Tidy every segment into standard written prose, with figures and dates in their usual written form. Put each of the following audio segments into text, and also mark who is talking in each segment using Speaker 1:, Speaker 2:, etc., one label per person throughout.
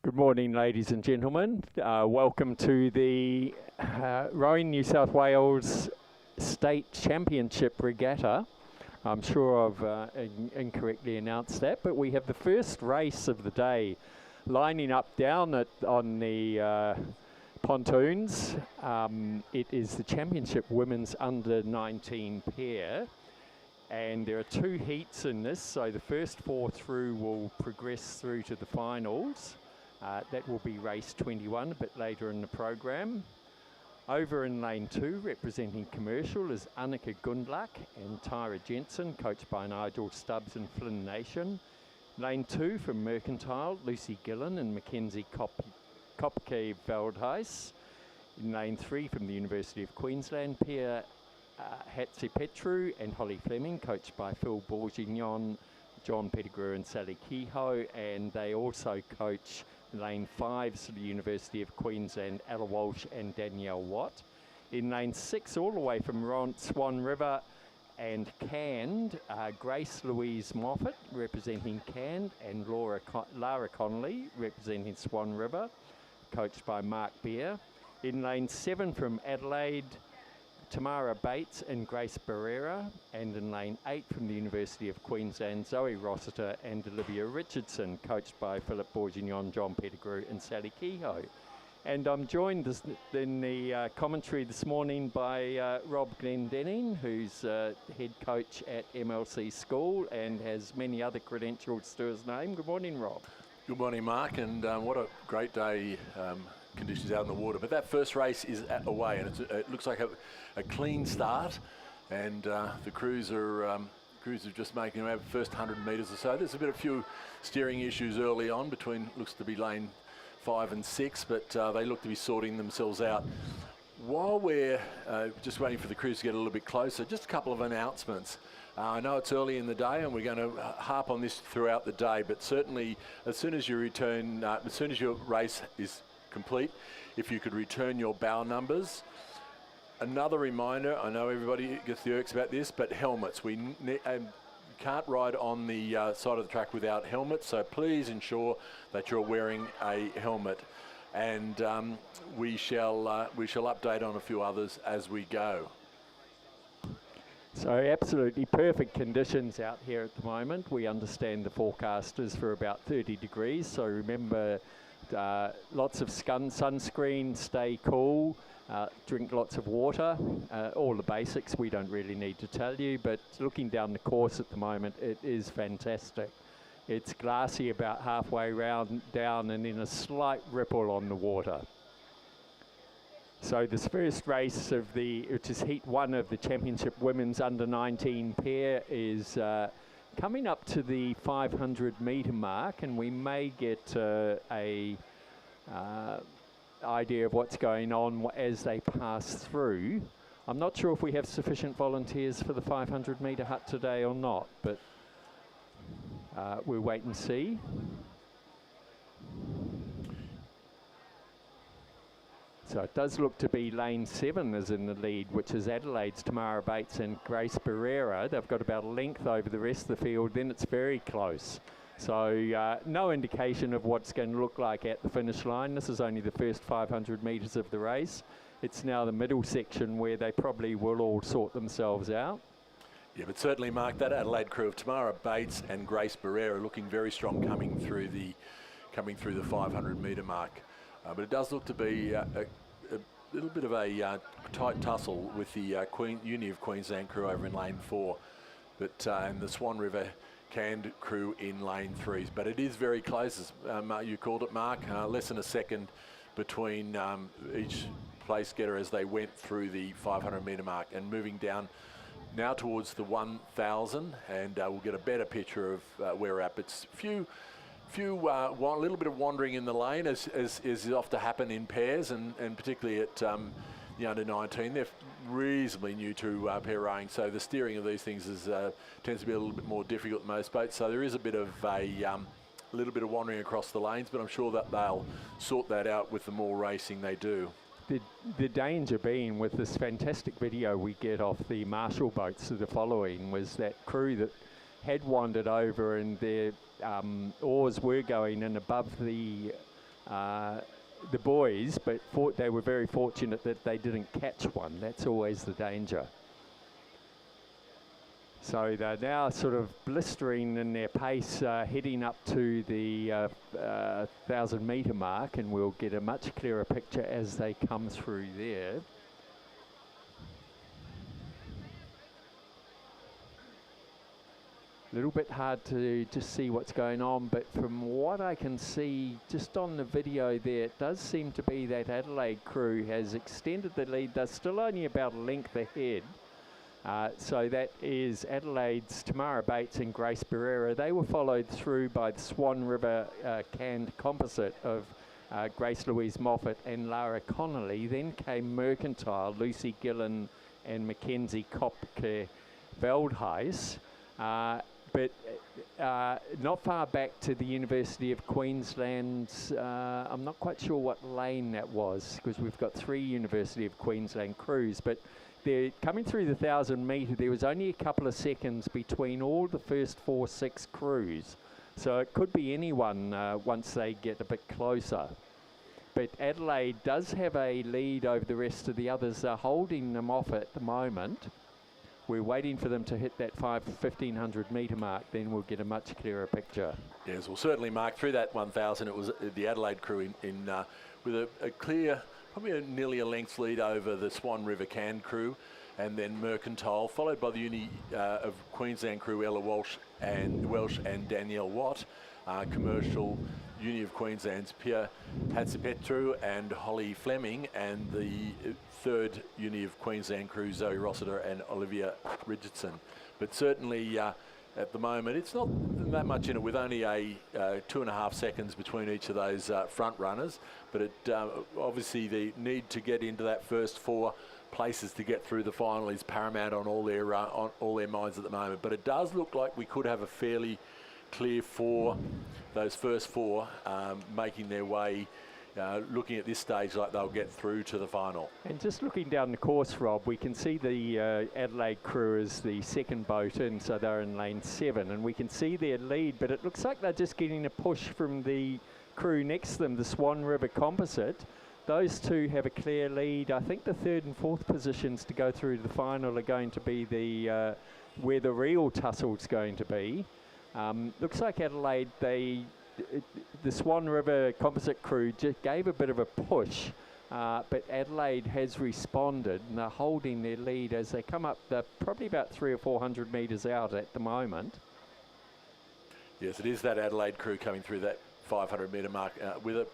Speaker 1: Good morning, ladies and gentlemen. Welcome to the Rowing New South Wales State Championship Regatta. I'm sure I've incorrectly announced that, but we have the first race of the day lining up down on the pontoons. It is the Championship Women's Under 19 pair. And there are two heats in this, so the first four through will progress through to the finals. That will be race 21 a bit later in the program. Over in lane 2, representing Commercial, is Annika Gundlach and Tyra Jensen, coached by Nigel Stubbs and Flynn Nation. Lane 2 from Mercantile, Lucy Gillen and Mackenzie Kopke Veldhuis. In lane 3 from the University of Queensland, Pia Hatzi Petru and Holly Fleming, coached by Phil Bourguignon, John Pettigrew and Sally Kehoe, and they also coach lane 5 to the University of Queensland, Ella Walsh and Danielle Watt. In lane 6, all the way from Swan River and Canned, Grace Louise Moffat representing Canned, and Lara Connolly representing Swan River, coached by Mark Beer. In lane 7 from Adelaide, Tamara Bates and Grace Barrera, and in lane 8 from the University of Queensland, Zoe Rossiter and Olivia Richardson, coached by Philip Bourguignon, John Pettigrew and Sally Kehoe. And I'm joined in the commentary this morning by Rob Glendenning, who's head coach at MLC School and has many other credentials to his name. Good morning, Rob.
Speaker 2: Good morning, Mark, and what a great day. Conditions out in the water, but that first race is away, and it looks like a clean start, and the crews are just making about the first 100 metres or so. There's a few steering issues early on between, looks to be lane 5 and 6, but they look to be sorting themselves out. While we're just waiting for the crews to get a little bit closer, just a couple of announcements. I know it's early in the day and we're going to harp on this throughout the day, but certainly as soon as you return, as soon as your race is complete, if you could return your bow numbers. Another reminder, I know everybody gets the irks about this, but helmets. We can't ride on the side of the track without helmets, so please ensure that you're wearing a helmet. And we shall update on a few others as we go.
Speaker 1: So absolutely perfect conditions out here at the moment. We understand the forecast is for about 30 degrees, so remember, lots of sunscreen, stay cool, drink lots of water, all the basics we don't really need to tell you, but looking down the course at the moment, it is fantastic. It's glassy about halfway down and then a slight ripple on the water. So this first race of which is heat 1 of the Championship Women's Under 19 pair is coming up to the 500 metre mark, and we may get a idea of what's going on as they pass through. I'm not sure if we have sufficient volunteers for the 500 metre hut today or not, but we'll wait and see. So it does look to be lane 7 is in the lead, which is Adelaide's Tamara Bates and Grace Barrera. They've got about a length over the rest of the field, then it's very close. So no indication of what's going to look like at the finish line. This is only the first 500 metres of the race. It's now the middle section where they probably will all sort themselves out.
Speaker 2: Yeah, but certainly, Mark, that Adelaide crew of Tamara Bates and Grace Barrera looking very strong coming through the 500 metre mark. But it does look to be a little bit of a tight tussle with the Uni of Queensland crew over in lane 4, but and the Swan River Canned crew in lane 3. But it is very close, as you called it, Mark. Less than a second between each place getter as they went through the 500 metre mark, and moving down now towards the 1,000, and we'll get a better picture of where we're at. It's a little bit of wandering in the lane, as is often to happen in pairs, and particularly at the under 19. They're reasonably new to pair rowing, so the steering of these things tends to be a little bit more difficult than most boats. So there is a little bit of wandering across the lanes, but I'm sure that they'll sort that out with the more racing they do.
Speaker 1: The danger being with this fantastic video we get off the Marshall boats that are following was that crew that had wandered over and their oars were going in above the the boys, but they were very fortunate that they didn't catch one. That's always the danger. So they're now sort of blistering in their pace, heading up to the 1,000-metre mark, and we'll get a much clearer picture as they come through there. A little bit hard to just see what's going on, but from what I can see just on the video there, it does seem to be that Adelaide crew has extended the lead. They're still only about a length ahead. So that is Adelaide's Tamara Bates and Grace Barrera. They were followed through by the Swan River canned composite of Grace Louise Moffat and Lara Connolly. Then came Mercantile, Lucy Gillen and Mackenzie Kopke Veldhuis. But not far back to the University of Queensland's, I'm not quite sure what lane that was, because we've got 3 University of Queensland crews, but they're coming through the 1,000 metre. There was only a couple of seconds between all the first 4-6 crews, so it could be anyone once they get a bit closer. But Adelaide does have a lead over the rest of the others. They're holding them off at the moment. We're waiting for them to hit that 1,500 metre mark, then we'll get a much clearer picture.
Speaker 2: Yes, well, certainly, Mark, through that 1,000, it was the Adelaide crew with a clear, probably nearly a length lead over the Swan River Can crew, and then Mercantile, followed by the Uni of Queensland crew, Ella Welsh and Danielle Watt. Commercial Uni of Queensland's Pia Hatsipetru and Holly Fleming, and the 3rd Uni of Queensland crew, Zoe Rossiter and Olivia Richardson. But certainly at the moment, it's not that much in it, with only a 2.5 seconds between each of those front runners. But it obviously the need to get into that first 4 places to get through the final is paramount on all their minds at the moment. But it does look like we could have a fairly clear 4, those first 4 making their way, looking at this stage like they'll get through to the final.
Speaker 1: And just looking down the course, Rob, we can see the Adelaide crew is the second boat in, so they're in lane 7, and we can see their lead, but it looks like they're just getting a push from the crew next to them, the Swan River Composite. Those two have a clear lead. I think the 3rd and 4th positions to go through to the final are going to be the where the real tussle's going to be. Looks like Adelaide, the Swan River Composite crew just gave a bit of a push, but Adelaide has responded, and they're holding their lead as they come up. They're probably about 300 or 400 metres out at the moment.
Speaker 2: Yes, it is that Adelaide crew coming through that 500 metre mark with a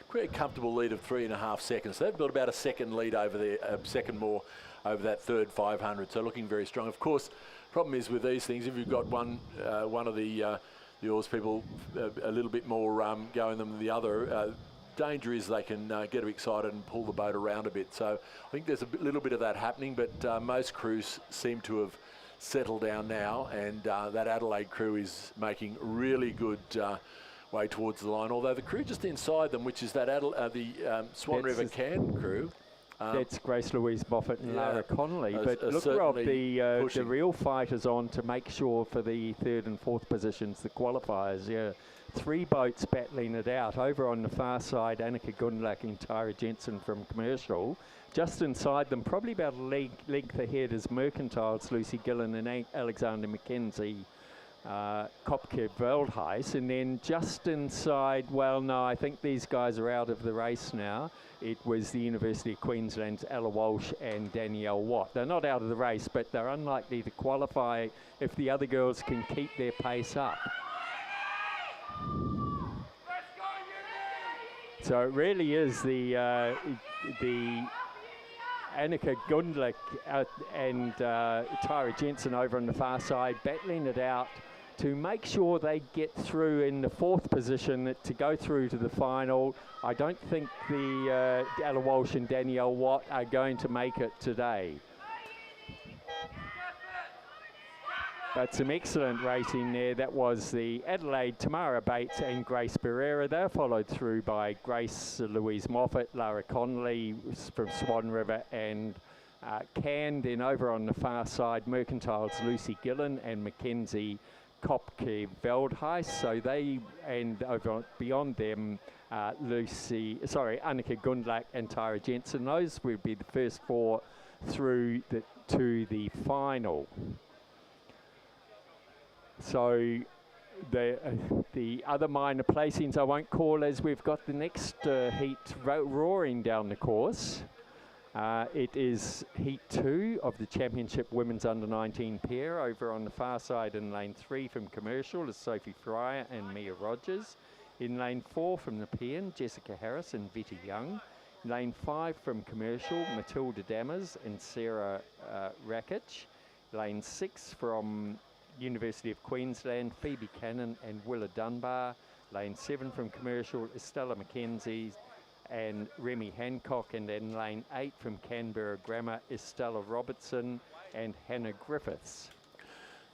Speaker 2: quite comfortable lead of 3.5 seconds. So they've built about a second lead over there, a second more over that 3rd 500. So looking very strong. Of course, problem is with these things, if you've got one of the oars people a little bit more going than the other, danger is they can get excited and pull the boat around a bit. So I think there's a little bit of that happening, but most crews seem to have settled down now, and that Adelaide crew is making really good way towards the line. Although the crew just inside them, which is that Swan River Can crew.
Speaker 1: That's Grace Louise Moffat and Lara Connolly. But look, Rob, the real fight is on to make sure for the 3rd and 4th positions, the qualifiers. Yeah, 3 boats battling it out. Over on the far side, Annika Gundlach and Tyra Jensen from Commercial. Just inside them, probably about a length ahead, is Mercantile's Lucy Gillen and Alexander Mackenzie Kopke Veldhuis. And then just inside, well, no, I think these guys are out of the race now. It was the University of Queensland's Ella Walsh and Danielle Watt. They're not out of the race, but they're unlikely to qualify if the other girls can keep their pace up. So it really is the Annika Gundlach and Tyra Jensen over on the far side battling it out to make sure they get through in the 4th position to go through to the final. I don't think the Ella Walsh and Danielle Watt are going to make it today. But some excellent racing there. That was the Adelaide Tamara Bates and Grace Barrera. They're followed through by Grace Louise Moffat, Lara Connolly from Swan River and Can. Then over on the far side, Mercantile's Lucy Gillen and Mackenzie Kopke Veldhuis. So they, and over beyond them, Annika Gundlach and Tara Jensen. Those would be the first 4 through to the final. So the other minor placings I won't call, as we've got the next heat roaring down the course. It is Heat 2 of the Championship Women's Under-19 pair. Over on the far side in lane 3 from Commercial is Sophie Fryer and Mia Rogers. In lane 4 from the Nepean, Jessica Harris and Betty Young. Lane 5 from Commercial, Matilda Dammers and Sarah Rakic. Lane 6 from University of Queensland, Phoebe Cannon and Willa Dunbar. Lane 7 from Commercial, Estella McKenzie and Remy Hancock. And then lane 8 from Canberra Grammar, Estella Robertson and Hannah Griffiths.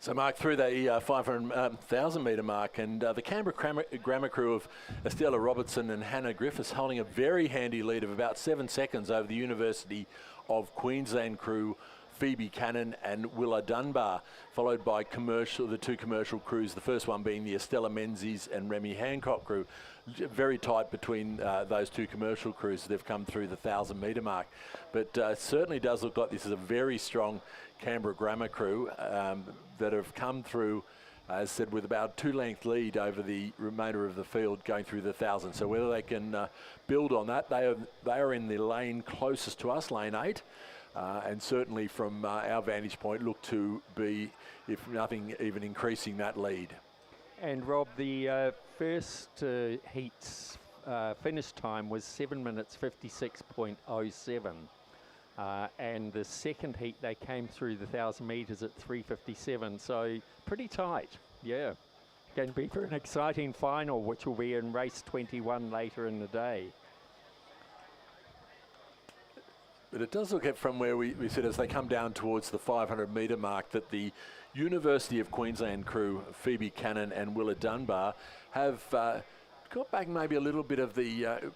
Speaker 2: So, Mark, through the 500,000 metre mark, and the Canberra Grammar crew of Estella Robertson and Hannah Griffiths holding a very handy lead of about 7 seconds over the University of Queensland crew, Phoebe Cannon and Willa Dunbar, followed by the 2 commercial crews, the first one being the Estella Menzies and Remy Hancock crew. Very tight between those 2 commercial crews. They've come through the 1,000 metre mark. But it certainly does look like this is a very strong Canberra Grammar crew that have come through, as said, with about 2-length lead over the remainder of the field going through the 1,000. So whether they can build on that, they are in the lane closest to us, lane 8. And certainly from our vantage point, look to be, if nothing, even increasing that lead.
Speaker 1: And Rob, the first heat's finish time was 7 minutes 56.07. And the second heat, they came through the 1,000 metres at 3:57. So pretty tight, yeah. Going to be for an exciting final, which will be in race 21 later in the day.
Speaker 2: But it does look at from where we said as they come down towards the 500 metre mark that the University of Queensland crew, Phoebe Cannon and Willa Dunbar, have got back maybe a little bit of the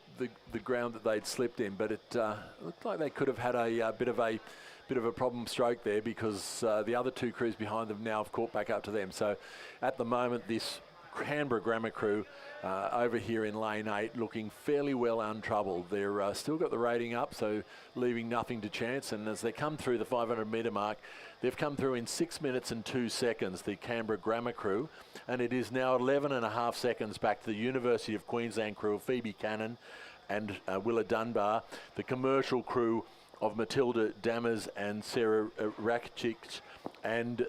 Speaker 2: ground that they'd slipped in, but it looked like they could have had a bit of a problem stroke there, because the other 2 crews behind them now have caught back up to them. So at the moment, this Canberra Grammar crew over here in lane 8 looking fairly well untroubled. They're still got the rating up, so leaving nothing to chance. And as they come through the 500 metre mark, they've come through in 6 minutes and 2 seconds, the Canberra Grammar crew. And it is now 11.5 seconds back to the University of Queensland crew of Phoebe Cannon and Willa Dunbar, the commercial crew of Matilda Dammers and Sarah Rakic, and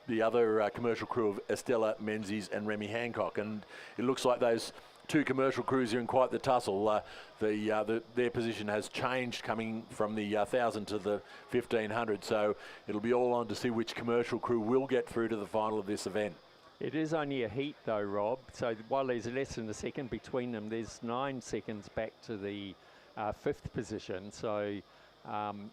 Speaker 2: the other commercial crew of Estella Menzies and Remy Hancock. And it looks like those 2 commercial crews are in quite the tussle. Their position has changed coming from the 1,000 to the 1,500, so it'll be all on to see which commercial crew will get through to the final of this event.
Speaker 1: It is only a heat though, Rob, so while there's less than a second between them, there's 9 seconds back to the 5th position. So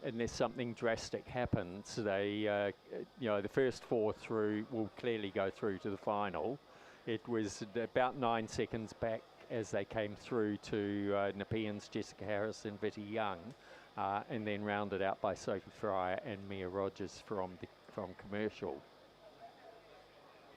Speaker 1: unless something drastic happens, they, the first 4 through will clearly go through to the final. It was about 9 seconds back as they came through to Nepean's Jessica Harris and Betty Young, and then rounded out by Sophie Fryer and Mia Rogers from Commercial.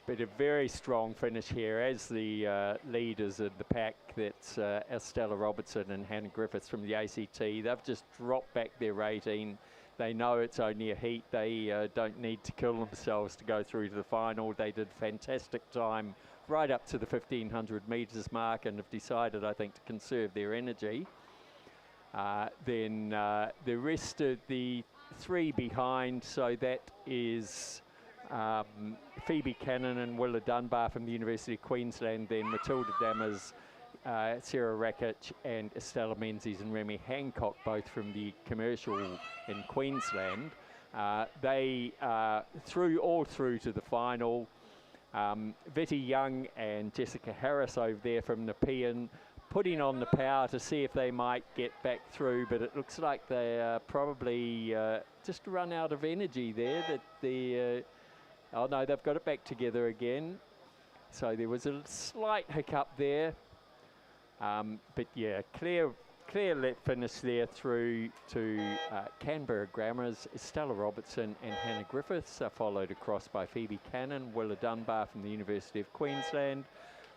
Speaker 1: But a very strong finish here as the leaders of the pack. That's Estella Robertson and Hannah Griffiths from the ACT. They've just dropped back their rating. They know it's only a heat. They don't need to kill themselves to go through to the final. They did fantastic time right up to the 1,500 metres mark, and have decided, I think, to conserve their energy. Then the rest of the 3 behind, so that is Phoebe Cannon and Willa Dunbar from the University of Queensland, then Matilda Dammers, Sarah Rakic and Estella Menzies and Remy Hancock, both from the Commercial in Queensland. They all through to the final. Betty Young and Jessica Harris over there from Nepean, putting on the power to see if they might get back through, but it looks like they probably just run out of energy there. Oh no, they've got it back together again. So there was a slight hiccup there. But yeah, clear clear finish there through to Canberra Grammar's Stella Robertson and Hannah Griffiths, followed across by Phoebe Cannon, Willa Dunbar from the University of Queensland,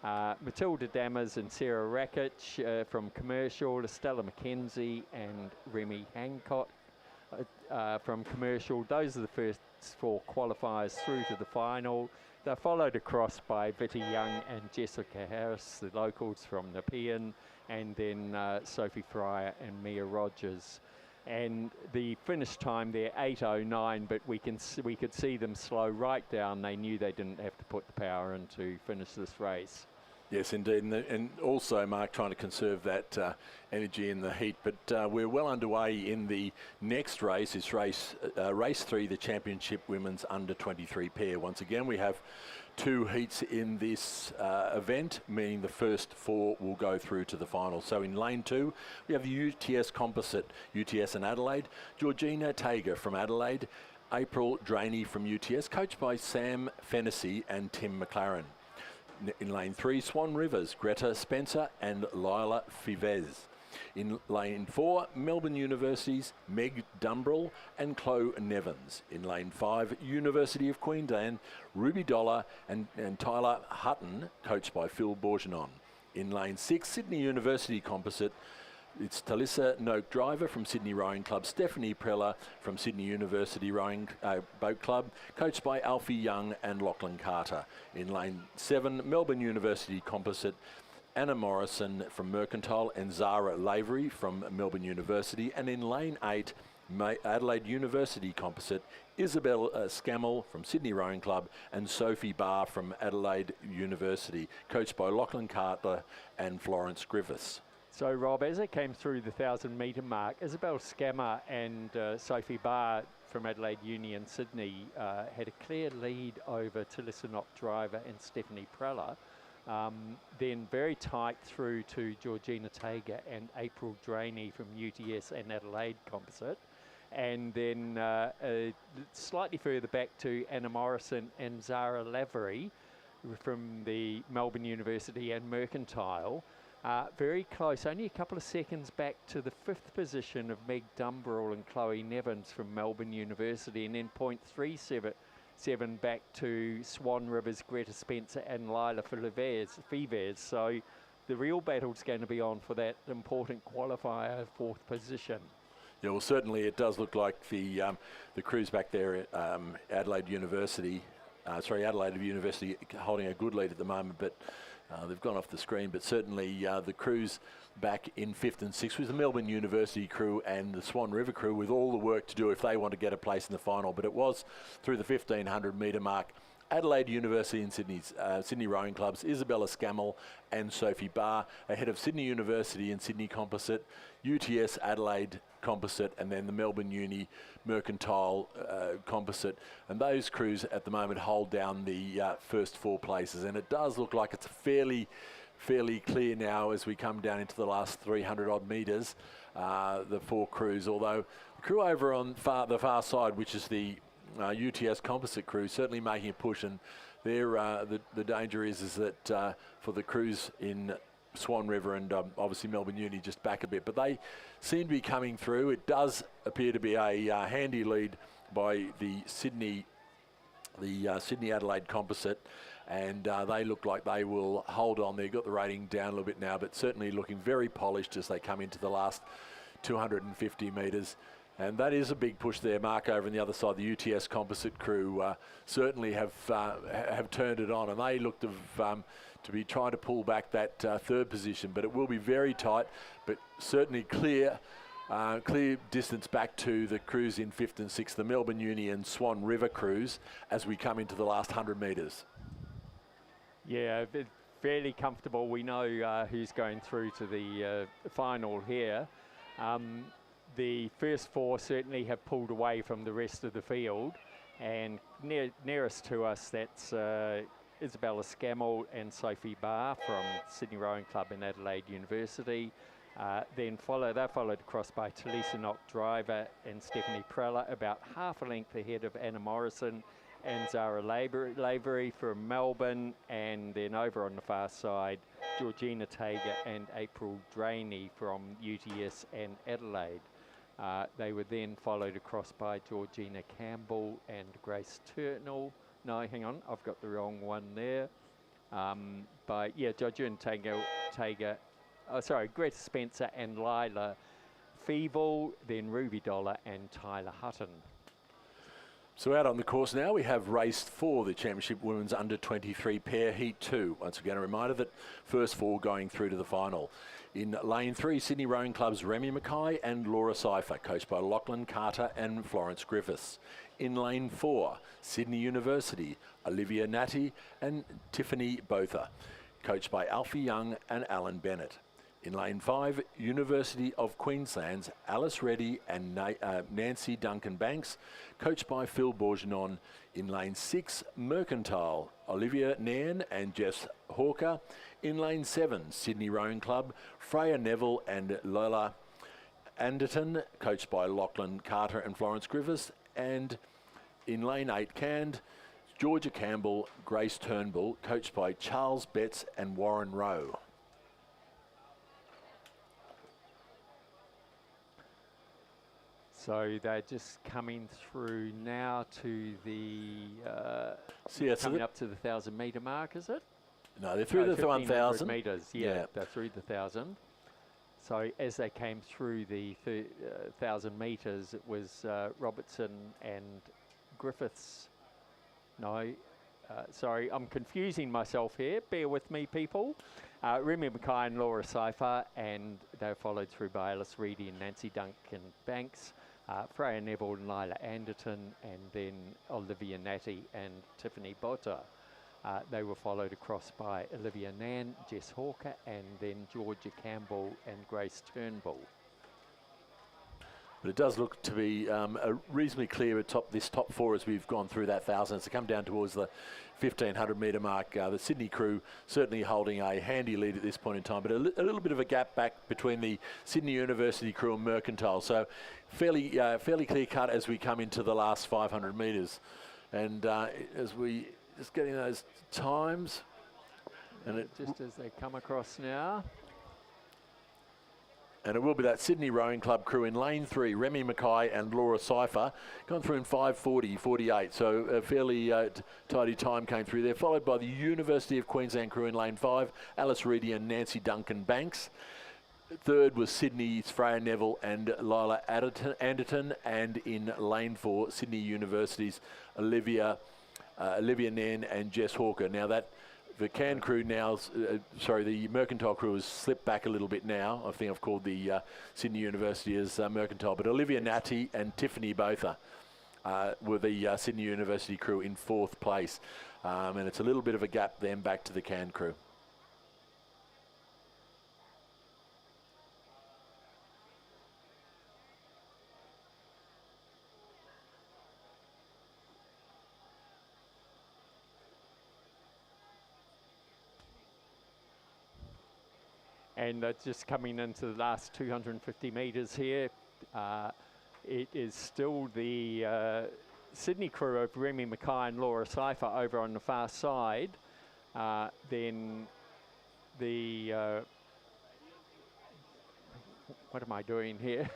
Speaker 1: Matilda Dammers and Sarah Rakic from Commercial, Stella McKenzie and Remy Hancock from Commercial. Those are the first 4 qualifiers through to the final. They're followed across by Vitti Young and Jessica Harris, the locals from Nepean, and then Sophie Fryer and Mia Rogers. And the finish time there, 8:09, but we could see them slow right down. They knew they didn't have to put the power in to finish this race.
Speaker 2: Yes, indeed, and also, Mark, trying to conserve that energy in the heat. But we're well underway in the next race. It's race 3, the Championship Women's Under-23 pair. Once again, we have 2 heats in this event, meaning the first 4 will go through to the final. So in lane 2, we have the UTS Composite, UTS and Adelaide, Georgina Tager from Adelaide, April Draney from UTS, coached by Sam Fennessy and Tim McLaren. In lane 3, Swan Rivers, Greta Spencer and Lila Fivez. In lane 4, Melbourne University's Meg Dumbrell and Chloe Nevins. In lane 5, University of Queensland, Ruby Dollar and Tyler Hutton, coached by Phil Bourgenon. In lane 6, Sydney University Composite, it's Talissa Noak Driver from Sydney Rowing Club, Stephanie Preller from Sydney University Rowing Boat Club, coached by Alfie Young and Lachlan Carter. In lane 7, Melbourne University Composite, Anna Morrison from Mercantile and Zara Lavery from Melbourne University. And in lane 8, Adelaide University Composite, Isabel Scammell from Sydney Rowing Club and Sophie Barr from Adelaide University, coached by Lachlan Carter and Florence Griffiths.
Speaker 1: So, Rob, as it came through the 1,000-metre mark, Isabel Scammer and Sophie Barr from Adelaide Uni and Sydney had a clear lead over Talissa Nock Driver and Stephanie Preller. Then very tight through to Georgina Tager and April Draney from UTS and Adelaide Composite. And then slightly further back to Anna Morrison and Zara Lavery from the Melbourne University and Mercantile. Very close, only a couple of seconds back to the 5th position of Meg Dumbrell and Chloe Nevins from Melbourne University, and then 0.37 back to Swan Rivers, Greta Spencer and Lila Fivez. So the real battle's going to be on for that important qualifier 4th position.
Speaker 2: Yeah, well, certainly it does look like the crews back there at Adelaide University holding a good lead at the moment, but they've gone off the screen. But certainly the crews back in 5th and 6th was the Melbourne University crew and the Swan River crew with all the work to do if they want to get a place in the final. But it was through the 1,500 metre mark. Adelaide University and Sydney Rowing Clubs, Isabella Scammell and Sophie Barr, ahead of Sydney University and Sydney Composite, UTS Adelaide Composite, and then the Melbourne Uni Mercantile Composite. And those crews at the moment hold down the first 4 places. And it does look like it's fairly clear now as we come down into the last 300 odd metres, the 4 crews, although the crew over on the far side, which is the UTS Composite crew, certainly making a push, and the danger is that for the crews in Swan River and obviously Melbourne Uni just back a bit, but they seem to be coming through. It does appear to be a handy lead by the Sydney Adelaide Composite, and they look like they will hold on. They've got the rating down a little bit now, but certainly looking very polished as they come into the last 250 metres. And that is a big push there, Mark, over on the other side. The UTS Composite crew certainly have turned it on, and they look to be trying to pull back that 3rd position. But it will be very tight, but certainly clear distance back to the crews in 5th and 6th, the Melbourne Uni and Swan River crews, as we come into the last 100 metres. Yeah,
Speaker 1: fairly comfortable. We know who's going through to the final here. The first 4 certainly have pulled away from the rest of the field, and nearest to us, that's Isabella Scammell and Sophie Barr from Sydney Rowing Club and Adelaide University. They're followed across by Talissa Nock Driver and Stephanie Preller, about half a length ahead of Anna Morrison and Zara Lavery from Melbourne, and then over on the far side, Georgina Tager and April Draney from UTS and Adelaide. They were then followed across by Georgina Campbell and Grace Turnell. No, hang on, I've got the wrong one there. By, yeah, Georgina Tager, Greta Spencer and Lila Feeble, then Ruby Dollar and Tyler Hutton.
Speaker 2: So out on the course now, we have race 4, the Championship Women's Under-23 Pair Heat 2. Once again, a reminder that first 4 going through to the final. In lane 3, Sydney Rowing Club's Remy Mackay and Laura Seifer, coached by Lachlan Carter and Florence Griffiths. In lane 4, Sydney University, Olivia Natty and Tiffany Botha, coached by Alfie Young and Alan Bennett. In lane 5, University of Queensland's Alice Reddy and Nancy Duncan Banks, coached by Phil Bourgenon. In lane 6, Mercantile, Olivia Nairn and Jess Hawker. In lane 7, Sydney Rowing Club, Freya Neville and Lola Anderton, coached by Lachlan Carter and Florence Griffiths. And in lane 8, Canned, Georgia Campbell, Grace Turnbull, coached by Charles Betts and Warren Rowe.
Speaker 1: So they're just coming through now to the coming up to the 1,000 metre mark, is it?
Speaker 2: No, they're through the 1,000
Speaker 1: metres. Yeah, they're through the 1,000. So as they came through the 1,000 metres, it was Robertson and Griffiths. No, sorry, I'm confusing myself here. Bear with me, people. Remy Mackay and Laura Seifer, and they were followed through by Alice Reedy and Nancy Duncan Banks. Freya Neville and Lila Anderton, and then Olivia Natty and Tiffany Botha. They were followed across by Olivia Nairn, Jess Hawker, and then Georgia Campbell and Grace Turnbull.
Speaker 2: But it does look to be reasonably clear at this top 4 as we've gone through that 1,000. As they come down towards the 1,500 metre mark, the Sydney crew certainly holding a handy lead at this point in time, but a little bit of a gap back between the Sydney University crew and Mercantile. So fairly clear cut as we come into the last 500 metres. And as we just getting those times. And
Speaker 1: just as they come across now.
Speaker 2: And it will be that Sydney Rowing Club crew in lane 3, Remy Mackay and Laura Seifer, gone through in 5:40.48. So a fairly tidy time came through there, followed by the University of Queensland crew in lane 5, Alice Reedy and Nancy Duncan Banks. Third was Sydney's Freya Neville and Lila Anderton, and in lane 4, Sydney University's Olivia Nairn and Jess Hawker. Now the Can crew now, the Mercantile crew has slipped back a little bit now. I think I've called the Sydney University as Mercantile, but Olivia Natty and Tiffany Botha were the Sydney University crew in 4th place. And it's a little bit of a gap then back to the Can crew.
Speaker 1: And just coming into the last 250 metres here, it is still the Sydney crew of Remy Mackay and Laura Seifer over on the far side. Then the, what am I doing here?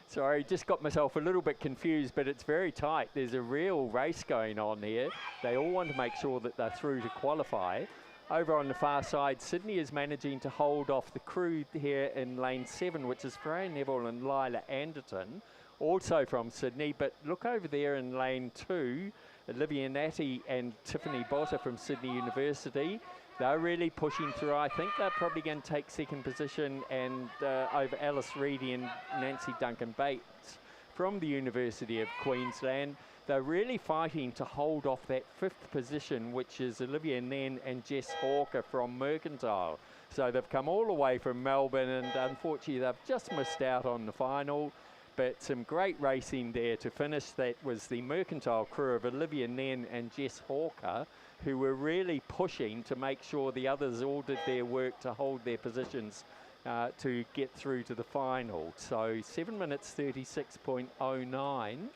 Speaker 1: Sorry, just got myself a little bit confused, but it's very tight. There's a real race going on here. They all want to make sure that they're through to qualify. Over on the far side, Sydney is managing to hold off the crew here in lane 7, which is Freya Neville and Lila Anderton, also from Sydney. But look over there in lane 2, Olivia Natty and Tiffany Botha from Sydney University. They're really pushing through. I think they're probably going to take 2nd position, and over Alice Reedy and Nancy Duncan Bates from the University of Queensland. They're really fighting to hold off that 5th position, which is Olivia Nairn and Jess Hawker from Mercantile. So they've come all the way from Melbourne, and unfortunately they've just missed out on the final. But some great racing there to finish. That was the Mercantile crew of Olivia Nairn and Jess Hawker, who were really pushing to make sure the others all did their work to hold their positions to get through to the final. So 7 minutes 36.09.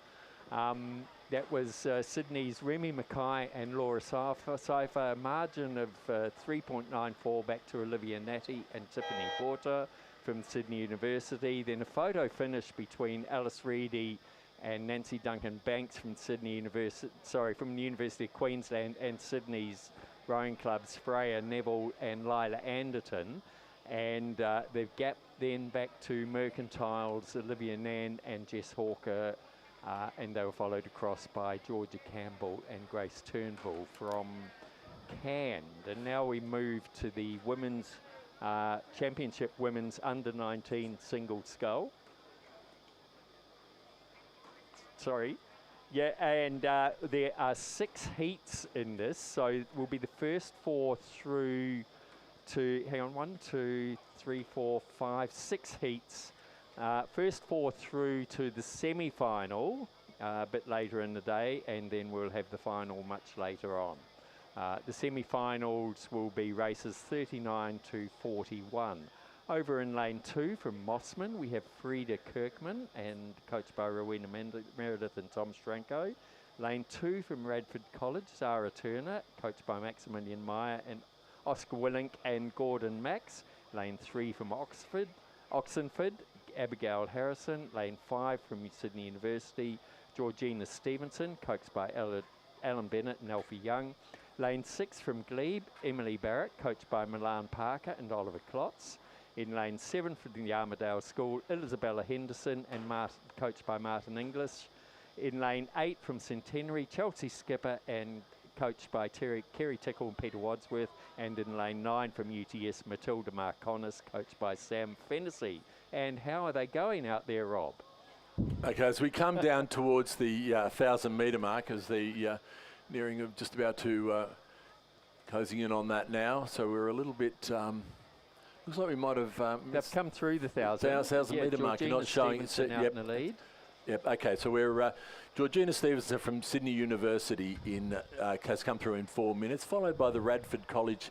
Speaker 1: That was Sydney's Remy Mackay and Laura Seifer, margin of 3.94 back to Olivia Natty and Tiffany Porter from Sydney University. Then a photo finish between Alice Reedy and Nancy Duncan Banks from from the University of Queensland, and Sydney's rowing clubs Freya Neville and Lila Anderton. And the gap then back to Mercantile's Olivia Nan and Jess Hawker, and they were followed across by Georgia Campbell and Grace Turnbull from Cairns. And now we move to the women's championship women's under-19 single scull. Sorry. Yeah, and there are 6 heats in this, so it will be the first 4 through to, 6 heats. First 4 through to the semi-final a bit later in the day, and then we'll have the final much later on. The semi-finals will be races 39 to 41. Over in lane 2 from Mossman, we have Frida Kirkman, and coached by Rowena Meredith and Tom Stranko. Lane 2 from Radford College, Zara Turner, coached by Maximilian Meyer and Oscar Willink and Gordon Max. Lane 3 from Oxenford, Abigail Harrison. Lane 5 from Sydney University, Georgina Stevenson, coached by Alan Bennett and Alfie Young. Lane 6 from Glebe, Emily Barrett, coached by Milan Parker and Oliver Klotz. In lane 7 from the Armidale School, Isabella Henderson and coached by Martin English. In lane 8 from Centenary, Chelsea Skipper and coached by Kerry Tickle and Peter Wadsworth. And in lane 9 from UTS, Matilda Marconis, coached by Sam Fennessy. And how are they going out there, Rob?
Speaker 2: Okay, as we come down towards the 1,000-metre mark, as the nearing of just about to closing in on that now, so we're a little bit. Looks like we might have.
Speaker 1: They've come through the
Speaker 2: 1,000-metre mark. You're not showing
Speaker 1: it. Out in the lead.
Speaker 2: Yep. Okay. So we're Georgina Stevenson from Sydney University has come through in 4 minutes, followed by the Radford College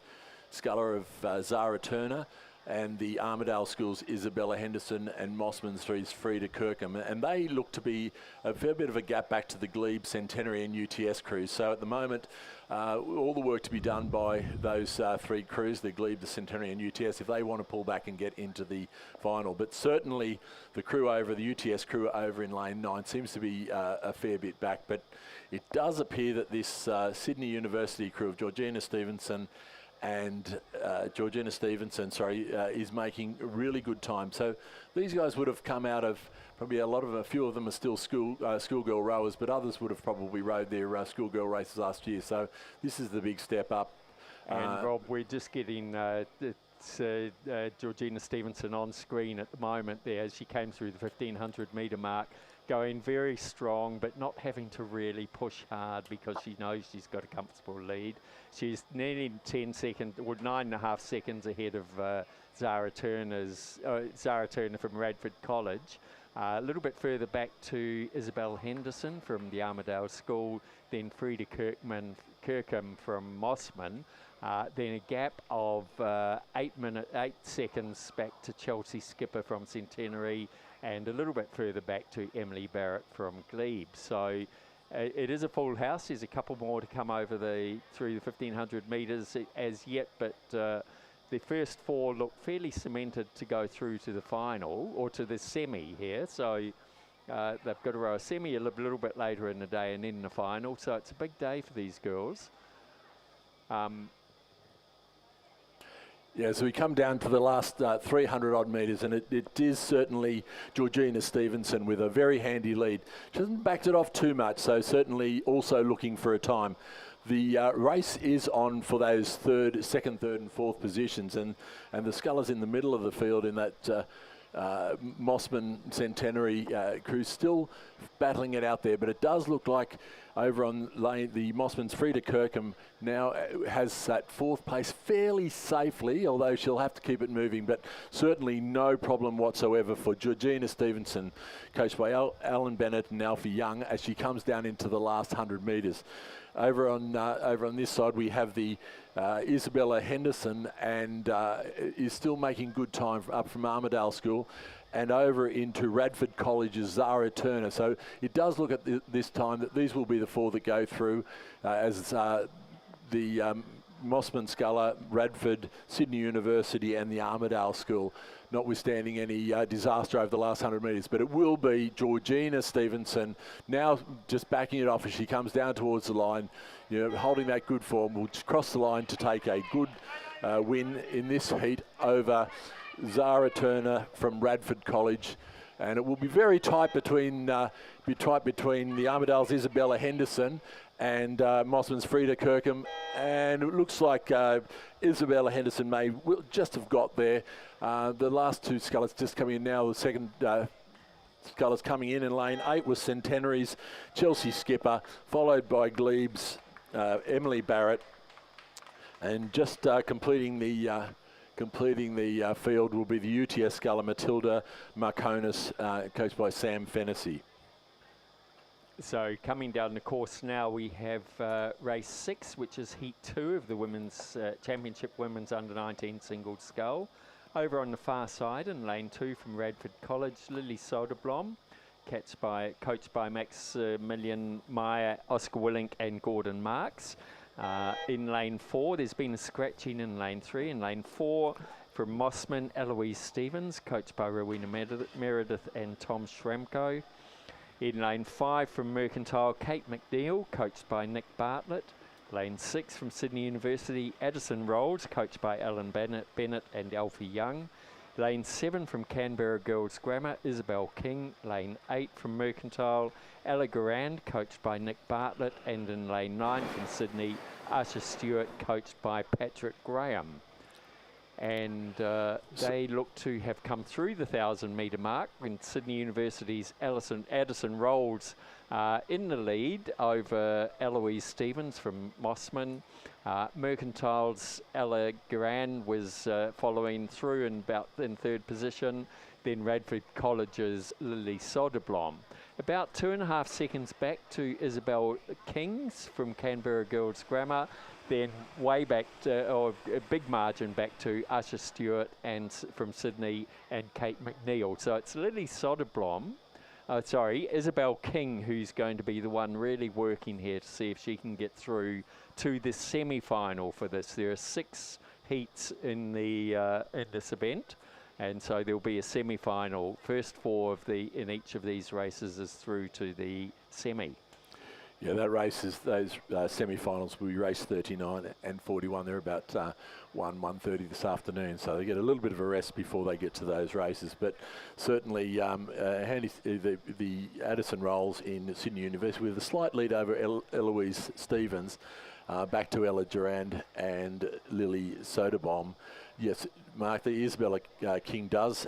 Speaker 2: sculler of Zara Turner, and the Armidale School's Isabella Henderson, and Mossman's Frida Kirkham. And they look to be a fair bit of a gap back to the Glebe, Centenary and UTS crews. So at the moment, all the work to be done by those 3 crews, the Glebe, the Centenary and UTS, if they want to pull back and get into the final. But certainly the UTS crew over in lane 9 seems to be a fair bit back. But it does appear that this Sydney University crew of Georgina Stevenson is making really good time. So these guys would have come out of probably a few of them are still schoolgirl rowers, but others would have probably rowed their schoolgirl races last year. So this is the big step up.
Speaker 1: And Rob, we're just getting Georgina Stevenson on screen at the moment there as she came through the 1,500-metre mark, going very strong, but not having to really push hard because she knows she's got a comfortable lead. She's nearly 9.5 seconds ahead of Zara Turner from Radford College. A little bit further back to Isabel Henderson from the Armidale School, then Frida Kirkham from Mossman. Then a gap of 8 seconds back to Chelsea Skipper from Centenary, and a little bit further back to Emily Barrett from Glebe. So it is a full house. There's a couple more to come over through the 1,500 metres as yet, but the first 4 look fairly cemented to go through to the final, or to the semi here. So they've got to row a semi a little bit later in the day and then the final. So it's a big day for these girls.
Speaker 2: Yeah, so we come down to the last 300 odd metres, and it is certainly Georgina Stevenson with a very handy lead. She hasn't backed it off too much, so certainly also looking for a time. The race is on for those second, third and fourth positions, and the scullers in the middle of the field in that Mossman Centenary crew still battling it out there, but it does look like over on the Mossman's Frida Kirkham now has that 4th place fairly safely, although she'll have to keep it moving, but certainly no problem whatsoever for Georgina Stevenson, coached by Alan Bennett and Alfie Young, as she comes down into the last 100 metres. over on this side, we have the Isabella Henderson, and is still making good time up from Armidale School, and over into Radford College's Zara Turner. So it does look at this time that these will be the 4 that go through, as the Mossman Sculler, Radford, Sydney University and the Armidale School, notwithstanding any disaster over the last 100 metres. But it will be Georgina Stevenson now just backing it off as she comes down towards the line, holding that good form, will cross the line to take a good win in this heat over Zara Turner from Radford College. And it will be very tight between the Armidale's Isabella Henderson and Mossman's Frida Kirkham, and it looks like Isabella Henderson will just have got there. The last 2 scullers just coming in now. The second scullers coming in lane 8 was Centenary's Chelsea Skipper, followed by Glebes, Emily Barrett, and just completing the field will be the UTS sculler Matilda Marconis, coached by Sam Fennessy.
Speaker 1: So coming down the course now, we have race 6, which is heat 2 of the women's championship women's under-19 single scull. Over on the far side in lane 2 from Radford College, Lily Soderblom, coached by Maximilian Meyer, Oscar Willink and Gordon Marks. In lane 4, there's been a scratching in lane 3. In lane 4 from Mossman, Eloise Stevens, coached by Rowena Meredith and Tom Shremko. In lane 5 from Mercantile, Kate McNeil, coached by Nick Bartlett. Lane 6 from Sydney University, Addison Rolls, coached by Alan Bennett and Alfie Young. Lane 7 from Canberra Girls Grammar, Isabel King. Lane 8 from Mercantile, Ella Garand, coached by Nick Bartlett. And in lane 9 from Sydney, Asha Stewart, coached by Patrick Graham. And they look to have come through the 1,000-metre mark when Sydney University's Addison Rolls in the lead over Eloise Stevens from Mossman. Mercantile's Ella Garan was following through in 3rd position. Then Radford College's Lily Soderblom. About 2.5 seconds back to Isabel Kings from Canberra Girls Grammar. Then way back, or a big margin back to Asha Stewart and from Sydney and Kate McNeil. So it's Lily Soderblom, Isabel King, who's going to be the one really working here to see if she can get through to the semi-final for this. There are 6 heats in this event, and so there'll be a semi-final. First 4 in each of these races is through to the semi.
Speaker 2: Yeah, that race is those semi-finals will be race 39 and 41. They're about 1:30 this afternoon, so they get a little bit of a rest before they get to those races. But certainly, the Addison Rolls in Sydney University with a slight lead over Eloise Stevens, back to Ella Durand and Lily Soderblom. Yes, Mark, the Isabel King does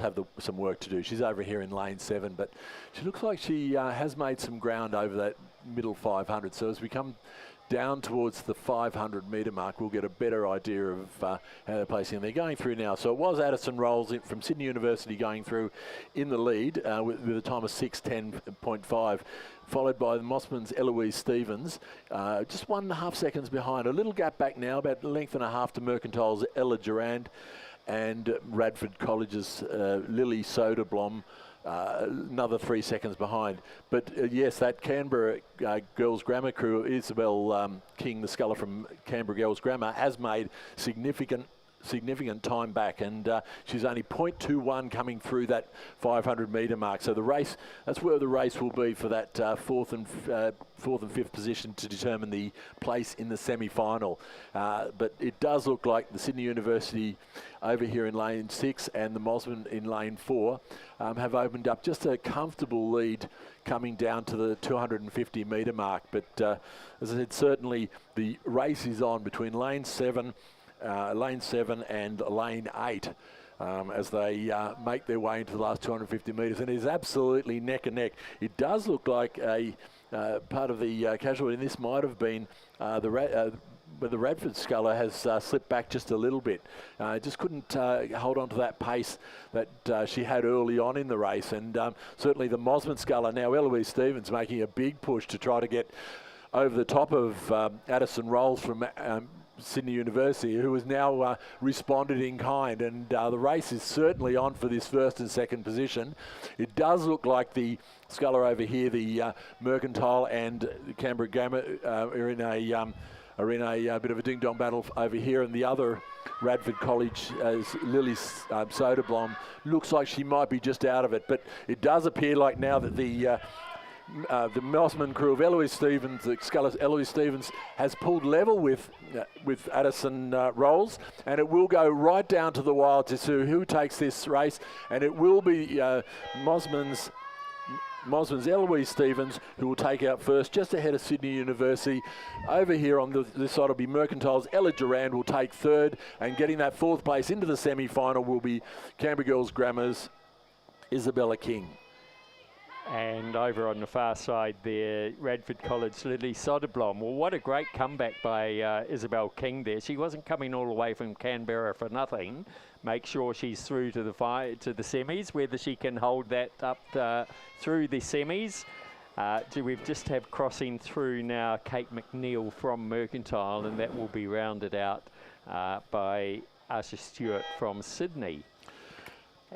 Speaker 2: have some work to do. She's over here in lane 7, but she looks like she has made some ground over that middle 500. So as we come down towards the 500-metre mark, we'll get a better idea of how they're placing. And they're going through now. So it was Addison Rolls from Sydney University going through in the lead with a time of 6:10.5. Followed by the Mossman's Eloise Stevens, just 1.5 seconds behind. A little gap back now, about a length and a half to Mercantile's Ella Durand and Radford College's Lily Soderblom, another 3 seconds behind. But yes, that Canberra Girls Grammar crew, Isabel King, the sculler from Canberra Girls Grammar, has made significant time back, and she's only 0.21 coming through that 500-metre mark. So the race, that's where the race will be for that fourth and fifth position to determine the place in the semi-final. But it does look like the Sydney University over here in lane 6 and the Mossman in lane 4 have opened up just a comfortable lead coming down to the 250-metre mark. But as I said, certainly the race is on between lane 7 and lane 8 as they make their way into the last 250 metres, and it is absolutely neck and neck. It does look like a part of the casualty, and this might have been but the Radford sculler has slipped back just a little bit. Just couldn't hold on to that pace that she had early on in the race, and certainly the Mossman sculler, now Eloise Stevens, making a big push to try to get over the top of Addison Rolls from Sydney University, who has now responded in kind, and the race is certainly on for this first and second position. It does look like the sculler over here, the Mercantile and the Canberra Grammar, are in a bit of a ding-dong battle over here, and the other Radford College, Lily Soderblom, looks like she might be just out of it, but it does appear like now that the Mossman crew of Eloise Stevens, the sculler Eloise Stevens, has pulled level with Addison Rolls, and it will go right down to the wire to see who takes this race, and it will be Mossman's Eloise Stevens who will take out first, just ahead of Sydney University. Over here on this side will be Mercantile's Ella Durand will take third, and getting that fourth place into the semi-final will be Canberra Girls Grammar's Isabella King.
Speaker 1: And over on the far side there, Radford College Lily Soderblom. Well, what a great comeback by Isabel King there. She wasn't coming all the way from Canberra for nothing. Make sure she's through to the semis. Whether she can hold that up through the semis. We've just have crossing through now Kate McNeil from Mercantile, and that will be rounded out by Asha Stewart from Sydney.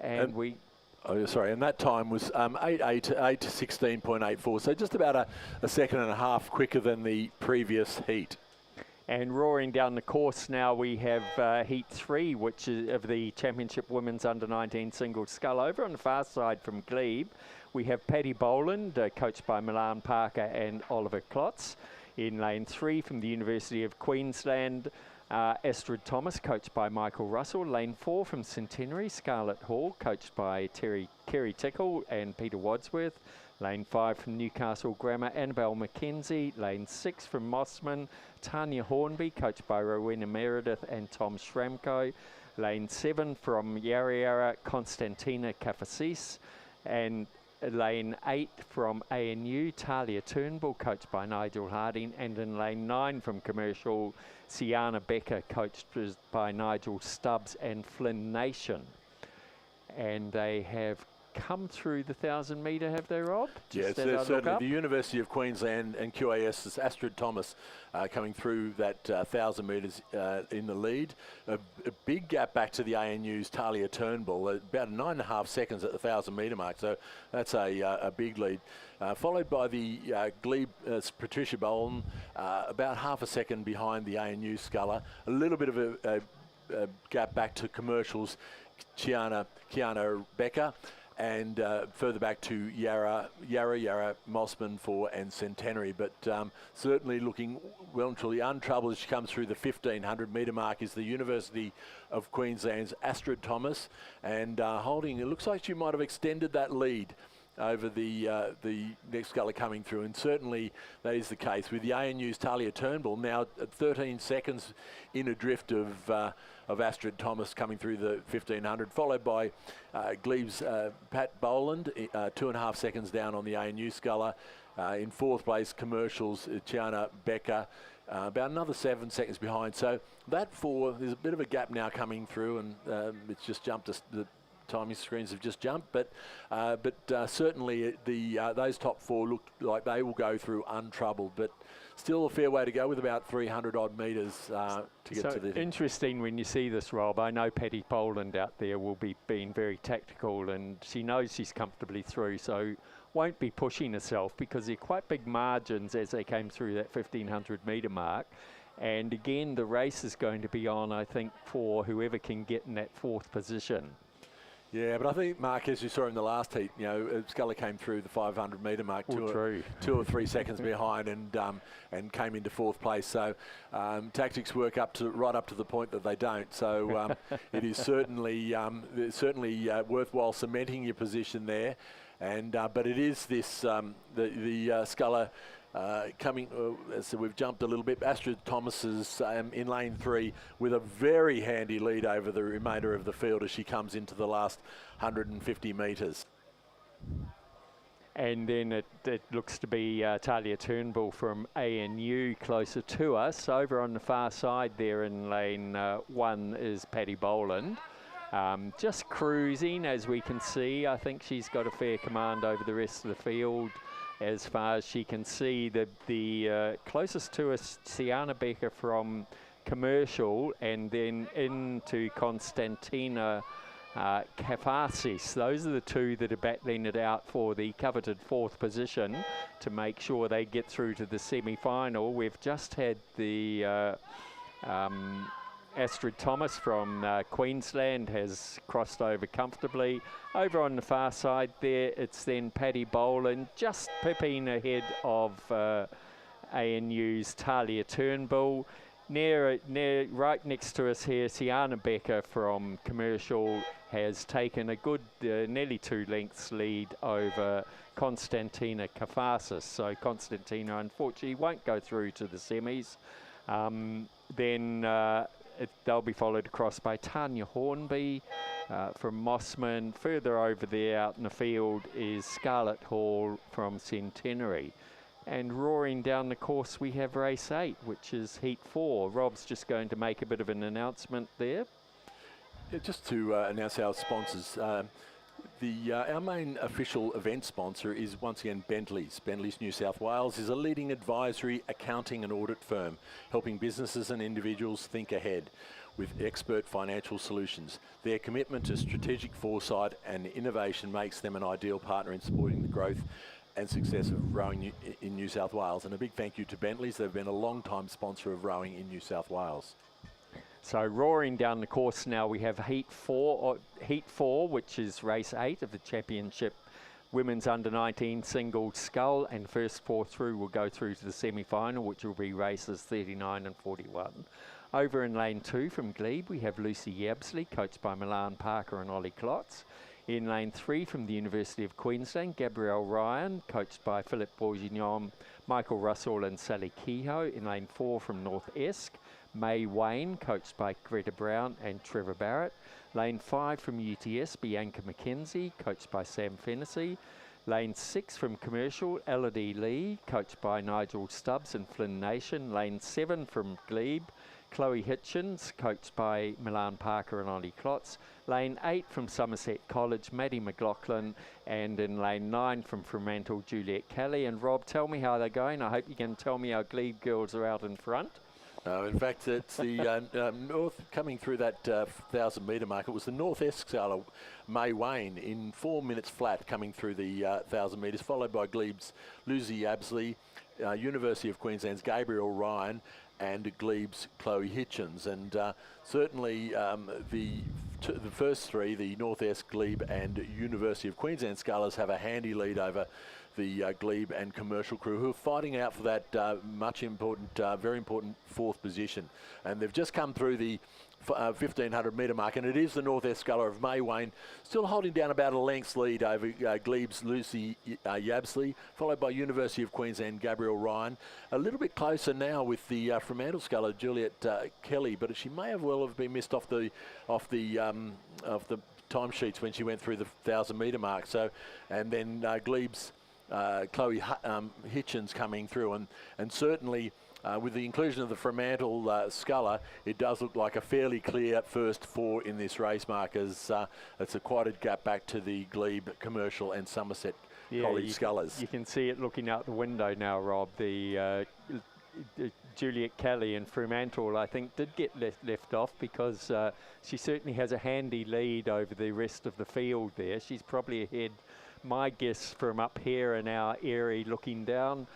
Speaker 1: And we...
Speaker 2: Oh, sorry, and that time was 8 to 16.84, so just about a second and a half quicker than the previous heat.
Speaker 1: And roaring down the course now, we have Heat 3, which is of the Championship Women's Under-19 Single Scull. Over on the far side from Glebe, we have Paddy Boland, coached by Milan Parker and Oliver Klotz. In lane 3 from the University of Queensland, Astrid Thomas, coached by Michael Russell. Lane 4 from Centenary, Scarlett Hall, coached by Kerry Tickle and Peter Wadsworth. Lane 5 from Newcastle Grammar, Annabelle McKenzie. Lane 6 from Mossman, Tanya Hornby, coached by Rowena Meredith and Tom Shramko. Lane 7 from Yarra Yarra, Constantina Kafasis. And lane 8 from ANU, Talia Turnbull, coached by Nigel Harding. And in lane 9 from Commercial, Sienna Becker, coached by Nigel Stubbs and Flynn Nation. And they have come through the 1,000 metre, have they, Rob?
Speaker 2: Yes, certainly. The University of Queensland and QAS's Astrid Thomas coming through that 1,000 metres in the lead. A big gap back to the ANU's Talia Turnbull, about 9.5 seconds at the 1,000 metre mark, so that's a big lead. Followed by the Glebe Patricia Boland, about half a second behind the ANU sculler. A little bit of a gap back to Commercial's Kiana Becker. And further back to Yarra, Mossman and Centenary, but certainly looking well and truly untroubled as she comes through the 1,500 metre mark is the University of Queensland's Astrid Thomas, and holding, it looks like she might have extended that lead over the next sculler coming through, and certainly that is the case with the ANU's Talia Turnbull now at 13 seconds in a drift of Astrid Thomas coming through the 1,500, followed by Glebe's Pat Boland, 2.5 seconds down on the ANU sculler. In fourth place, Commercial's Chiana Becker, about another 7 seconds behind. So that there's a bit of a gap now coming through, and it's just jumped the timing screens have just jumped, but certainly those top 4 look like they will go through untroubled, but still a fair way to go with about 300 odd metres to get to the...
Speaker 1: Interesting when you see this, Rob. I know Paddy Boland out there will be being very tactical, and she knows she's comfortably through, so won't be pushing herself because they're quite big margins as they came through that 1,500 metre mark. And again, the race is going to be on, I think, for whoever can get in that 4th position.
Speaker 2: Yeah, but I think, Mark, as you saw in the last heat, Sculler came through the 500 metre mark 2 or 3 seconds behind and came into 4th place. So tactics work right up to the point that they don't. So it is certainly worthwhile cementing your position there. And but it is this the Sculler. Coming, so we've jumped a little bit. Astrid Thomas is in lane 3 with a very handy lead over the remainder of the field as she comes into the last 150 metres.
Speaker 1: And then it looks to be Talia Turnbull from ANU closer to us. Over on the far side there in lane 1 is Paddy Boland. Just cruising, as we can see. I think she's got a fair command over the rest of the field. as far as she can see. The closest to us, Sienna Becker from Commercial, and then into Konstantina Kafasis. Those are the two that are battling it out for the coveted 4th position to make sure they get through to the semi-final. We've just had the Astrid Thomas from Queensland has crossed over comfortably. Over on the far side there, it's then Paddy Boland just pipping ahead of ANU's Talia Turnbull. Right next to us here, Sienna Becker from Commercial has taken a good nearly 2 lengths lead over Konstantina Kafasis. So Konstantina unfortunately won't go through to the semis. They'll be followed across by Tanya Hornby from Mossman. Further over there out in the field is Scarlett Hall from Centenary. And roaring down the course we have race 8, which is heat 4. Rob's just going to make a bit of an announcement there.
Speaker 2: Yeah, just to announce our sponsors. Our main official event sponsor is once again Bentley's. Bentley's New South Wales is a leading advisory, accounting and audit firm, helping businesses and individuals think ahead with expert financial solutions. Their commitment to strategic foresight and innovation makes them an ideal partner in supporting the growth and success of rowing in New South Wales. And a big thank you to Bentley's. They've been a long-time sponsor of rowing in New South Wales.
Speaker 1: So roaring down the course now, we have heat 4, which is race 8 of the championship women's under-19 single scull, and first 4 through will go through to the semi-final, which will be races 39 and 41. Over in lane 2 from Glebe, we have Lucy Yabsley, coached by Milan Parker and Ollie Klotz. In lane 3 from the University of Queensland, Gabrielle Ryan, coached by Philippe Bourguignon, Michael Russell and Sally Kehoe. In lane 4 from North Esk, May Wayne, coached by Greta Brown and Trevor Barrett. Lane 5 from UTS, Bianca McKenzie, coached by Sam Fennessy. Lane 6 from Commercial, Elodie Lee, coached by Nigel Stubbs and Flynn Nation. Lane 7 from Glebe, Chloe Hitchens, coached by Milan Parker and Ollie Klotz. Lane 8 from Somerset College, Maddie McLaughlin. And in lane 9 from Fremantle, Juliet Kelly. And Rob, tell me how they're going. I hope you can tell me our Glebe girls are out in front.
Speaker 2: In fact, it's the north coming through that 1,000 metre mark. It was the North Esk sailor, May Wayne, in 4 minutes flat coming through the 1,000 metres, followed by Glebe's Lucy Yabsley, University of Queensland's Gabriel Ryan, and Glebe's Chloe Hitchens. And certainly the first 3, the North Esk, Glebe and University of Queensland scullers, have a handy lead over the Glebe and Commercial crew, who are fighting out for that very important 4th position. And they've just come through the 1,500 metre mark, and it is the North Esk sculler of May Wayne, still holding down about a length's lead over Glebe's Lucy Yabsley, followed by University of Queensland Gabrielle Ryan. A little bit closer now with the Fremantle sculler Juliet Kelly, but she may have been missed off the timesheets when she went through the 1,000 metre mark. So, and then Glebe's Chloe Hitchens coming through, and certainly with the inclusion of the Fremantle sculler, it does look like a fairly clear first 4 in this race, Mark, as it's quite a gap back to the Glebe, Commercial and Somerset College scullers.
Speaker 1: You can see it looking out the window now, Rob. The Juliet Kelly and Fremantle, I think, did get left off because she certainly has a handy lead over the rest of the field there. She's probably ahead, my guess, from up here in our area looking down,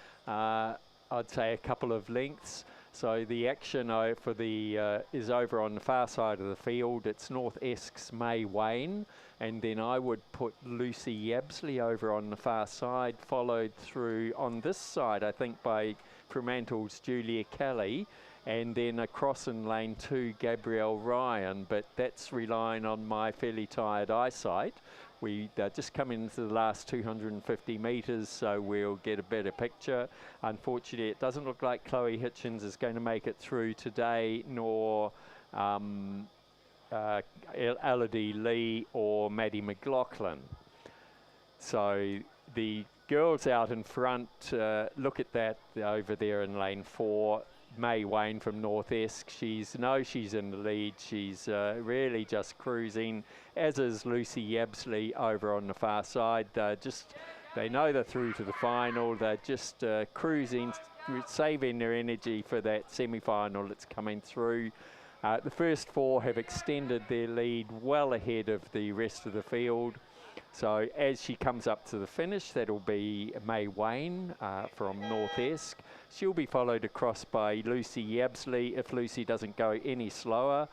Speaker 1: I'd say a couple of lengths. So the action for the is over on the far side of the field. It's North Esk's May Wayne, and then I would put Lucy Yabsley over on the far side, followed through on this side, I think, by Fremantle's Julia Kelly, and then across in lane 2, Gabrielle Ryan, but that's relying on my fairly tired eyesight. They're just coming into the last 250 metres, so we'll get a better picture. Unfortunately, it doesn't look like Chloe Hitchens is going to make it through today, nor Elodie Lee or Maddie McLaughlin. So the girls out in front, look at that over there in lane 4. May Wayne from North Esk, she's in the lead. She's really just cruising, as is Lucy Yabsley over on the far side. Just They know they're through to the final. They're just cruising, saving their energy for that semi-final that's coming through. The first 4 have extended their lead well ahead of the rest of the field. So as she comes up to the finish, that'll be May Wayne from North Esk. She'll be followed across by Lucy Yabsley if Lucy doesn't go any slower.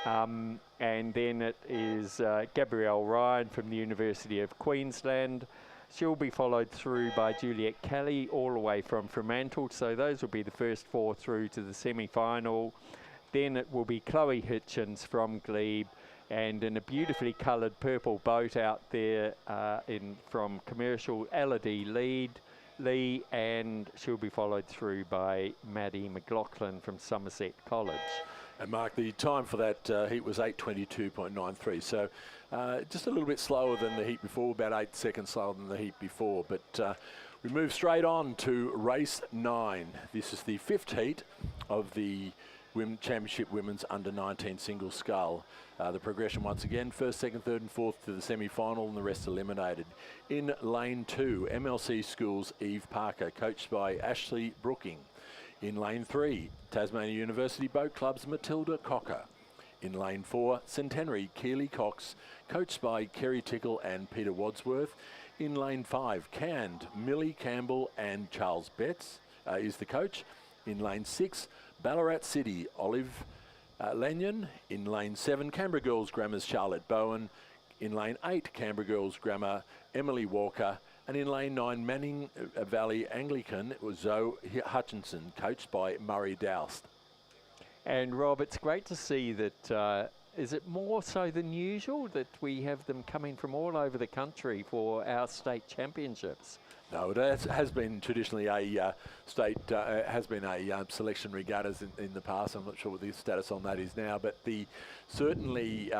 Speaker 1: And then it is Gabrielle Ryan from the University of Queensland. She'll be followed through by Juliet Kelly all the way from Fremantle. So those will be the first 4 through to the semi-final. Then it will be Chloe Hitchens from Glebe, and in a beautifully coloured purple boat out there from Commercial, Elodie Lee, and she'll be followed through by Maddie McLaughlin from Somerset College.
Speaker 2: And Mark, the time for that heat was 8:22.93, so just a little bit slower than the heat before, about 8 seconds slower than the heat before. But we move straight on to race 9. This is the 5th heat of the Championship Women's Under-19 Single Scull. The progression once again, 1st, 2nd, 3rd and 4th to the semi-final, and the rest eliminated. In lane 2, MLC Schools Eve Parker, coached by Ashley Brooking. In lane 3, Tasmania University Boat Club's Matilda Cocker. In lane 4, Centenary Keely Cox, coached by Kerry Tickle and Peter Wadsworth. In lane 5, Canned, Millie Campbell and Charles Betts is the coach. In lane 6, Ballarat City, Olive Lanyon. In lane 7, Canberra Girls Grammar's Charlotte Bowen. In lane 8, Canberra Girls Grammar, Emily Walker. And in lane 9, Manning Valley Anglican, it was Zoe Hutchinson, coached by Murray Doust.
Speaker 1: And Rob, it's great to see that, is it more so than usual that we have them coming from all over the country for our state championships?
Speaker 2: No, it has been traditionally a selection regattas in the past. I'm not sure what the status on that is now, but certainly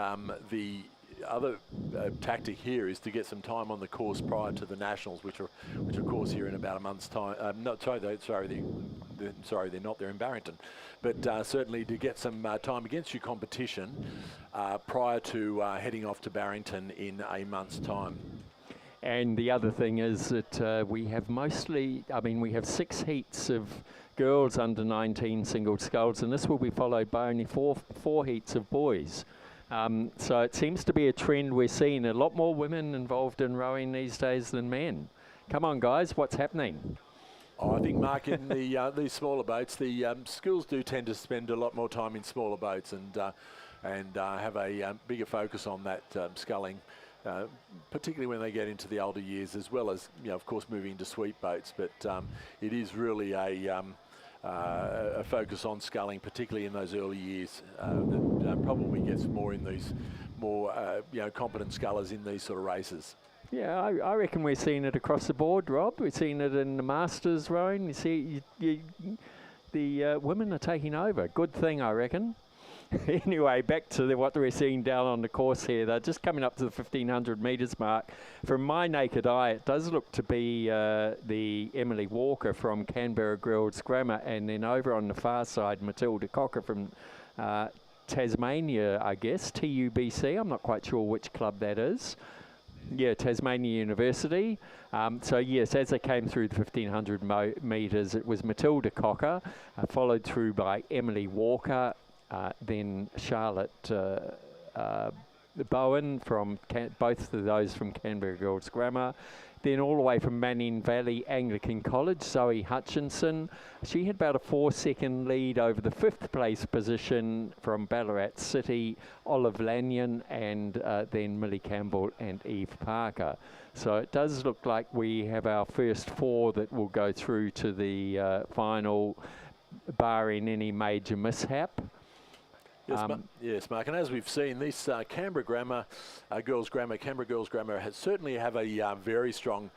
Speaker 2: the other tactic here is to get some time on the course prior to the nationals, which of course here in about a month's time. They're not. They're in Barrington, but certainly to get some time against your competition prior to heading off to Barrington in a month's time.
Speaker 1: And the other thing is that we have we have 6 heats of girls under 19 single sculls, and this will be followed by only four heats of boys. So it seems to be a trend we're seeing. A lot more women involved in rowing these days than men. Come on, guys, what's happening?
Speaker 2: I think, Mark, in these smaller boats, the schools do tend to spend a lot more time in smaller boats and have a bigger focus on that sculling. Particularly when they get into the older years, as well as, of course, moving into sweep boats. But it is really a focus on sculling, particularly in those early years. That probably gets more in these more competent scullers in these sort of races.
Speaker 1: Yeah, I reckon we're seeing it across the board, Rob. We're seeing it in the Masters rowing. You see, the women are taking over. Good thing, I reckon. Anyway, back to what we're seeing down on the course here. They're just coming up to the 1,500 metres mark. From my naked eye, it does look to be the Emily Walker from Canberra Girls Grammar, and then over on the far side, Matilda Cocker from Tasmania, I guess, TUBC. I'm not quite sure which club that is. Yeah, Tasmania University. So yes, as they came through the 1,500 metres, it was Matilda Cocker, followed through by Emily Walker, then Charlotte Bowen from both of those from Canberra Girls Grammar. Then all the way from Manning Valley Anglican College, Zoe Hutchinson. She had about a 4-second lead over the 5th place position from Ballarat City, Olive Lanyon, and then Millie Campbell and Eve Parker. So it does look like we have our first 4 that will go through to the final, barring any major mishap.
Speaker 2: Yes, Mark, and as we've seen, this Canberra Girls Grammar certainly have a very strong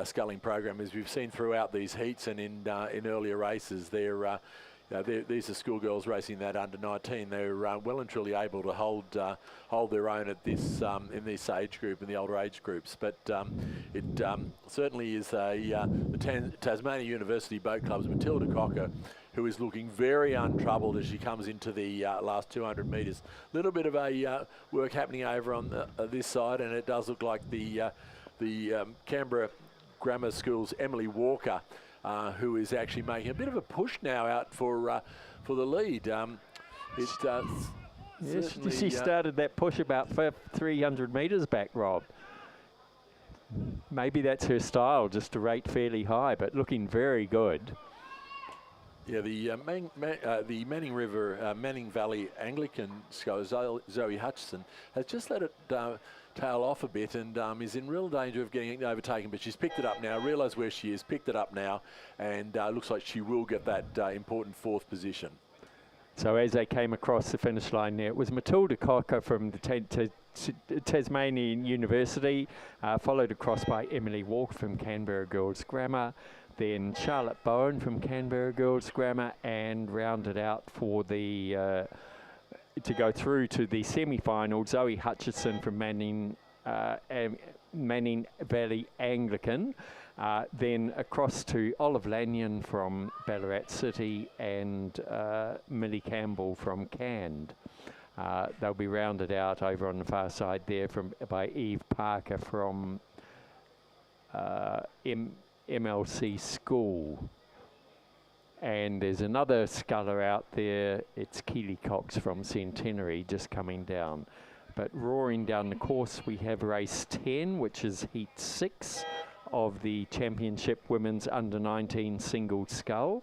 Speaker 2: sculling program, as we've seen throughout these heats and in earlier races. These are schoolgirls racing that under 19. They're well and truly able to hold their own at this in this age group, in the older age groups. But it certainly is the Tasmania University Boat Club's Matilda Cocker, who is looking very untroubled as she comes into the last 200 metres. A little bit of a work happening over on this side, and it does look like the Canberra Grammar School's Emily Walker, who is actually making a bit of a push now out for the lead.
Speaker 1: Yes, she started that push about 300 metres back, Rob. Maybe that's her style, just to rate fairly high, but looking very good.
Speaker 2: Yeah, the Manning Valley Anglican scholar, Zoe Hutchison, has just let it tail off a bit and is in real danger of getting overtaken, but she's picked it up now, realised where she is, picked it up now, and looks like she will get that important 4th position.
Speaker 1: So as they came across the finish line there, it was Matilda Cocker from the Tasmanian University, followed across by Emily Walker from Canberra Girls Grammar, then Charlotte Bowen from Canberra Girls Grammar, and rounded out for the to go through to the semi-final, Zoe Hutchison from Manning Valley Anglican, then across to Olive Lanyon from Ballarat City, and Millie Campbell from Cand. They'll be rounded out over on the far side there by Eve Parker from MLC School. And there's another sculler out there. It's Keely Cox from Centenary just coming down. But roaring down the course, we have race 10, which is heat 6 of the Championship Women's Under-19 Single Scull.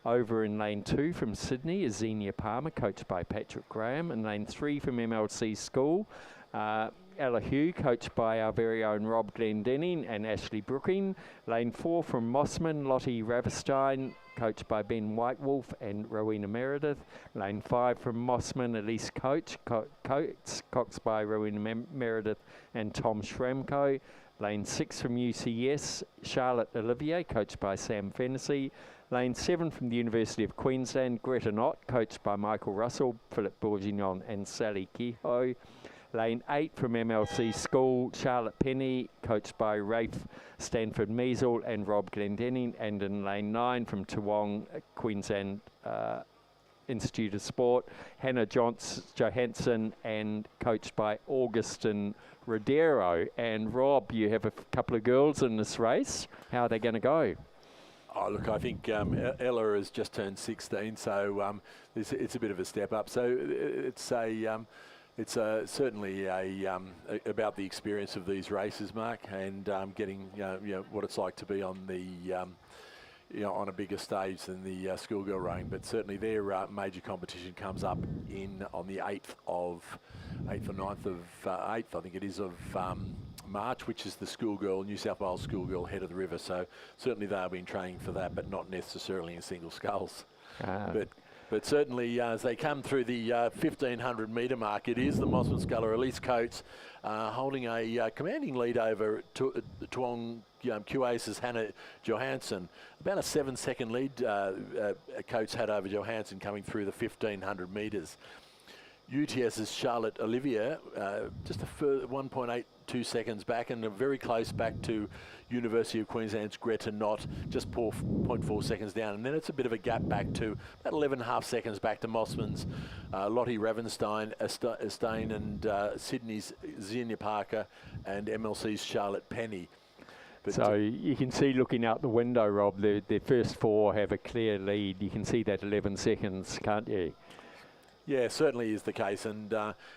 Speaker 1: Over in lane 2 from Sydney is Xenia Palmer, coached by Patrick Graham. In lane 3 from MLC School, Ella Hugh, coached by our very own Rob Glendenning and Ashley Brooking. Lane 4 from Mossman, Lottie Raverstein, coached by Ben Whitewolf and Rowena Meredith. Lane 5 from Mossman, Elise Coates, coached by Rowena Meredith and Tom Schramko. Lane 6 from UCS, Charlotte Olivier, coached by Sam Fennessy. Lane 7 from the University of Queensland, Greta Knott, coached by Michael Russell, Philip Bourguignon and Sally Kehoe. Lane 8 from MLC School, Charlotte Penny, coached by Rafe Stanford Measle and Rob Glendenning. And in lane 9 from Toowong, Queensland Institute of Sport, Hannah Johansson, and coached by Augustin Rodero. And Rob, you have a couple of girls in this race. How are they going to go?
Speaker 2: Oh, look, I think Ella has just turned 16, so it's a bit of a step up. So it's certainly about the experience of these races, Mark, and getting what it's like to be on the on a bigger stage than the schoolgirl rowing. But certainly their major competition comes up on the 8th or 9th of 8th, I think it is, of March, which is the New South Wales schoolgirl head of the river. So certainly they'll be training for that, but not necessarily in single sculls. But certainly as they come through the 1500 metre mark, it is the Mossman sculler Elise Coates holding a commanding lead over Toowong QAce's Hannah Johansson. About a 7-second lead Coates had over Johansson coming through the 1500 metres. UTS's Charlotte Olivier just a further 1.82 seconds back, and very close back to University of Queensland's Greta Knott, just 0.4 seconds down. And then it's a bit of a gap back to about 11.5 seconds back to Mossman's Lottie Ravenstein, and Sydney's Xenia Parker, and MLC's Charlotte Penny. But
Speaker 1: so you can see, looking out the window, Rob, their first 4 have a clear lead. You can see that 11 seconds, can't you?
Speaker 2: Yeah, certainly is the case, and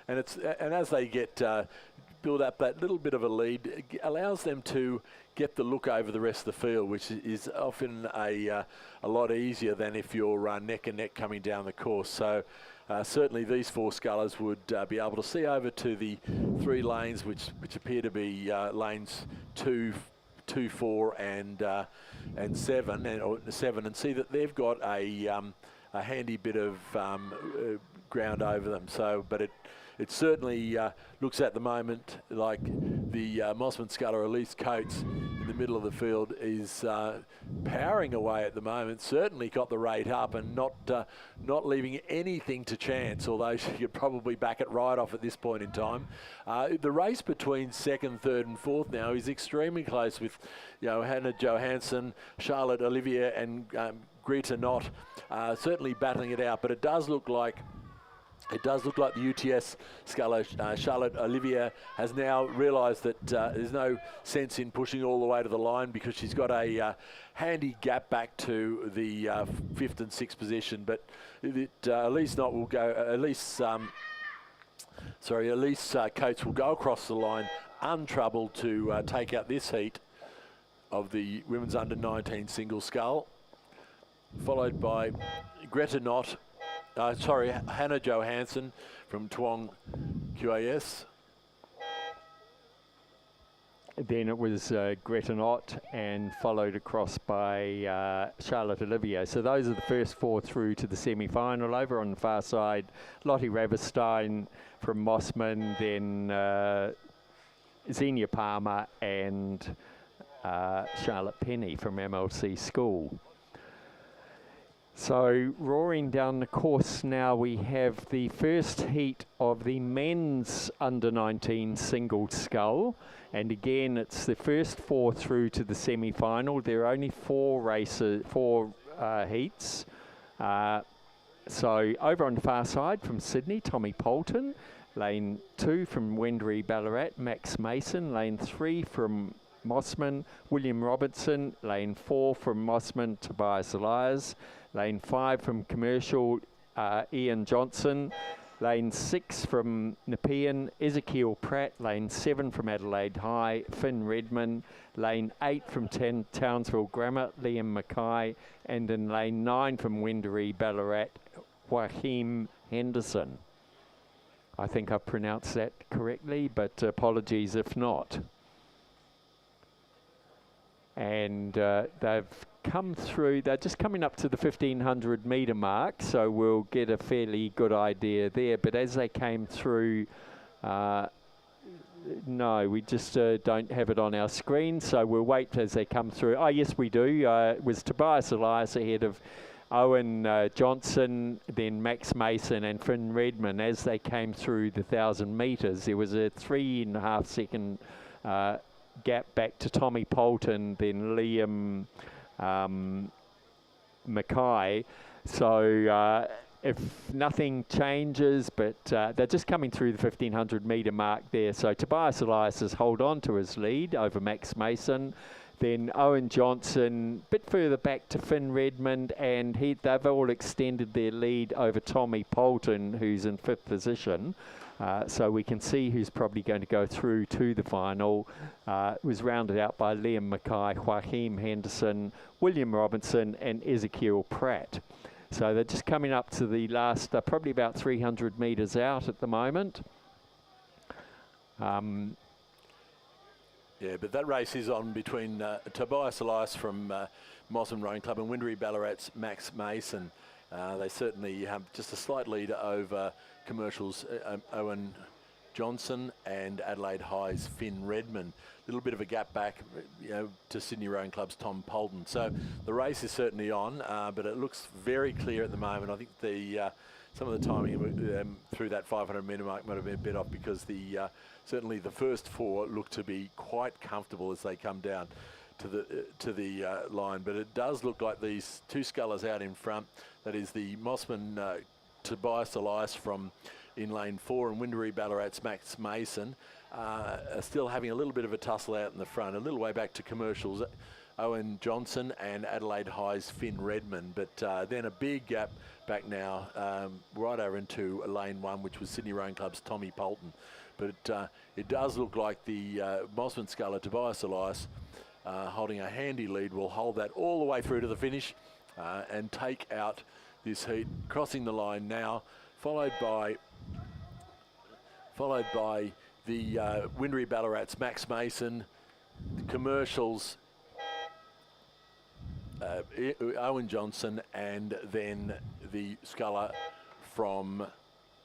Speaker 2: as they build up that little bit of a lead, it allows them to get the look over the rest of the field, which is often a lot easier than if you're neck and neck coming down the course. So certainly these 4 scullers would be able to see over to the 3 lanes, which appear to be lanes 2, 4, and 7, and see that they've got a handy bit of ground over them. So, but it certainly looks at the moment like the Mossman sculler Elise Coates in the middle of the field is powering away at the moment. Certainly got the rate up and not leaving anything to chance, although she could probably back it right off at this point in time. The race between 2nd, 3rd and 4th now is extremely close, with Hannah Johansson, Charlotte Olivier and Greta Knott certainly battling it out, but it does look like It does look like the UTS sculler, Charlotte Olivier, has now realised that there's no sense in pushing all the way to the line because she's got a handy gap back to the 5th and 6th position. But Elise Knott will go, Elise Coates will go across the line untroubled to take out this heat of the women's under-19 single scull, followed by Greta Knott. Hannah Johansson from Tuong QAS.
Speaker 1: Then it was Greta Knott and followed across by Charlotte Olivier. So those are the first 4 through to the semi-final. Over on the far side, Lottie Raverstein from Mossman, then Xenia Palmer and Charlotte Penny from MLC School. So roaring down the course now, we have the first heat of the men's under-19 single scull, and again it's the first 4 through to the semi-final. There are only 4 heats. So over on the far side from Sydney, Tommy Poulton. Lane 2 from Wendouree Ballarat, Max Mason. Lane 3 from Mossman, William Robertson. Lane 4 from Mossman, Tobias Elias. Lane 5 from Commercial, Ian Johnson. Lane 6 from Nepean, Ezekiel Pratt. Lane 7 from Adelaide High, Finn Redmond. Lane 8 from Townsville Grammar, Liam Mackay. And in lane 9 from Wendouree Ballarat, Joachim Henderson. I think I've pronounced that correctly, but apologies if not. And they've come through, they're just coming up to the 1500 metre mark, so we'll get a fairly good idea there. But as they came through, no, we just don't have it on our screen, so we'll wait as they come through. Oh, yes, we do. It was Tobias Elias ahead of Owen Johnson, then Max Mason and Finn Redmond. As they came through the 1,000 metres, there was a 3.5 second gap back to Tommy Poulton, then Liam Mackay. So if nothing changes, but they're just coming through the 1500 metre mark there. So Tobias Elias has hold on to his lead over Max Mason. Then Owen Johnson, a bit further back to Finn Redmond, and they've all extended their lead over Tommy Poulton, who's in 5th position. So we can see who's probably going to go through to the final. It was rounded out by Liam Mackay, Joachim Henderson, William Robinson and Ezekiel Pratt. So they're just coming up to the last, probably about 300 metres out at the moment.
Speaker 2: Yeah, but that race is on between Tobias Elias from Mossman Rowing Club and Wendouree Ballarat's Max Mason. They certainly have just a slight lead over Commercial's Owen Johnson and Adelaide High's Finn Redmond. A little bit of a gap back, to Sydney Rowing Club's Tom Poulton. So the race is certainly on, but it looks very clear at the moment. I think some of the timing through that 500 metre mark might have been a bit off because certainly the first 4 look to be quite comfortable as they come down to the line. But it does look like these 2 scullers out in front. That is the Mossman Tobias Elias from in lane 4 and Wendouree Ballarat's Max Mason are still having a little bit of a tussle out in the front, a little way back to Commercials Owen Johnson and Adelaide High's Finn Redmond, but then a big gap back now right over into lane 1, which was Sydney Rowing Club's Tommy Poulton. But it does look like the Mossman sculler Tobias Elias holding a handy lead will hold that all the way through to the finish and take out this heat, crossing the line now, followed by the Wendouree Ballarat's Max Mason, the Commercials Owen Johnson, and then the sculler from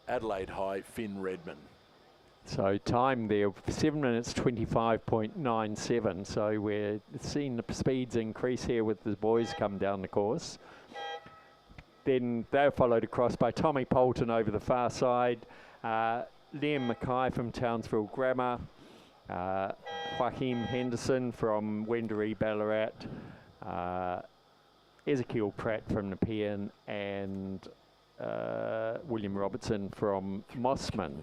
Speaker 2: Adelaide High, Finn Redmond.
Speaker 1: So time there, 7 minutes 25.97. So we're seeing the speeds increase here with the boys come down the course. Then they're followed across by Tommy Poulton over the far side, Liam Mackay from Townsville Grammar, Joachim Henderson from Wendouree Ballarat, Ezekiel Pratt from Nepean, and William Robertson from Mossman.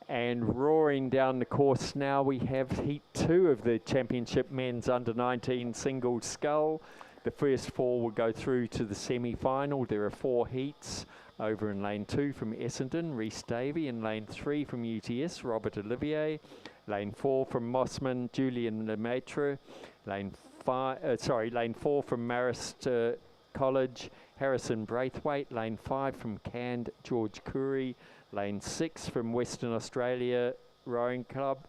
Speaker 1: And roaring down the course now, we have Heat 2 of the Championship Men's Under-19 Single Scull. The first 4 will go through to the semi-final. There are 4 heats. Over in lane 2 from Essendon, Rhys Davey. In lane 3 from UTS, Robert Olivier. Lane 4 from Mossman, Julian Lemaitre. Lane 4 from Marist College, Harrison Braithwaite. Lane 5 from Cand, George Curry. Lane 6 from Western Australia Rowing Club,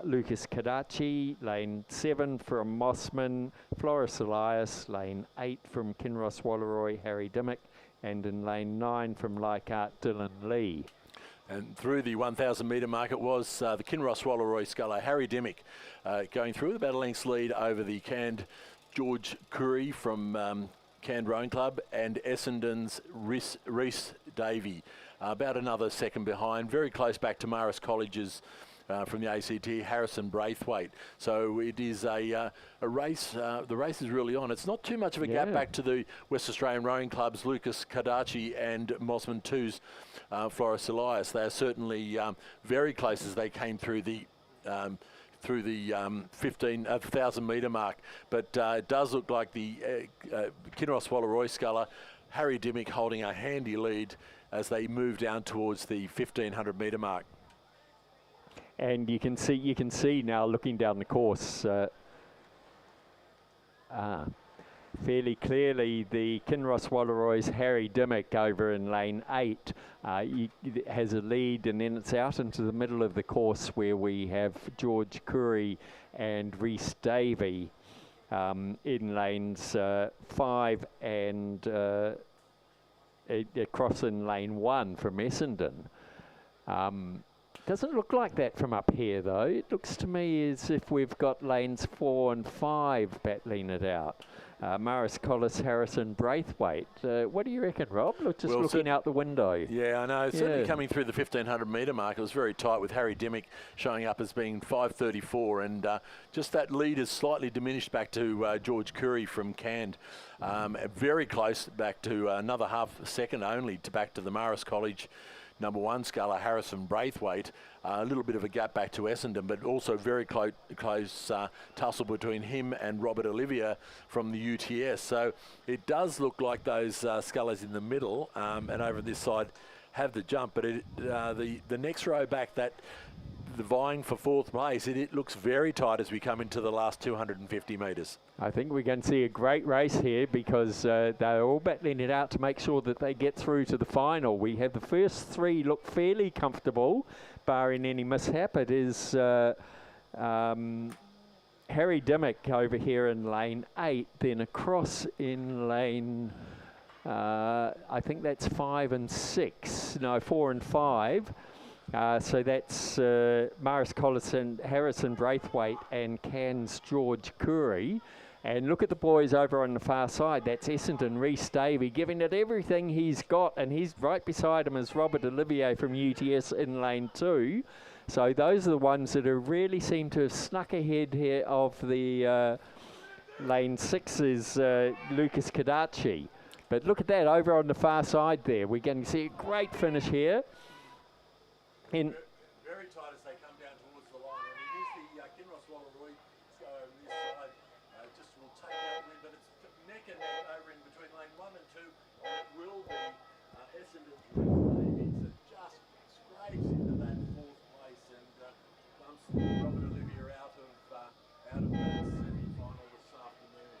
Speaker 1: Lucas Kadachi. Lane 7 from Mossman, Floris Elias. Lane 8 from Kinross Walleroy, Harry Dimmock. And in lane 9 from Leichhardt, Dylan Lee.
Speaker 2: And through the 1,000 metre mark, it was the Kinross Walleroy sculler, Harry Dimmock, going through with about a length's lead over the Cand George Curry from Cand Rowing Club, and Essendon's Rhys Davey, about another second behind. Very close back to Marist College's from the ACT, Harrison Braithwaite. So it is a race. The race is really on. It's not too much of a gap back to the West Australian Rowing Clubs, Lucas Kadachi and Mossman 2's Floris Elias. They are certainly very close as they came through the 1,000 metre mark. But it does look like the Kinross Walleroy sculler, Harry Dimmock, holding a handy lead as they move down towards the 1,500 metre mark.
Speaker 1: And you can see now, looking down the course, fairly clearly the Kinross Walleroy's Harry Dimmock over in lane 8 has a lead, and then it's out into the middle of the course where we have George Curry and Rhys Davey in lanes 5 and across in lane 1 from Essendon. Doesn't look like that from up here, though. It looks to me as if we've got lanes 4 and 5 battling it out. Marist Collis, Harrison Braithwaite. What do you reckon, Rob? Just looking out the window.
Speaker 2: Yeah, I know. Certainly coming through the 1,500 metre mark, it was very tight with Harry Dimmock showing up as being 5:34, and just that lead is slightly diminished back to George Curry from Cand. Very close back to another half a second only to back to the Marist College number 1 sculler, Harrison Braithwaite. A little bit of a gap back to Essendon, but also very close tussle between him and Robert Olivier from the UTS. So it does look like those scullers in the middle and over this side have the jump, but the next row back, that the vying for 4th place, it looks very tight as we come into the last 250 metres.
Speaker 1: I think we're going to see a great race here because they're all battling it out to make sure that they get through to the final. We have the first 3 look fairly comfortable, barring any mishap. It is Harry Dimmock over here in lane 8, then across in lane, I think that's 4 and 5. So that's Marist Collison, Harrison Braithwaite and Cand's George Curry. And look at the boys over on the far side. That's Essendon, Rhys Davey, giving it everything he's got. And he's right beside him is Robert Olivier from UTS in lane 2. So those are the ones that have really seem to have snuck ahead here of the lane 6 is Lucas Kadachi. But look at that over on the far side there. We're going to see a great finish here.
Speaker 2: Very tight as they come down towards the line. And it is the Kinross Walleroy over this side. Just will take that win, but it's neck and neck over in between lane 1 and 2. And it will be Essendon's Rhys Davey that just scrapes into that 4th place and bumps Robert Olivier out of that semi-final this afternoon.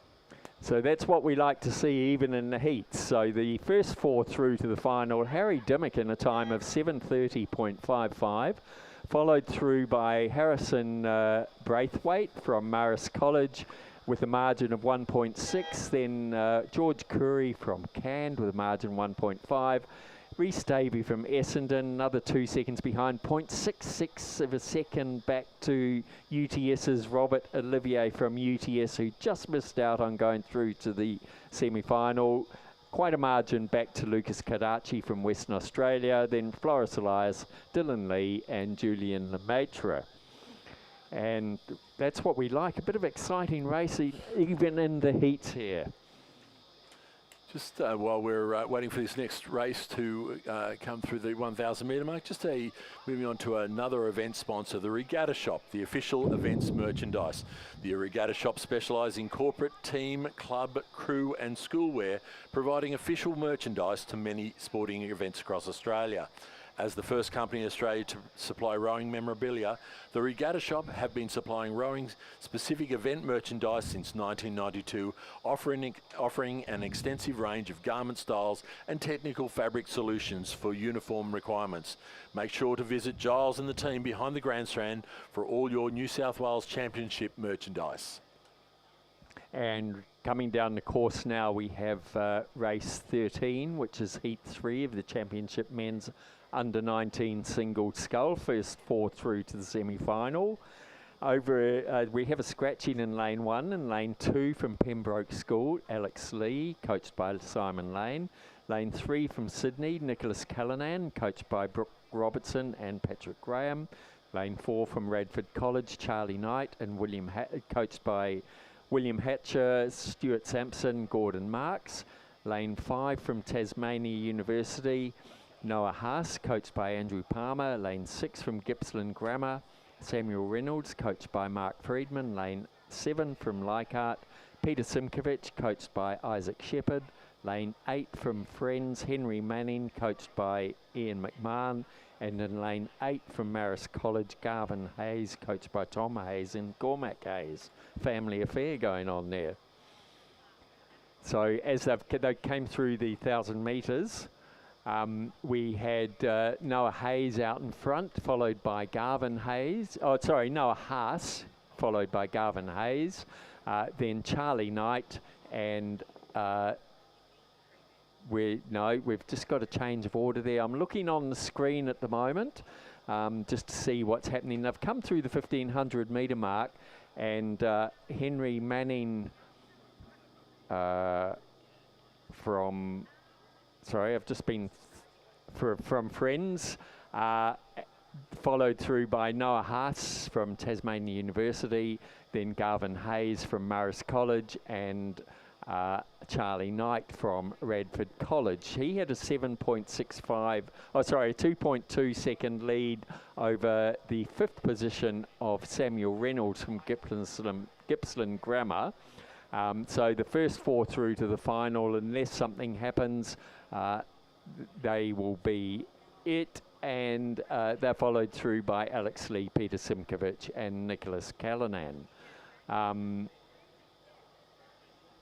Speaker 1: So that's what we like to see even in the heats. So the first 4 through to the final, Harry Dimmock in a time of 7:30.55, followed through by Harrison Braithwaite from Marist College with a margin of 1.6, then George Curry from Cand with a margin 1.5, Rhys Davey from Essendon, another 2 seconds behind, 0.66 of a second back to UTS's Robert Olivier from UTS, who just missed out on going through to the semi-final. Quite a margin back to Lucas Kadachi from Western Australia, then Floris Elias, Dylan Lee and Julian Lemaitre. And that's what we like, a bit of exciting racing even in the heats here.
Speaker 2: Just while we're waiting for this next race to come through the 1,000 metre mark, just moving on to another event sponsor, the Regatta Shop, the official events merchandise. The Regatta Shop specialise in corporate, team, club, crew and school wear, providing official merchandise to many sporting events across Australia. As the first company in Australia to supply rowing memorabilia, the Regatta Shop have been supplying rowing-specific event merchandise since 1992, offering an extensive range of garment styles and technical fabric solutions for uniform requirements. Make sure to visit Giles and the team behind the grandstand for all your New South Wales Championship merchandise.
Speaker 1: And coming down the course now, we have race 13, which is heat 3 of the Championship men's under 19 single scull, first 4 through to the semi-final. We have a scratching in lane 1 and lane 2 from Pembroke School, Alex Lee, coached by Simon Lane. Lane 3 from Sydney, Nicholas Callanan, coached by Brooke Robertson and Patrick Graham. Lane 4 from Radford College, Charlie Knight and coached by William Hatcher, Stuart Sampson, Gordon Marks. Lane 5 from Tasmania University, Noah Haas, coached by Andrew Palmer. Lane 6 from Gippsland Grammar, Samuel Reynolds, coached by Mark Friedman. Lane 7 from Leichhardt, Peter Simkovich, coached by Isaac Shepherd. Lane 8 from Friends, Henry Manning, coached by Ian McMahon. And in lane 8 from Marist College, Garvin Hayes, coached by Tom Hayes and Cormac Hayes. Family affair going on there. So as they came through the 1,000 metres, we had Noah Hayes out in front, followed by Noah Haas, followed by Garvin Hayes, then Charlie Knight, and we've just got a change of order there. I'm looking on the screen at the moment just to see what's happening. They've come through the 1,500 metre mark, and Henry Manning from Friends, followed through by Noah Haas from Tasmania University, then Garvin Hayes from Marist College, and Charlie Knight from Radford College. He had a 2.2 second lead over the 5th position of Samuel Reynolds from Gippsland Grammar. So the first 4 through to the final, unless something happens, they will be it, and they're followed through by Alex Lee, Peter Simkovich and Nicholas Callanan.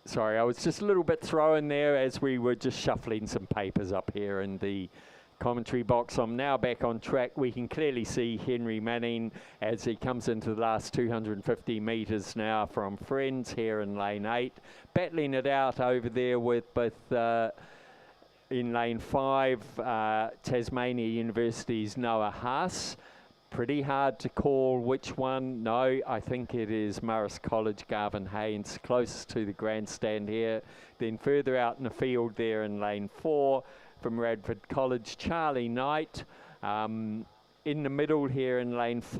Speaker 1: Sorry, I was just a little bit thrown there as we were just shuffling some papers up here in the commentary box. I'm now back on track. We can clearly see Henry Manning as he comes into the last 250 metres now from Friends here in lane 8, battling it out over there with both in lane 5 Tasmania University's Noah Haas. Pretty hard to call which one. No, I think it is Marist College, Garvin Hayes, closest to the grandstand here. Then further out in the field there in lane 4 from Radford College, Charlie Knight. In the middle here in lane 6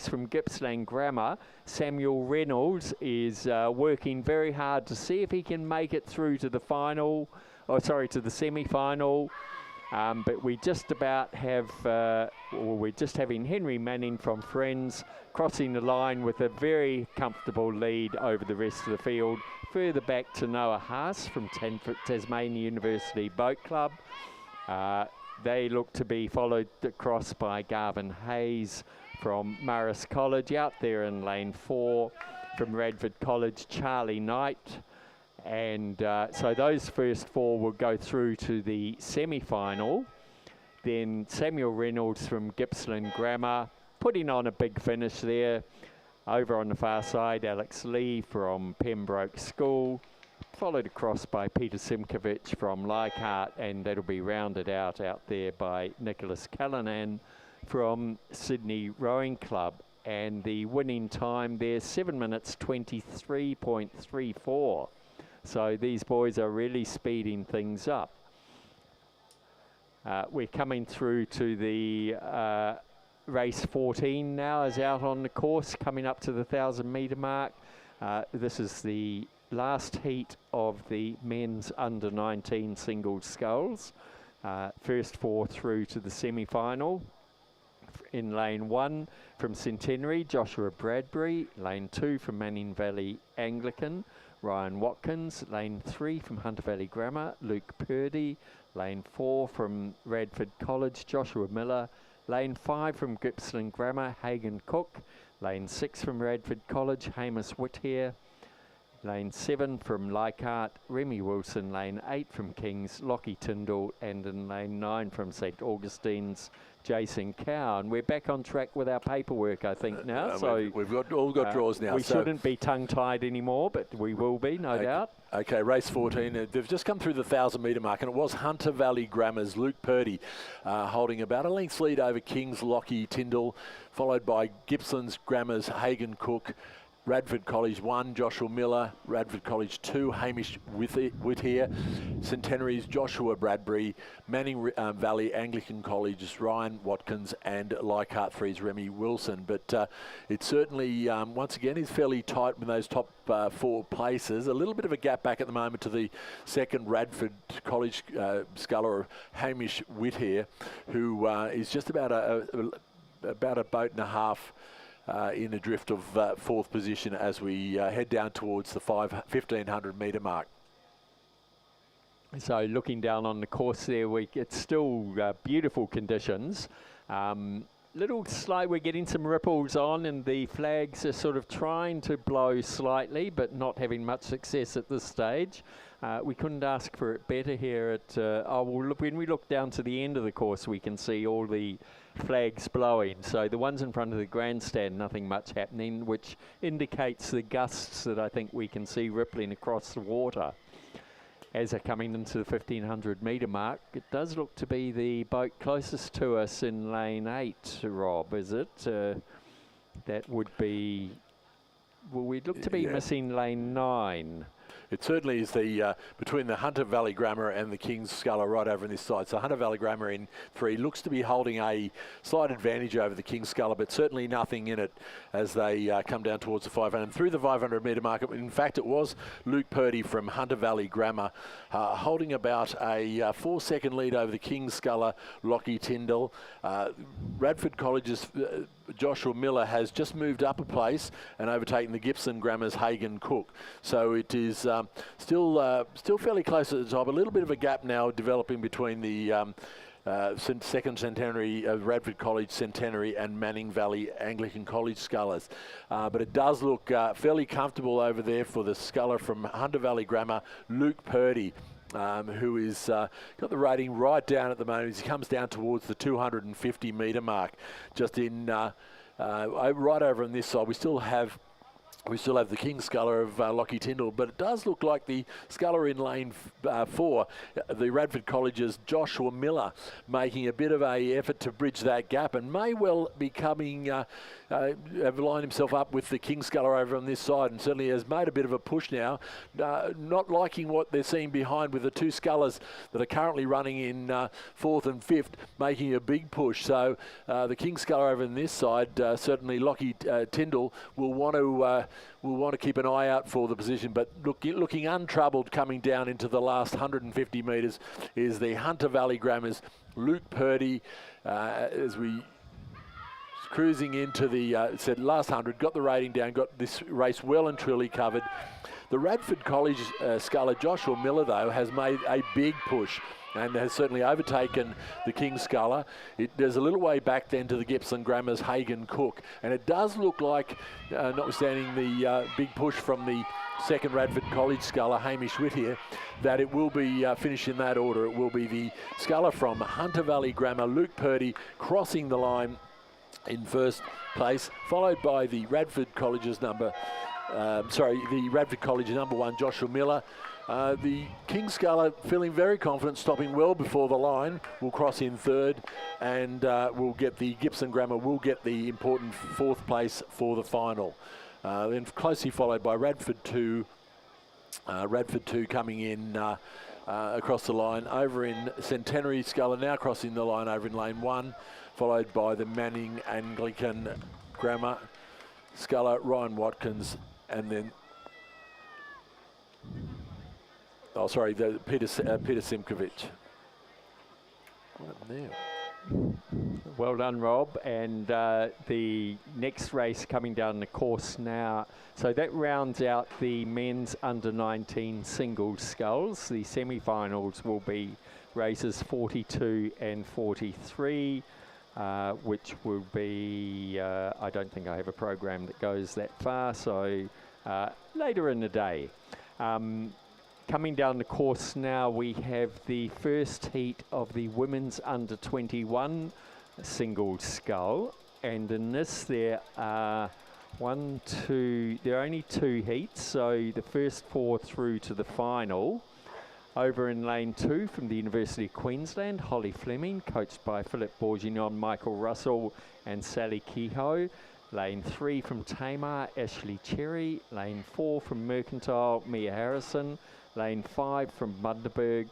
Speaker 1: from Gippsland Grammar, Samuel Reynolds is working very hard to see if he can make it through to the to the semi-final. But we just about have, we're just having Henry Manning from Friends crossing the line with a very comfortable lead over the rest of the field. Further back to Noah Haas from Tasmania University Boat Club. They look to be followed across by Garvin Hayes from Marist College. Out there in lane 4 from Radford College, Charlie Knight. And so those first 4 will go through to the semi-final. Then Samuel Reynolds from Gippsland Grammar, putting on a big finish there. Over on the far side, Alex Lee from Pembroke School, followed across by Peter Simkovich from Leichhardt, and that'll be rounded out there by Nicholas Callanan from Sydney Rowing Club. And the winning time there, 7 minutes 23.34. So these boys are really speeding things up. We're coming through to the race 14 now, is out on the course, coming up to the 1,000 metre mark. This is the last heat of the men's under 19 singles sculls. First 4 through to the semi-final. In lane 1 from Centenary, Joshua Bradbury. Lane 2 from Manning Valley Anglican, Ryan Watkins. Lane 3 from Hunter Valley Grammar, Luke Purdy. Lane 4 from Radford College, Joshua Miller. Lane 5 from Gippsland Grammar, Hagan Cook. Lane 6 from Radford College, Hamish Whittier. Lane 7 from Leichhardt, Remy Wilson. Lane 8 from Kings, Lockie Tyndall. And in lane 9 from St Augustine's, Jason Cow. And we're back on track with our paperwork, I think, now. So
Speaker 2: we've all got draws now.
Speaker 1: We shouldn't be tongue-tied anymore, but we will be, no doubt.
Speaker 2: Okay, race 14. They've just come through the 1,000-metre mark, and it was Hunter Valley Grammar's Luke Purdy holding about a length lead over King's Lockie Tyndall, followed by Gippsland's Grammar's Hagan Cook. Radford College 1, Joshua Miller. Radford College 2, Hamish Whittier. Centenary's Joshua Bradbury. Manning Valley Anglican College's Ryan Watkins, and Leichhardt 3's Remy Wilson. But it certainly, once again, is fairly tight with those top 4 places. A little bit of a gap back at the moment to the second Radford College sculler, Hamish Whittier, who is just about a boat and a half in a drift of 4th position as we head down towards the 1,500 metre mark. So
Speaker 1: looking down on the course there, it's still beautiful conditions. Little slight, we're getting some ripples on, and the flags are sort of trying to blow slightly, but not having much success at this stage. We couldn't ask for it better here at, when we look down to the end of the course, we can see all the flags blowing. So the ones in front of the grandstand, nothing much happening, which indicates the gusts that I think we can see rippling across the water as they're coming into the 1,500 metre mark. It does look to be the boat closest to us in lane 8, Rob, is it? That would be, well, we'd look to be missing lane 9.
Speaker 2: It certainly is the between the Hunter Valley Grammar and the King's Sculler right over on this side. So Hunter Valley Grammar in 3 looks to be holding a slight advantage over the King's Sculler, but certainly nothing in it as they come down towards the 500. Through the 500 metre mark, in fact, it was Luke Purdy from Hunter Valley Grammar holding about a 4-second lead over the King's Sculler, Lockie Tyndall. Radford College's Joshua Miller has just moved up a place and overtaken the Gippsland Grammar's Hagan Cook. So it is still fairly close at the top. A little bit of a gap now developing between the second centenary of Radford College Centenary and Manning Valley Anglican College scullers. But it does look fairly comfortable over there for the sculler from Hunter Valley Grammar, Luke Purdy. Who is got the rating right down at the moment as he comes down towards the 250 metre mark. Just in right over on this side, we still have the King's Sculler of Lockie Tyndall, but it does look like the sculler in lane 4, the Radford College's Joshua Miller, making a bit of a effort to bridge that gap, and may well be coming, have lined himself up with the King's Sculler over on this side, and certainly has made a bit of a push now. Not liking what they're seeing behind with the 2 scullers that are currently running in 4th and 5th, making a big push. So the King's Sculler over on this side, certainly Lockie Tyndall will want to keep an eye out for the position, but looking untroubled coming down into the last 150 metres is the Hunter Valley Grammar's Luke Purdy as we cruising into the last 100, got the rating down, got this race well and truly covered. The Radford College sculler Joshua Miller, though, has made a big push and has certainly overtaken the King's Sculler. There's a little way back then to the Gippsland Grammar's Hagan Cook, and it does look like, notwithstanding the big push from the second Radford College sculler, Hamish Whittier, that it will be finished in that order. It will be the sculler from Hunter Valley Grammar, Luke Purdy, crossing the line in first place, followed by the Radford College's the Radford College number 1, Joshua Miller. The King's Sculler feeling very confident, stopping well before the line, will cross in 3rd, and will get the Gippsland Grammar, will get the important 4th place for the final. Then closely followed by Radford 2 coming in across the line. Over in Centenary Sculler now crossing the line over in lane 1, followed by the Manning Anglican Grammar sculler, Ryan Watkins, and then Oh, sorry, Peter Simkovic. What happened there?
Speaker 1: Well done, Rob. And the next race coming down the course now. So that rounds out the men's under-19 single sculls. The semi-finals will be races 42 and 43, which will be, I don't think I have a program that goes that far, so later in the day. Coming down the course now, we have the first heat of the women's under-21 single scull, and in this there are there are only 2 heats, so the first 4 through to the final. Over in lane 2 from the University of Queensland, Holly Fleming, coached by Philip Bourguignon, Michael Russell and Sally Kehoe. Lane 3 from Tamar, Ashley Cherry. Lane 4 from Mercantile, Mia Harrison. Lane 5 from Bundaberg,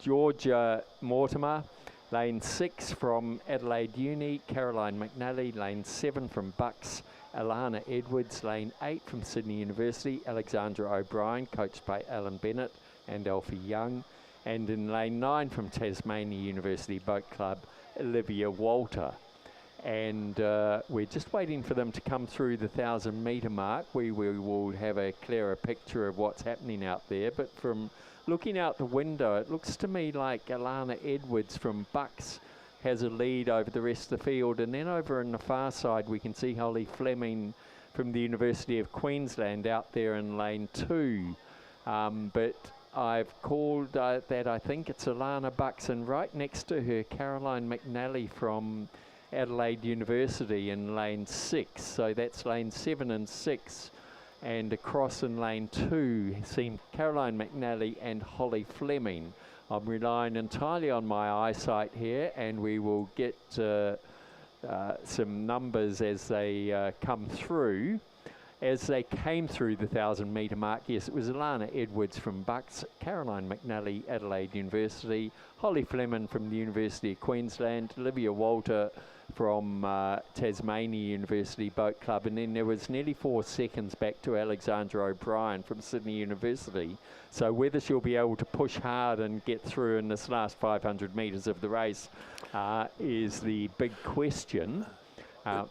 Speaker 1: Georgia Mortimer. Lane 6 from Adelaide Uni, Caroline McNally. Lane 7 from Bucks, Alana Edwards. Lane 8 from Sydney University, Alexandra O'Brien, coached by Alan Bennett and Alfie Young. And in lane 9 from Tasmania University Boat Club, Olivia Walter. And we're just waiting for them to come through the 1,000 metre mark. We will have a clearer picture of what's happening out there. But from looking out the window, it looks to me like Alana Edwards from Bucks has a lead over the rest of the field. And then over on the far side, we can see Holly Fleming from the University of Queensland out there in lane 2. But I've called that, I think it's Alana Bucks, and right next to her, Caroline McNally from Adelaide University in lane 6. So that's lane 7 and 6. And across in lane 2 seem Caroline McNally and Holly Fleming. I'm relying entirely on my eyesight here, and we will get some numbers as they come through. As they came through the 1,000 metre mark, yes, it was Alana Edwards from Bucks, Caroline McNally, Adelaide University, Holly Fleming from the University of Queensland, Olivia Walter from Tasmania University Boat Club, and then there was nearly 4 seconds back to Alexandra O'Brien from Sydney University. So whether she'll be able to push hard and get through in this last 500 metres of the race is the big question.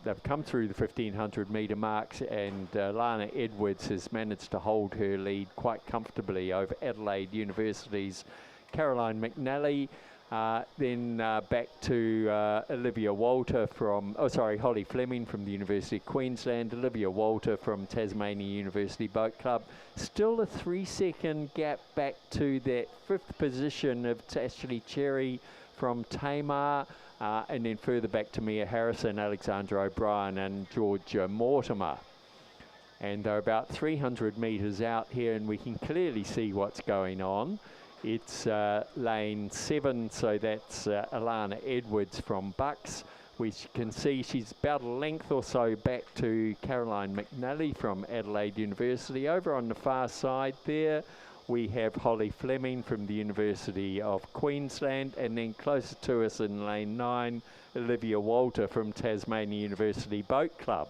Speaker 1: They've come through the 1,500 metre marks, and Lana Edwards has managed to hold her lead quite comfortably over Adelaide University's Caroline McNally. Then back to Olivia Walter from, Holly Fleming from the University of Queensland, Olivia Walter from Tasmania University Boat Club. Still a 3-second gap back to that 5th position of Ashley Cherry from Tamar, and then further back to Mia Harrison, Alexandra O'Brien and Georgia Mortimer. And they're about 300 metres out here, and we can clearly see what's going on. It's lane 7, so that's Alana Edwards from Bucks. We can see she's about a length or so back to Caroline McNally from Adelaide University. Over on the far side there, we have Holly Fleming from the University of Queensland, and then closer to us in lane 9, Olivia Walter from Tasmania University Boat Club.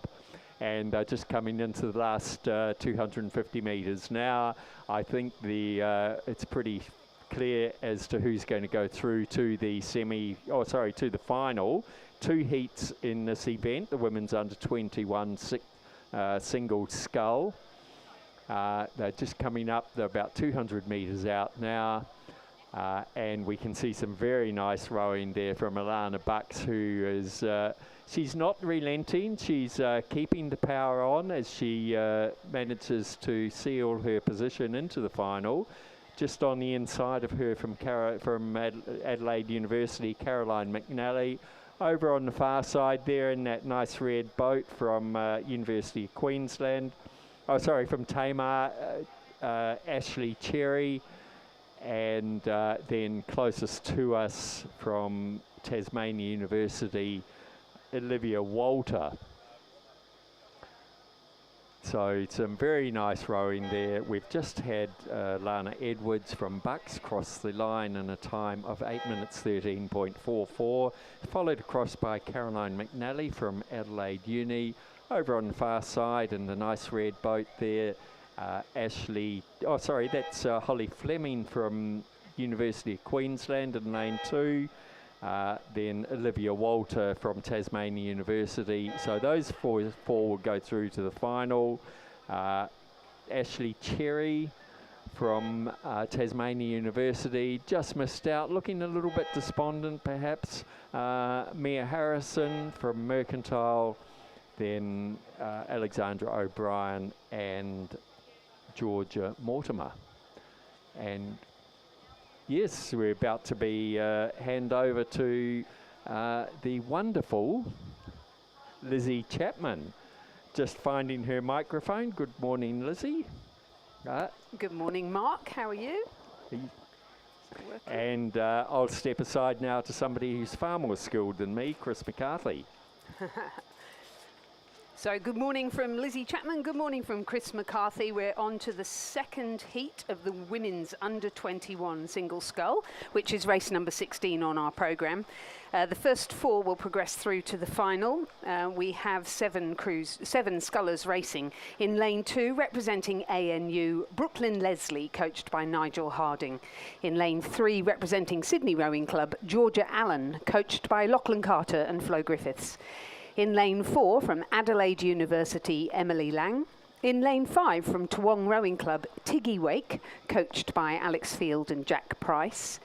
Speaker 1: And just coming into the last 250 metres now, I think it's pretty clear as to who's going to go through to the to the final. 2 heats in this event, the women's under-21 single scull. They're just coming up, they're about 200 metres out now, and we can see some very nice rowing there from Alana Bucks, who is, she's not relenting, she's keeping the power on as she manages to seal her position into the final. Just on the inside of her from Adelaide University, Caroline McNally. Over on the far side there in that nice red boat from University of Queensland. From Tamar, Ashley Cherry, and then closest to us from Tasmania University, Olivia Walter. So some very nice rowing there. We've just had Lana Edwards from Bucks cross the line in a time of 8 minutes 13.44, followed across by Caroline McNally from Adelaide Uni. Over on the far side in the nice red boat there, That's Holly Fleming from University of Queensland in lane 2. Then Olivia Walter from Tasmania University. So those four will go through to the final. Ashley Cherry from Tasmania University just missed out, looking a little bit despondent perhaps. Mia Harrison from Mercantile, then Alexandra O'Brien and Georgia Mortimer. And yes, we're about to be hand over to the wonderful Lizzie Chapman. Just finding her microphone. Good morning, Lizzie.
Speaker 3: Good morning, Mark. How are you?
Speaker 1: And I'll step aside now to somebody who's far more skilled than me, Chris McCarthy.
Speaker 3: So good morning from Lizzie Chapman, good morning from Chris McCarthy. We're on to the second heat of the women's under-21 single scull, which is race number 16 on our programme. The first 4 will progress through to the final. We have 7 scullers racing. In lane 2, representing ANU, Brooklyn Leslie, coached by Nigel Harding. In lane 3, representing Sydney Rowing Club, Georgia Allen, coached by Lachlan Carter and Flo Griffiths. In lane 4, from Adelaide University, Emily Lang. In lane 5, from Toowong Rowing Club, Tiggy Wake, coached by Alex Field and Jack Price.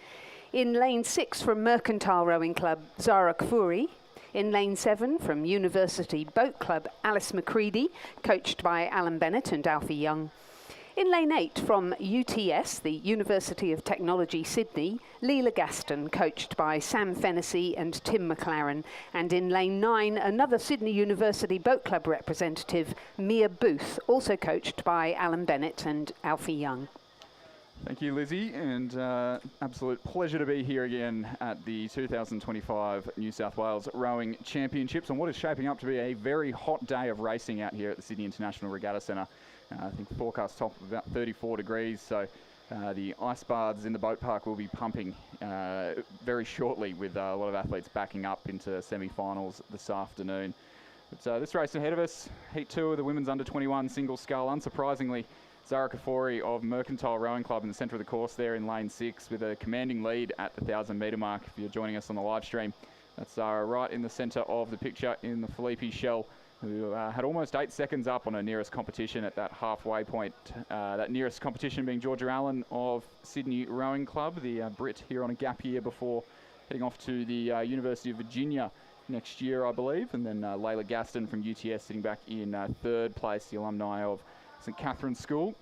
Speaker 3: In lane 6, from Mercantile Rowing Club, Zara Kfouri. In lane 7, from University Boat Club, Alice McCready, coached by Alan Bennett and Alfie Young. In lane 8, from UTS, the University of Technology Sydney, Leela Gaston, coached by Sam Fennessy and Tim McLaren. And in lane 9, another Sydney University Boat Club representative, Mia Booth, also coached by Alan Bennett and Alfie Young.
Speaker 4: Thank you, Lizzie, and absolute pleasure to be here again at the 2025 New South Wales Rowing Championships on what is shaping up to be a very hot day of racing out here at the Sydney International Regatta Centre. I think the forecast top of about 34 degrees, so the ice baths in the boat park will be pumping very shortly, with a lot of athletes backing up into semi-finals this afternoon. But this race ahead of us, Heat 2 of the women's under-21 single scull. Unsurprisingly, Zara Kfouri of Mercantile Rowing Club in the centre of the course there in lane 6 with a commanding lead at the 1,000 metre mark if you're joining us on the live stream. That's Zara right in the centre of the picture in the Felipe shell, who had almost 8 seconds up on her nearest competition at that halfway point. That nearest competition being Georgia Allen of Sydney Rowing Club, the Brit here on a gap year before heading off to the University of Virginia next year, I believe. And then Layla Gaston from UTS sitting back in 3rd place, the alumni of St Catherine's School.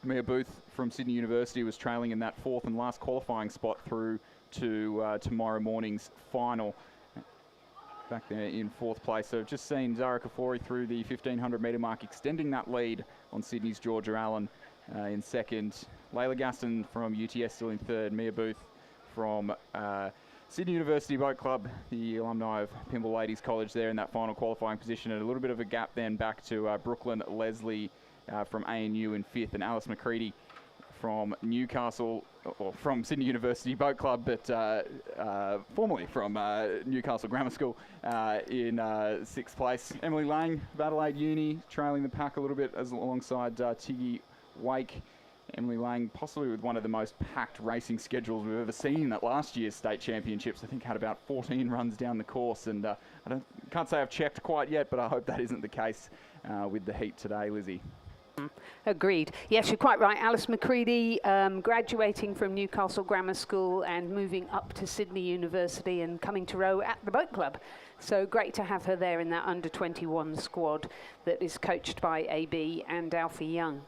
Speaker 4: Mia Booth from Sydney University was trailing in that 4th and last qualifying spot through to tomorrow morning's final. Back there in 4th place. So just seen Zara Kfouri through the 1,500 metre mark, extending that lead on Sydney's Georgia Allen in 2nd. Layla Gaston from UTS still in 3rd. Mia Booth from Sydney University Boat Club, the alumni of Pymble Ladies College there in that final qualifying position. And a little bit of a gap then back to Brooklyn Leslie from ANU in 5th, and Alice McCready from Newcastle, or from Sydney University Boat Club, but formerly from Newcastle Grammar School in 6th place. Emily Lang of Adelaide Uni trailing the pack a little bit alongside Tiggy Wake. Emily Lang possibly with one of the most packed racing schedules we've ever seen at last year's state championships. I think had about 14 runs down the course, and I can't say I've checked quite yet, but I hope that isn't the case with the heat today, Lizzie.
Speaker 3: Agreed. Yes, you're quite right. Alice McCready, graduating from Newcastle Grammar School and moving up to Sydney University and coming to row at the boat club. So great to have her there in that under-21 squad that is coached by AB and Alfie Young.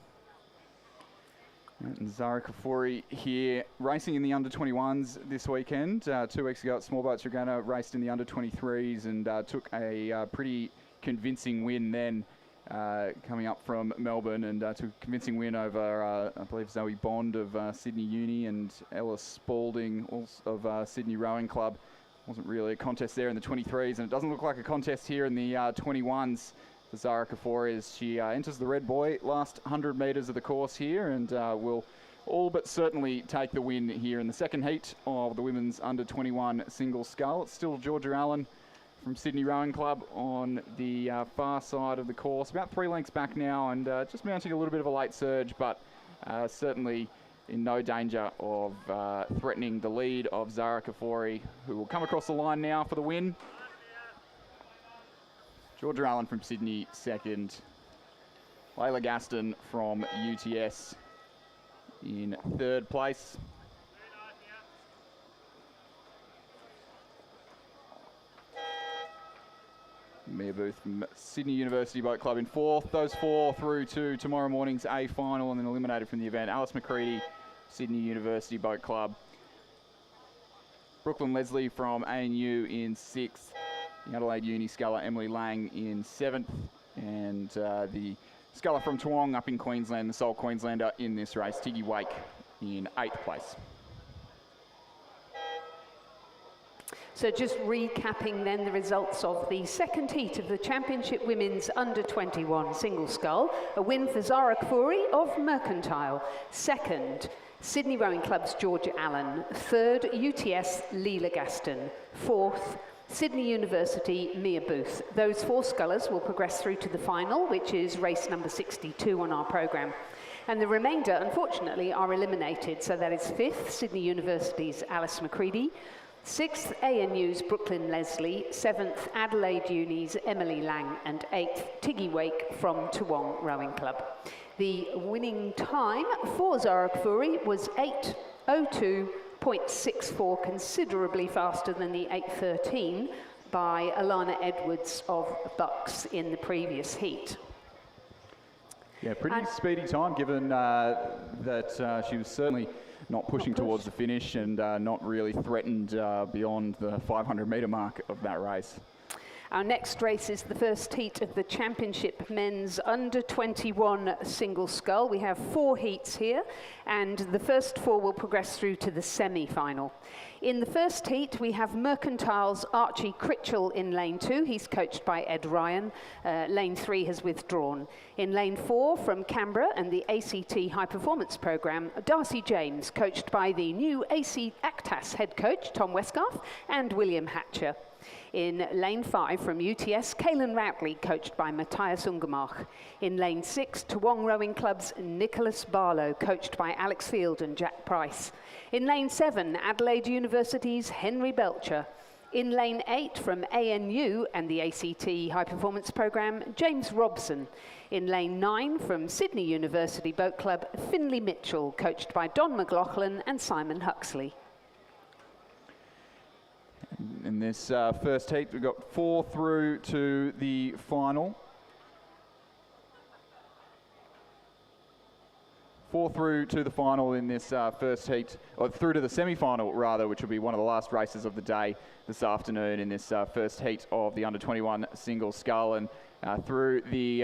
Speaker 4: And Zara Kfouri here racing in the under-21s this weekend. 2 weeks ago at Small Boats Regatta, raced in the under-23s and took a pretty convincing win then. Coming up from Melbourne, and took a convincing win over, I believe, Zoe Bond of Sydney Uni and Ella Spalding of Sydney Rowing Club. Wasn't really a contest there in the 23s, and it doesn't look like a contest here in the 21s for Zara Kfouri as she enters the red buoy last 100 metres of the course here, and will all but certainly take the win here in the second heat of the women's under-21 single scull. It's still Georgia Allen from Sydney Rowing Club on the far side of the course. About 3 lengths back now, and just mounting a little bit of a late surge, but certainly in no danger of threatening the lead of Zara Kafori, who will come across the line now for the win. Georgia Allen from Sydney second. Layla Gaston from UTS in third place. Mia Booth from Sydney University Boat Club in fourth. Those 4 through to tomorrow morning's A final and then eliminated from the event. Alice McCready, Sydney University Boat Club. Brooklyn Leslie from ANU in sixth. The Adelaide Uni sculler Emily Lang in seventh. And the sculler from Toowong up in Queensland, the sole Queenslander in this race, Tiggy Wake, in 8th place.
Speaker 3: So just recapping then the results of the second heat of the Championship Women's Under-21 Single Scull. A win for Zara Kfouri of Mercantile. Second, Sydney Rowing Club's Georgia Allen. Third, UTS Leela Gaston. Fourth, Sydney University Mia Booth. Those 4 scullers will progress through to the final, which is race number 62 on our programme. And the remainder, unfortunately, are eliminated. So that is 5th, Sydney University's Alice McCready. 6th, ANU's Brooklyn Leslie. 7th, Adelaide Uni's Emily Lang. And 8th, Tiggy Wake from Toowong Rowing Club. The winning time for Zara Kfouri was 8:02.64, considerably faster than the 8:13 by Alana Edwards of Bucks in the previous heat.
Speaker 4: Yeah, pretty speedy time, given that she was certainly not pushing towards the finish and not really threatened beyond the 500-metre mark of that race.
Speaker 3: Our next race is the first heat of the Championship Men's Under-21 Single Scull. We have 4 heats here, and the first 4 will progress through to the semi-final. In the first heat, we have Mercantile's Archie Critchell in lane 2. He's coached by Ed Ryan. Lane 3 has withdrawn. In lane 4, from Canberra and the ACT High Performance Programme, Darcy James, coached by the new AC Actas head coach, Tom Westgarth, and William Hatcher. In lane 5 from UTS, Kaylin Routley, coached by Matthias Ungemach. In lane 6, Toowong Rowing Club's Nicholas Barlow, coached by Alex Field and Jack Price. In lane 7, Adelaide University's Henry Belcher. In lane 8 from ANU and the ACT High Performance Programme, James Robson. In lane 9 from Sydney University Boat Club, Finlay Mitchell, coached by Don McLaughlin and Simon Huxley.
Speaker 4: In this first heat, we've got 4 through to the final. 4 through to the final in this first heat, or through to the semi-final rather, which will be one of the last races of the day this afternoon in this first heat of the Under-21 Single Scull. And through the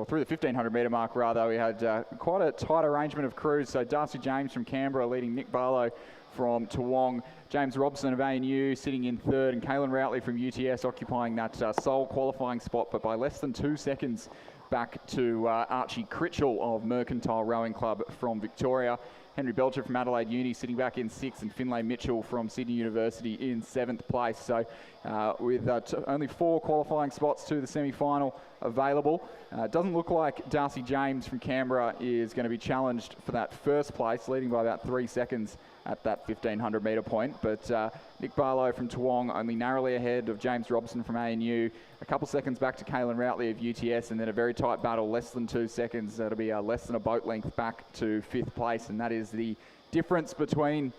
Speaker 4: through the 1500-metre mark rather, we had quite a tight arrangement of crews. So Darcy James from Canberra leading Nick Barlow from Toowong, James Robson of ANU sitting in third, and Kaylin Routley from UTS occupying that sole qualifying spot, but by less than 2 seconds back to Archie Critchell of Mercantile Rowing Club from Victoria. Henry Belcher from Adelaide Uni sitting back in 6th, and Finlay Mitchell from Sydney University in 7th place. So with only 4 qualifying spots to the semi-final available, it doesn't look like Darcy James from Canberra is going to be challenged for that first place, leading by about 3 seconds at that 1500-metre point. But Nick Barlow from Toowong only narrowly ahead of James Robson from ANU, a couple seconds back to Kaylin Routley of UTS, and then a very tight battle, less than 2 seconds. That'll be less than a boat length back to 5th place, and that is the difference between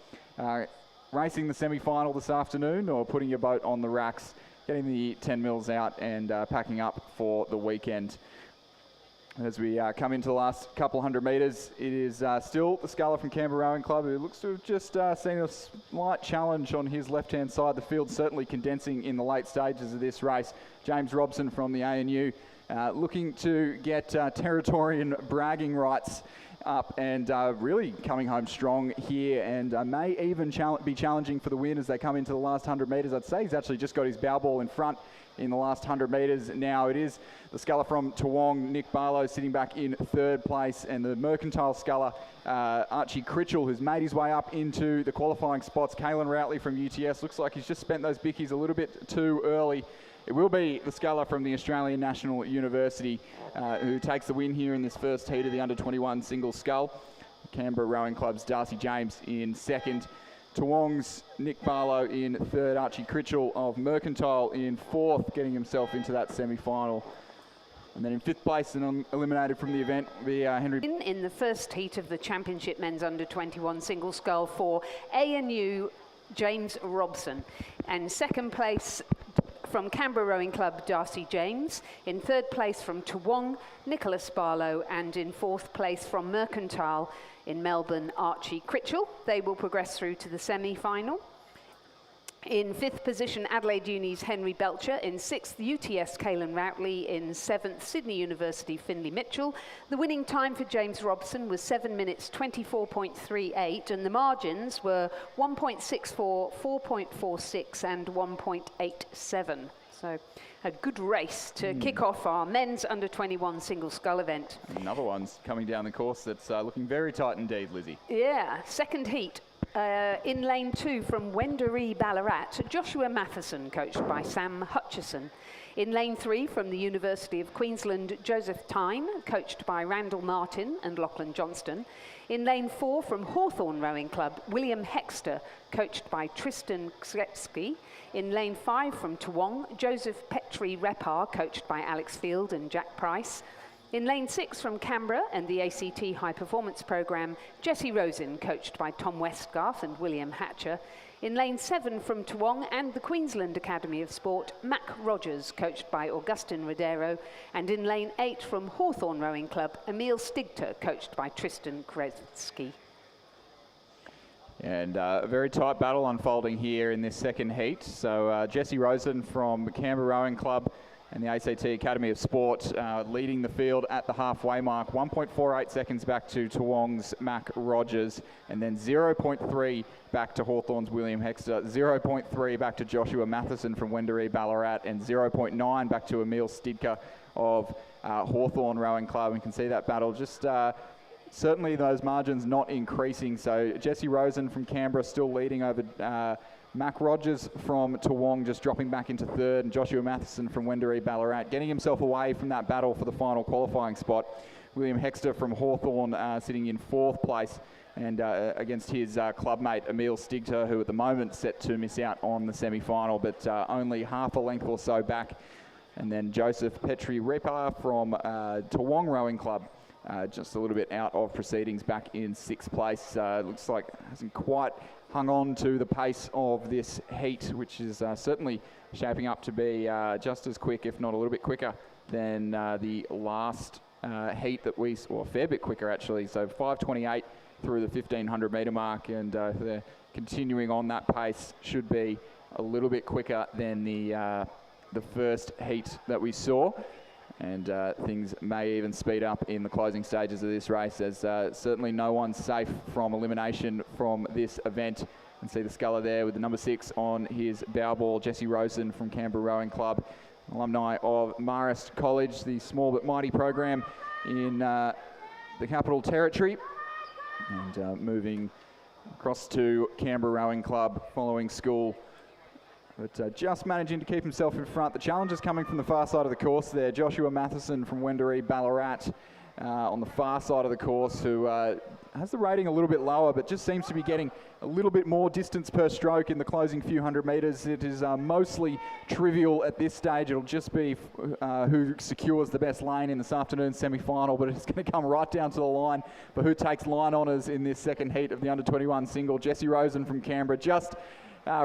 Speaker 4: racing the semi-final this afternoon or putting your boat on the racks, getting the 10 mils out and packing up for the weekend. As we come into the last couple hundred metres, it is still the sculler from Canberra Rowing Club, who looks to have just seen a slight challenge on his left-hand side. The field certainly condensing in the late stages of this race. James Robson from the ANU looking to get territory and bragging rights up and really coming home strong here, and may even be challenging for the win as they come into the last 100 metres. I'd say he's actually just got his bow ball in front in the last 100 metres. Now it is the sculler from Toowong, Nick Barlow, sitting back in third place, and the Mercantile sculler, Archie Critchell, who's made his way up into the qualifying spots. Caelan Routley from UTS looks like he's just spent those bickies a little bit too early. It will be the sculler from the Australian National University who takes the win here in this first heat of the under-21 single scull. Canberra Rowing Club's Darcy James in second. Toowong's Nick Barlow in third. Archie Critchell of Mercantile in fourth, getting himself into that semi-final. And then in fifth place and eliminated from the event will be Henry.
Speaker 3: In the first heat of the Championship Men's Under-21 Single Scull for ANU, James Robson. And second place from Canberra Rowing Club, Darcy James. In third place from Toowong, Nicholas Barlow. And in fourth place from Mercantile in Melbourne, Archie Critchell. They will progress through to the semi-final. In fifth position, Adelaide Uni's Henry Belcher. In sixth, UTS Caelan Routley. In seventh, Sydney University Finlay Mitchell. The winning time for James Robson was 7 minutes 24.38, and the margins were 1.64, 4.46 and 1.87. So a good race to kick off our men's under-21 single scull event.
Speaker 4: Another one's coming down the course that's looking very tight indeed, Lizzie.
Speaker 3: Yeah, second heat. In lane 2 from Wendouree Ballarat, Joshua Matheson, coached by Sam Hutchison. In lane 3 from the University of Queensland, Joseph Tyne, coached by Randall Martin and Lachlan Johnston. In lane 4 from Hawthorn Rowing Club, William Hexter, coached by Tristan Krzetsky. In lane 5 from Toowong, Joseph Petrie Repar, coached by Alex Field and Jack Price. In lane 6 from Canberra and the ACT High Performance Programme, Jesse Rosen, coached by Tom Westgarth and William Hatcher. In lane 7 from Toowong and the Queensland Academy of Sport, Mac Rogers, coached by Augustin Rodero. And in lane 8 from Hawthorn Rowing Club, Emil Stigter, coached by Tristan Krzetsky.
Speaker 4: And a very tight battle unfolding here in this second heat. So Jesse Rosen from Canberra Rowing Club and the ACT Academy of Sport leading the field at the halfway mark. 1.48 seconds back to Toowong's Mac Rogers, and then 0.3 back to Hawthorn's William Hexter, 0.3 back to Joshua Matheson from Wendouree Ballarat, and 0.9 back to Emil Stidka of Hawthorn Rowing Club. And you can see that battle just certainly those margins not increasing. So Jesse Rosen from Canberra still leading over Mac Rogers from Toowong, just dropping back into third, and Joshua Matheson from Wendouree Ballarat getting himself away from that battle for the final qualifying spot. William Hexter from Hawthorn sitting in fourth place, and against his clubmate Emil Stigter, who at the moment set to miss out on the semi-final, but only half a length or so back. And then Joseph Petrie Repar from Toowong Rowing Club, just a little bit out of proceedings, back in sixth place. Looks like hasn't quite hung on to the pace of this heat, which is certainly shaping up to be just as quick, if not a little bit quicker, than the last heat that we saw, a fair bit quicker actually. So 5:28 through the 1500 metre mark, and they're continuing on that pace. Should be a little bit quicker than the first heat that we saw. And things may even speed up in the closing stages of this race, as certainly no one's safe from elimination from this event. And see the sculler there with the number 6 on his bow ball, Jesse Rosen from Canberra Rowing Club, alumni of Marist College, the small but mighty program in the Capital Territory. And moving across to Canberra Rowing Club following school. But just managing to keep himself in front. The challenge is coming from the far side of the course there. Joshua Matheson from Wendouree Ballarat on the far side of the course, who has the rating a little bit lower, but just seems to be getting a little bit more distance per stroke in the closing few hundred metres. It is mostly trivial at this stage. It'll just be who secures the best lane in this afternoon's semi-final, but it's going to come right down to the line for who takes line honours in this second heat of the under-21 single. Jesse Rosen from Canberra just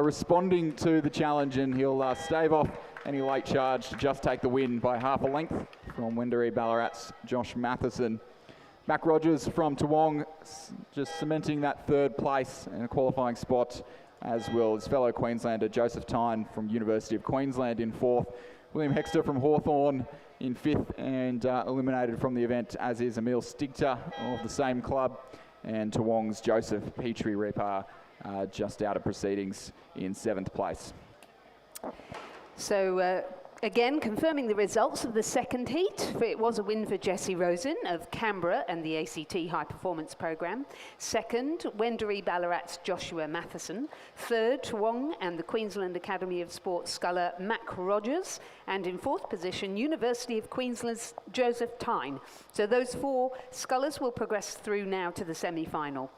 Speaker 4: responding to the challenge, and he'll stave off any late charge to just take the win by half a length from Wendouree Ballarat's Josh Matheson. Mac Rogers from Toowong just cementing that third place in a qualifying spot as will his fellow Queenslander Joseph Tyne from University of Queensland in 4th. William Hexter from Hawthorn in 5th, and eliminated from the event, as is Emil Stigter of the same club, and Toowong's Joseph Petrie-Repar just out of proceedings in 7th place.
Speaker 3: So again, confirming the results of the second heat. It was a win for Jessie Rosen of Canberra and the ACT High Performance Programme. Second, Wendouree Ballarat's Joshua Matheson. Third, Toowong and the Queensland Academy of Sport sculler Mac Rogers. And in 4th position, University of Queensland's Joseph Tyne. So those 4 scullers will progress through now to the semi-final.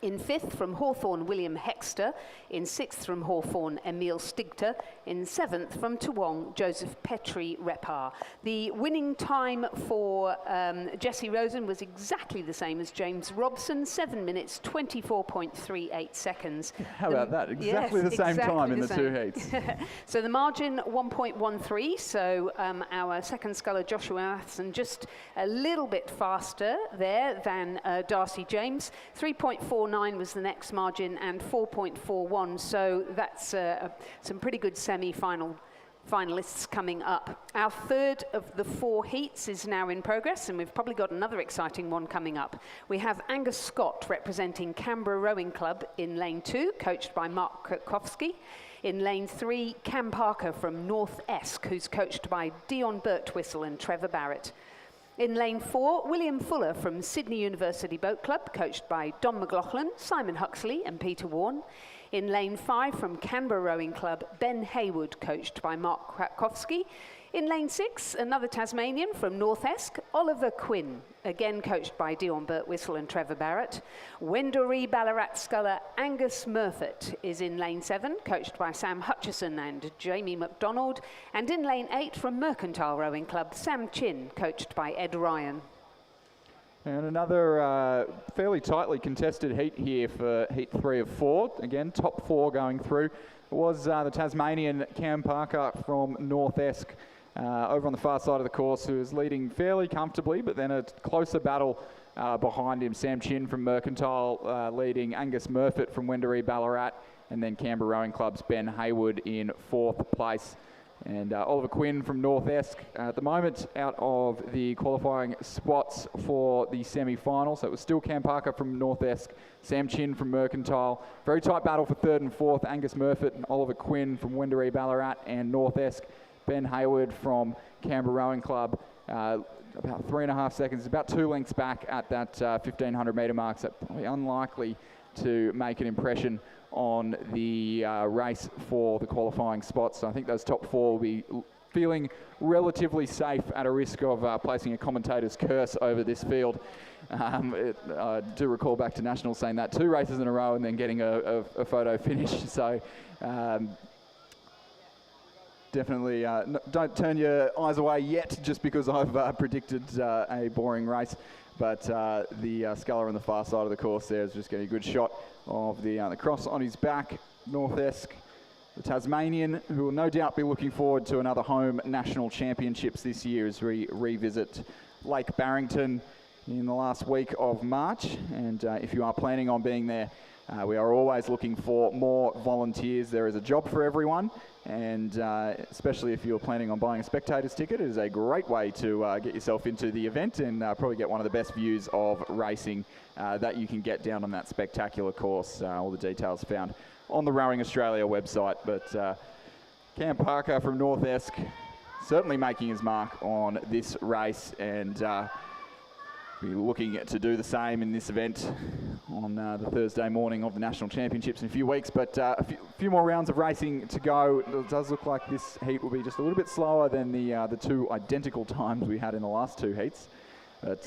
Speaker 3: In 5th from Hawthorn, William Hexter. In 6th from Hawthorn, Emil Stigter. In 7th from Toowong, Joseph Petrie-Repar. The winning time for Jessie Rosen was exactly the same as James Robson, 7 minutes, 24.38 seconds.
Speaker 4: How about that? Exactly the same time in the 2 heats.
Speaker 3: So the margin, 1.13. So our second sculler, Joshua Matheson, just a little bit faster there than Darcy James. 3.49 was the next margin, and 4.41. So that's some pretty good semi-final finalists coming up. Our third of the 4 heats is now in progress, and we've probably got another exciting one coming up. We have Angus Scott representing Canberra Rowing Club in lane 2, coached by Mark Kirkowski. In lane 3, Cam Parker from North Esk, who's coached by Dion Birtwistle and Trevor Barrett. In lane 4, William Fuller from Sydney University Boat Club, coached by Don McLaughlin, Simon Huxley and Peter Warne. In lane 5 from Canberra Rowing Club, Ben Hayward, coached by Mark Krakowski. In lane 6, another Tasmanian from North Esk, Oliver Quinn, again coached by Dion Birtwistle and Trevor Barrett. Wendouree Ballarat sculler Angus Murfitt is in lane 7, coached by Sam Hutchison and Jamie McDonald. And in lane 8 from Mercantile Rowing Club, Sam Chin, coached by Ed Ryan.
Speaker 4: And another fairly tightly contested heat here for heat 3 of 4. Again, top 4 going through. It was the Tasmanian Cam Parker from North Esk over on the far side of the course, who was leading fairly comfortably, but then a closer battle behind him. Sam Chin from Mercantile leading Angus Murfitt from Wendouree Ballarat, and then Canberra Rowing Club's Ben Hayward in 4th place. And Oliver Quinn from North Esk at the moment out of the qualifying spots for the semi-final. So it was still Cam Parker from North Esk, Sam Chin from Mercantile. Very tight battle for 3rd and 4th. Angus Murfitt and Oliver Quinn from Wendouree Ballarat and North Esk. Ben Hayward from Canberra Rowing Club. About 3.5 seconds, about 2 lengths back at that 1,500 metre mark. So probably unlikely to make an impression on the race for the qualifying spots. So I think those top 4 will be feeling relatively safe at a risk of placing a commentator's curse over this field. I do recall back to Nationals saying that 2 races in a row and then getting a photo finish. So definitely don't turn your eyes away yet just because I've predicted a boring race. But the sculler on the far side of the course there is just getting a good shot of the cross on his back. North Esk, the Tasmanian, who will no doubt be looking forward to another home national championships this year as we revisit Lake Barrington in the last week of March. And if you are planning on being there, we are always looking for more volunteers. There is a job for everyone, and especially if you're planning on buying a spectator's ticket, it is a great way to get yourself into the event and probably get one of the best views of racing that you can get down on that spectacular course. All the details found on the Rowing Australia website. But Cam Parker from North Esk certainly making his mark on this race, and be looking to do the same in this event on the Thursday morning of the National Championships in a few weeks. But a few more rounds of racing to go. It does look like this heat will be just a little bit slower than the 2 identical times we had in the last 2 heats. But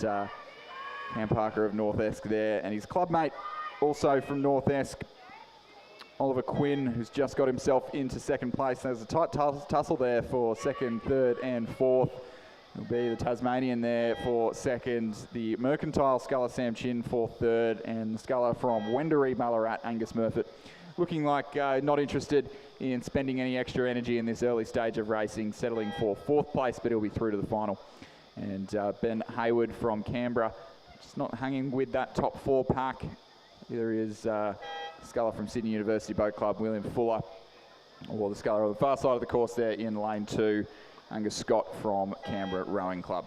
Speaker 4: Cam Parker of North Esk there, and his clubmate also from North Esk, Oliver Quinn, who's just got himself into 2nd place. There's a tight tussle there for 2nd, 3rd and 4th. It'll be the Tasmanian there for 2nd, the Mercantile sculler Sam Chin for 3rd, and the sculler from Wendouree Ballarat, Angus Murfitt, looking like not interested in spending any extra energy in this early stage of racing, settling for 4th place, but he'll be through to the final. And Ben Hayward from Canberra, just not hanging with that top 4 pack. There is sculler from Sydney University Boat Club, William Fuller, or the sculler on the far side of the course there in lane 2, Angus Scott from Canberra Rowing Club.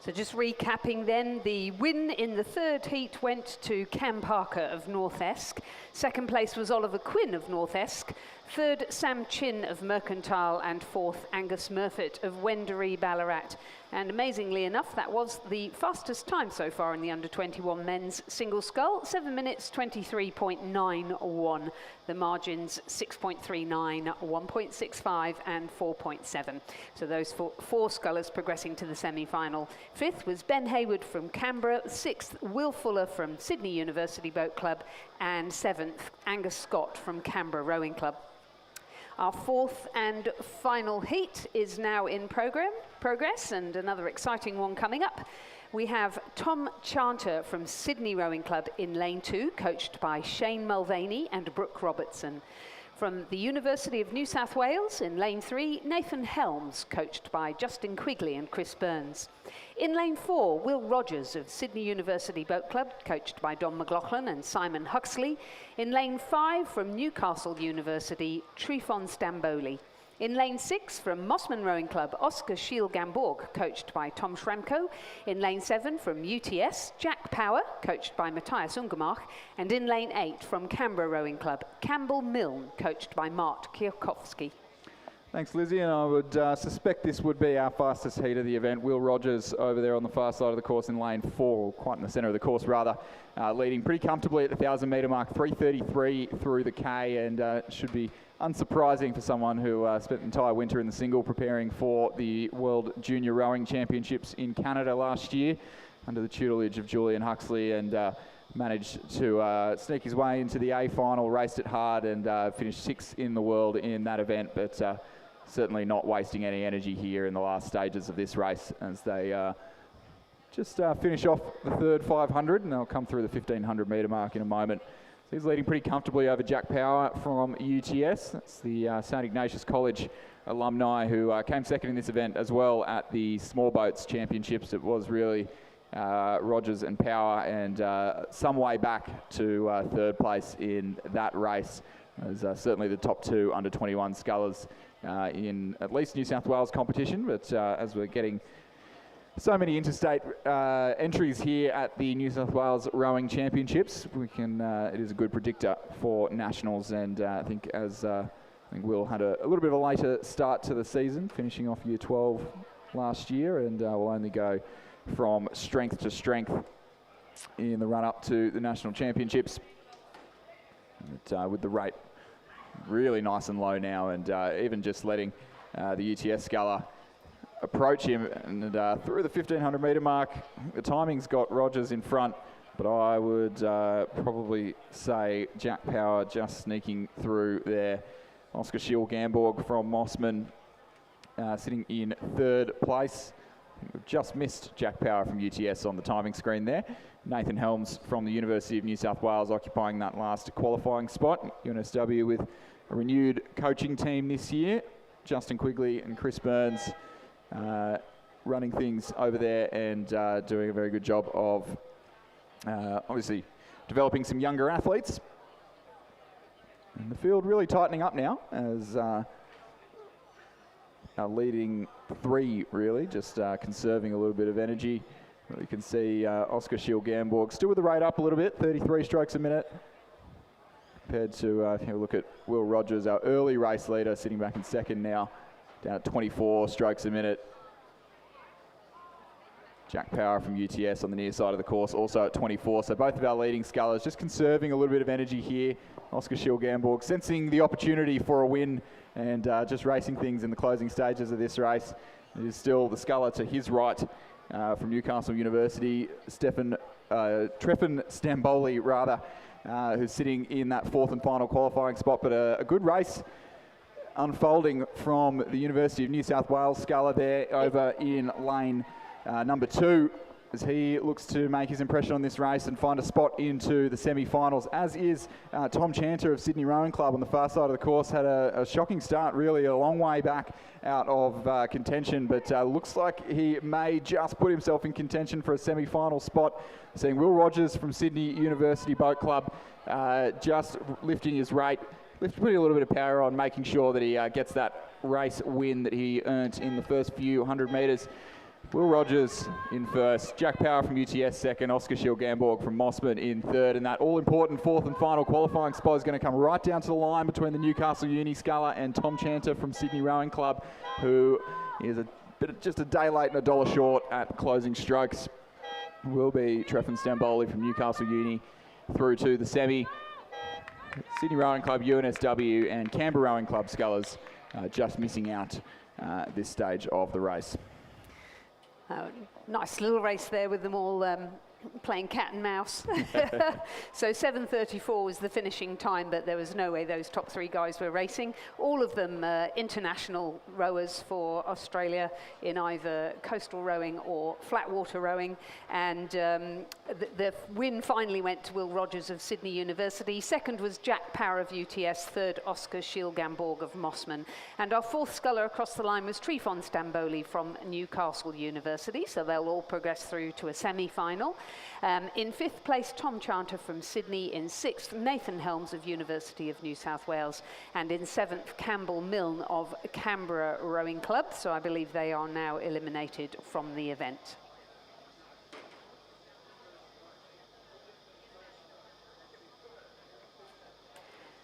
Speaker 3: So just recapping then, the win in the third heat went to Cam Parker of North Esk. Second place was Oliver Quinn of North Esk. Third, Sam Chin of Mercantile. And fourth, Angus Murfitt of Wendouree Ballarat. And amazingly enough, that was the fastest time so far in the under-21 men's single scull, 7 minutes 23.91. The margins 6.39, 1.65 and 4.7. So those four scullers progressing to the semi-final. Fifth was Ben Hayward from Canberra. Sixth, Will Fuller from Sydney University Boat Club. And seventh, Angus Scott from Canberra Rowing Club. Our fourth and final heat is now in progress, and another exciting one coming up. We have Tom Chanter from Sydney Rowing Club in lane 2, coached by Shane Mulvaney and Brooke Robertson. From the University of New South Wales in lane 3, Nathan Helms, coached by Justin Quigley and Chris Burns. In lane 4, Will Rogers of Sydney University Boat Club, coached by Don McLaughlin and Simon Huxley. In lane 5, from Newcastle University, Trifon Stamboli. In lane 6, from Mossman Rowing Club, Oscar Schiel-Gamborg, coached by Tom Schramko. In lane 7, from UTS, Jack Power, coached by Matthias Ungermach. And in lane 8, from Canberra Rowing Club, Campbell Milne, coached by Mart Kierkowski.
Speaker 4: Thanks, Lizzie, and I would suspect this would be our fastest heat of the event. Will Rogers over there on the far side of the course in lane 4, quite in the centre of the course rather, leading pretty comfortably at the 1,000 metre mark, 3:33 through the K, and should be unsurprising for someone who spent the entire winter in the single preparing for the World Junior Rowing Championships in Canada last year under the tutelage of Julian Huxley, and managed to sneak his way into the A final, raced it hard and finished 6th in the world in that event, but certainly not wasting any energy here in the last stages of this race as they just finish off the third 500, and they'll come through the 1,500 metre mark in a moment. So he's leading pretty comfortably over Jack Power from UTS. That's the St Ignatius College alumni who came second in this event as well at the Small Boats Championships. It was really Rogers and Power, and some way back to third place in that race. As certainly the top 2 under-21 scullers in at least New South Wales competition, but as we're getting so many interstate entries here at the New South Wales Rowing Championships, we can it is a good predictor for nationals, and I think Will had a little bit of a later start to the season, finishing off year 12 last year, and will only go from strength to strength in the run-up to the national championships. But, with the rate really nice and low now, and even just letting the UTS sculler approach him and through the 1,500 metre mark, the timing's got Rogers in front, but I would probably say Jack Power just sneaking through there. Oscar Schiel-Gamborg from Mossman sitting in third place. We've just missed Jack Power from UTS on the timing screen there. Nathan Helms from the University of New South Wales occupying that last qualifying spot. NSW with a renewed coaching team this year. Justin Quigley and Chris Burns running things over there and doing a very good job of obviously developing some younger athletes. And the field really tightening up now as our leading 3 really just conserving a little bit of energy. You can see Oscar Schiel-Gamborg still with the rate up a little bit, 33 strokes a minute. Compared to, if you look at Will Rogers, our early race leader, sitting back in second now, down at 24 strokes a minute. Jack Power from UTS on the near side of the course, also at 24. So both of our leading scullers just conserving a little bit of energy here. Oscar Schiel-Gamborg sensing the opportunity for a win and just racing things in the closing stages of this race. It is still the sculler to his right from Newcastle University, Trifon Stamboli rather, who's sitting in that 4th and final qualifying spot, but a good race unfolding from the University of New South Wales sculler there over in lane number 2 as he looks to make his impression on this race and find a spot into the semi-finals, as is Tom Chanter of Sydney Rowing Club on the far side of the course. Had a shocking start, really a long way back out of contention, but looks like he may just put himself in contention for a semi-final spot. Seeing Will Rogers from Sydney University Boat Club just lifting his rate, putting a little bit of power on, making sure that he gets that race win that he earned in the first few 100 metres. Will Rogers in first, Jack Power from UTS second, Oscar Schilgamborg from Mossman in third, and that all-important fourth and final qualifying spot is going to come right down to the line between the Newcastle Uni sculler and Tom Chanter from Sydney Rowing Club, who is just a day late and a dollar short at closing strokes. Will be Treffin Stamboli from Newcastle Uni through to the semi. Sydney Rowing Club, UNSW and Canberra Rowing Club scullers just missing out this stage of the race.
Speaker 3: Nice little race there with them all playing cat and mouse. So 7:34 was the finishing time, but there was no way those top three guys were racing. All of them international rowers for Australia in either coastal rowing or flat water rowing. And the win finally went to Will Rogers of Sydney University. Second was Jack Power of UTS. Third, Oscar Schilgamborg of Mossman. And our fourth sculler across the line was Treffin Stamboli from Newcastle University. So they'll all progress through to a semi-final. In fifth place, Tom Chanter from Sydney. In sixth, Nathan Helms of University of New South Wales. And in seventh, Campbell Milne of Canberra Rowing Club. So I believe they are now eliminated from the event.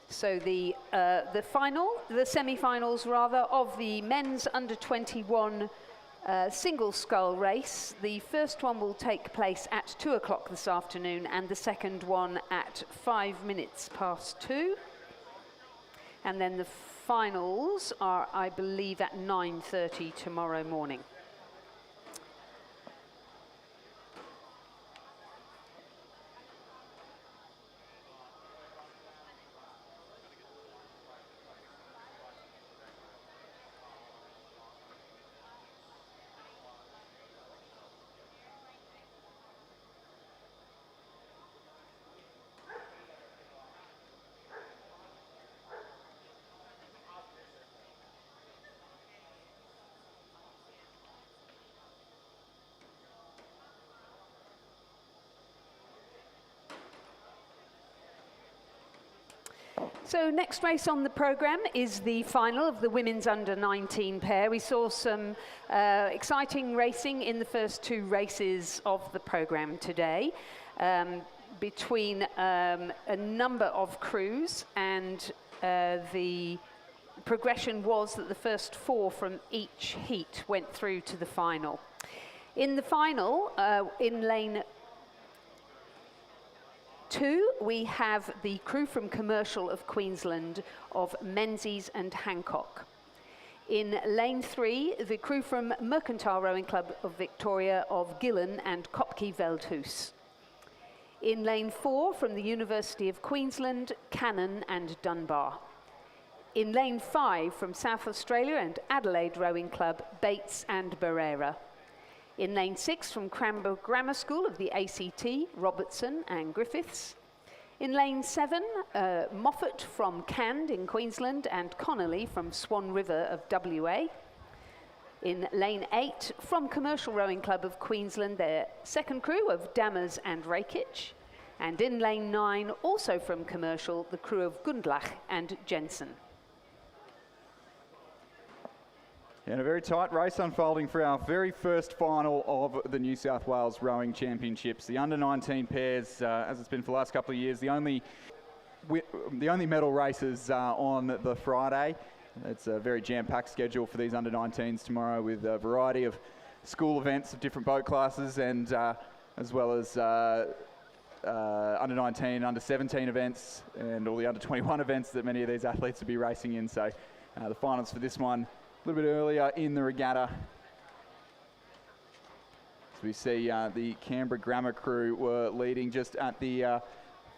Speaker 3: So the semi-finals rather of the men's under 21 single scull race. The first one will take place at 2 o'clock this afternoon and the second one at 5 minutes past 2. And then the finals are, I believe, at 9:30 tomorrow morning. So next race on the programme is the final of the women's under-19 pair. We saw some exciting racing in the first two races of the programme today between a number of crews, and the progression was that the first four from each heat went through to the final. In the final, in lane 2, we have the crew from Commercial of Queensland of Menzies and Hancock. In lane 3, the crew from Mercantile Rowing Club of Victoria of Gillen and Kopke Veldhuis. In lane 4, from the University of Queensland, Cannon and Dunbar. In lane 5, from South Australia and Adelaide Rowing Club, Bates and Barrera. In lane 6, from Cranbrook Grammar School of the ACT, Robertson and Griffiths. In lane 7, Moffat from Cand in Queensland and Connolly from Swan River of WA. In lane 8, from Commercial Rowing Club of Queensland, their second crew of Dammers and Rakich. And in lane 9, also from Commercial, the crew of Gundlach and Jensen.
Speaker 4: And a very tight race unfolding for our very first final of the New South Wales Rowing Championships. The under-19 pairs, as it's been for the last couple of years, the only medal races on the Friday. It's a very jam-packed schedule for these under-19s tomorrow, with a variety of school events of different boat classes, and as well as under-19, under-17 events, and all the under-21 events that many of these athletes will be racing in. So the finals for this one a little bit earlier in the regatta. So we see the Canberra Grammar crew were leading just at the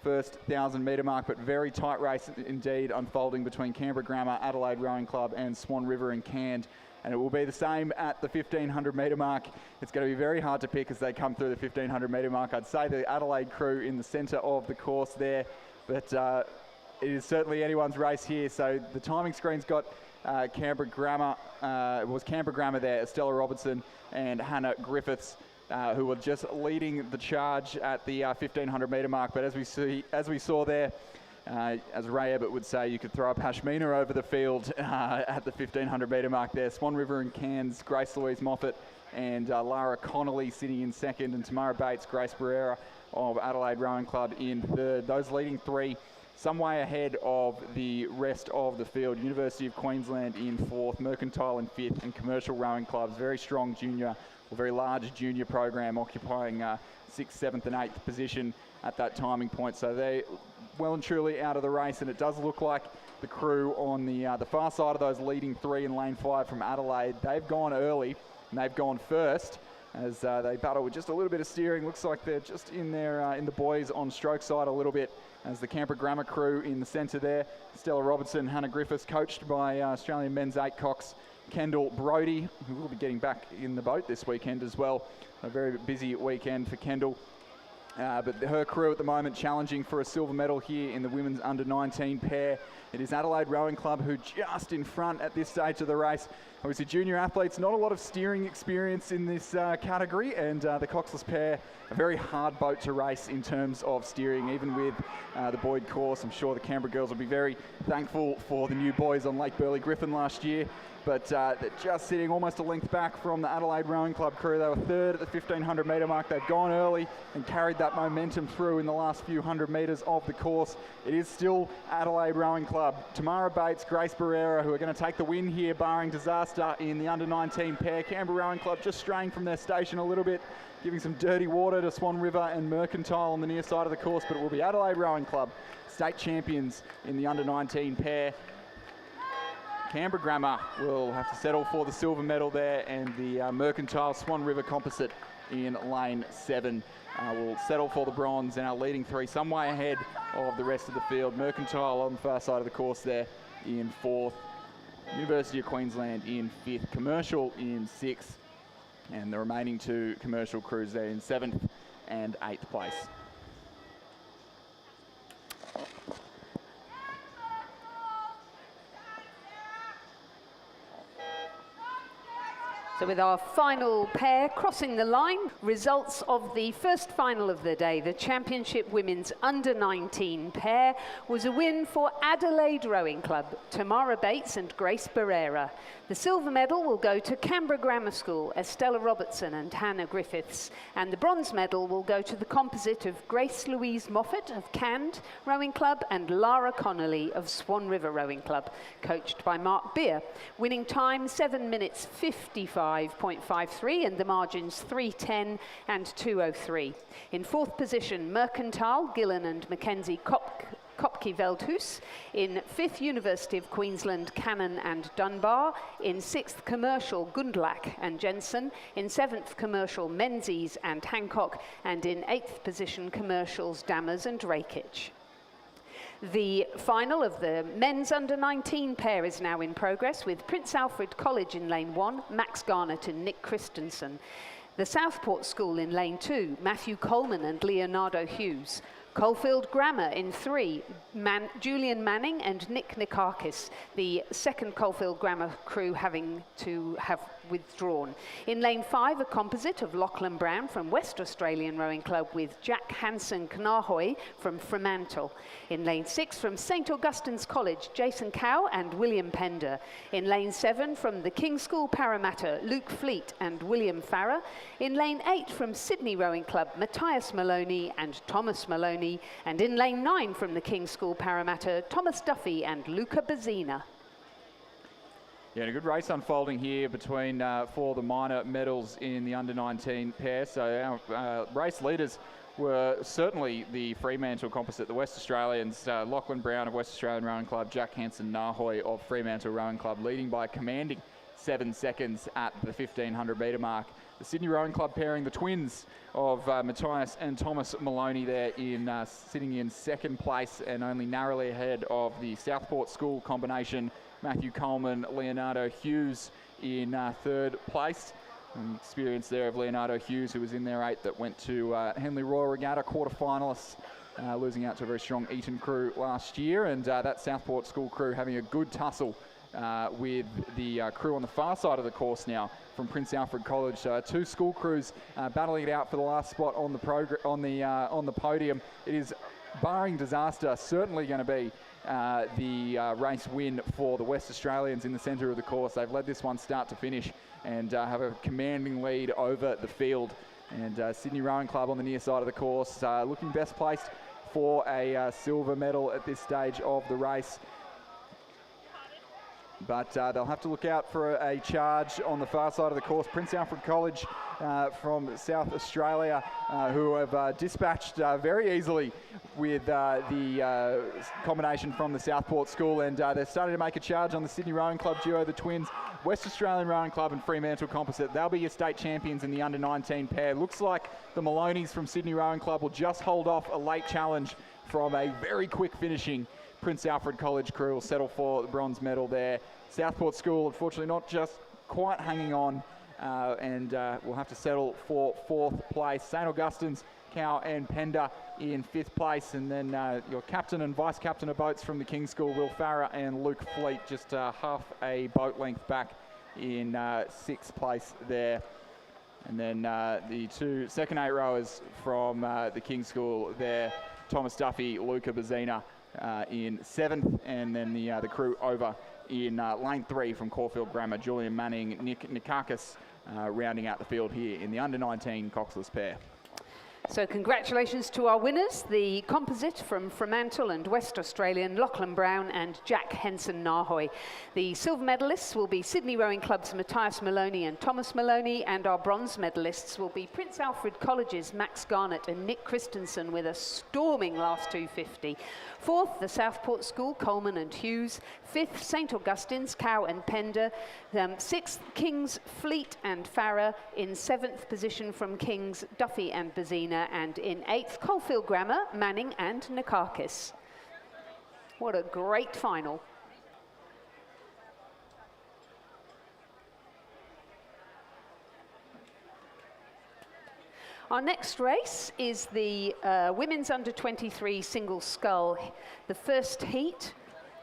Speaker 4: first 1,000 metre mark, but very tight race indeed unfolding between Canberra Grammar, Adelaide Rowing Club and Swan River and Cand. And it will be the same at the 1,500 metre mark. It's going to be very hard to pick as they come through the 1,500 metre mark. I'd say the Adelaide crew in the centre of the course there, but it is certainly anyone's race here. So the timing screen's got Canberra Grammar, there, Estella Robertson and Hannah Griffiths who were just leading the charge at the 1500 metre mark. But as we saw there, as Ray Ebbett would say, you could throw a pashmina over the field at the 1500 metre mark there. Swan River and Cairns, Grace Louise Moffat and Lara Connolly sitting in second, and Tamara Bates, Grace Barrera of Adelaide Rowing Club in third. Those leading three some way ahead of the rest of the field. University of Queensland in fourth, Mercantile in fifth, and Commercial Rowing Clubs, very strong junior, or very large junior program, occupying sixth, seventh and eighth position at that timing point. So they well and truly out of the race, and it does look like the crew on the far side of those leading three in lane 5 from Adelaide, they've gone early and they've gone first as they battle with just a little bit of steering. Looks like they're just in there in the boys on stroke side a little bit, as the Canberra Grammar crew in the centre there. Stella Robertson, Hannah Griffiths, coached by Australian men's eightcocks Kendall Brodie, who will be getting back in the boat this weekend as well. A very busy weekend for Kendall. But her crew at the moment challenging for a silver medal here in the women's under-19 pair. It is Adelaide Rowing Club who just in front at this stage of the race. Obviously junior athletes, not a lot of steering experience in this category, and the Coxless pair, a very hard boat to race in terms of steering, even with the Boyd course. I'm sure the Canberra girls will be very thankful for the new boys on Lake Burley Griffin last year. But they're just sitting almost a length back from the Adelaide Rowing Club crew. They were third at the 1500 metre mark. They've gone early and carried that momentum through in the last few hundred metres of the course. It is still Adelaide Rowing Club. Tamara Bates, Grace Barrera, who are going to take the win here, barring disaster in the under-19 pair. Canberra Rowing Club just straying from their station a little bit, giving some dirty water to Swan River and Mercantile on the near side of the course. But it will be Adelaide Rowing Club, state champions in the under-19 pair. Canberra Grammar will have to settle for the silver medal there, and the Mercantile Swan River Composite in lane 7 will settle for the bronze, and our leading three some way ahead of the rest of the field. Mercantile on the far side of the course there in 4th, University of Queensland in 5th, Commercial in 6th, and the remaining two commercial crews there in 7th and 8th place.
Speaker 3: So with our final pair crossing the line, results of the first final of the day, the Championship Women's Under-19 pair, was a win for Adelaide Rowing Club, Tamara Bates and Grace Barrera. The silver medal will go to Canberra Grammar School, Estella Robertson and Hannah Griffiths, and the bronze medal will go to the composite of Grace Louise Moffat of Cand Rowing Club and Lara Connolly of Swan River Rowing Club, coached by Mark Beer. Winning time 7 minutes 55.53 and the margins 3:10 and 2:03. In 4th position, Mercantile, Gillen and Mackenzie Kopke-Veldhuis. In 5th, University of Queensland, Cannon and Dunbar. In 6th, Commercial, Gundlach and Jensen. In 7th, Commercial, Menzies and Hancock. And in 8th position, Commercials, Dammers and Rakich. The final of the men's under-19 pair is now in progress, with Prince Alfred College in lane 1, Max Garnett and Nick Christensen. The Southport School in lane 2, Matthew Coleman and Leonardo Hughes. Coalfield Grammar in 3, Julian Manning and Nick Nikakis, the second Coalfield Grammar crew having to have withdrawn. In lane 5, a composite of Lachlan Brown from West Australian Rowing Club with Jack Hansen Knahoy from Fremantle. In lane 6, from St Augustine's College, Jason Cow and William Pender. In lane 7, from the King's School Parramatta, Luke Fleet and William Farrer. In lane 8, from Sydney Rowing Club, Matthias Maloney and Thomas Maloney. And in lane 9, from the King's School Parramatta, Thomas Duffy and Luca Bazzina.
Speaker 4: Yeah, a good race unfolding here between for the minor medals in the under-19 pair. So our race leaders were certainly the Fremantle composite, the West Australians, Lachlan Brown of West Australian Rowing Club, Jack Hansen Nahoy of Fremantle Rowing Club, leading by a commanding 7 seconds at the 1500 metre mark. The Sydney Rowing Club pairing the twins of Matthias and Thomas Maloney there in sitting in 2nd place and only narrowly ahead of the Southport School combination, Matthew Coleman, Leonardo Hughes in 3rd place. An experience there of Leonardo Hughes, who was in their 8th that went to Henley Royal Regatta quarter-finalists, losing out to a very strong Eton crew last year. And that Southport School crew having a good tussle with the crew on the far side of the course now from Prince Alfred College. Two school crews battling it out for the last spot on the podium. It is, barring disaster, certainly going to be the race win for the West Australians in the centre of the course. They've led this one start to finish and have a commanding lead over the field. And Sydney Rowing Club on the near side of the course, looking best placed for a silver medal at this stage of the race. But they'll have to look out for a charge on the far side of the course. Prince Alfred College from South Australia, who have dispatched very easily with the combination from the Southport School, and they're starting to make a charge on the Sydney Rowing Club duo, the twins. West Australian Rowing Club and Fremantle Composite, they'll be your state champions in the under-19 pair. Looks like the Maloneys from Sydney Rowing Club will just hold off a late challenge from a very quick finishing Prince Alfred College crew. Will settle for the bronze medal there. Southport School, unfortunately, not just quite hanging on, and will have to settle for fourth place. St Augustine's, Cow and Pender in fifth place, and then your captain and vice captain of boats from the King's School, Will Farrer and Luke Fleet, just half a boat length back in sixth place there. And then the two second eight rowers from the King's School there, Thomas Duffy, Luca Bazzina in seventh, and then the crew over in lane 3 from Caulfield Grammar, Julian Manning, Nick Nikakis rounding out the field here in the under-19 coxless pair.
Speaker 3: So congratulations to our winners, the composite from Fremantle and West Australian, Lachlan Brown and Jack Henson-Nahoy. The silver medalists will be Sydney Rowing Club's Matthias Maloney and Thomas Maloney, and our bronze medalists will be Prince Alfred College's Max Garnett and Nick Christensen with a storming last 250. Fourth, the Southport School, Coleman and Hughes. Fifth, St Augustine's, Cow and Pender. Sixth, King's, Fleet and Farrer. In seventh position from King's, Duffy and Bazzina. And in eighth, Caulfield Grammar, Manning and Nikakis. What a great final. Our next race is the women's under-23 single scull. The first heat,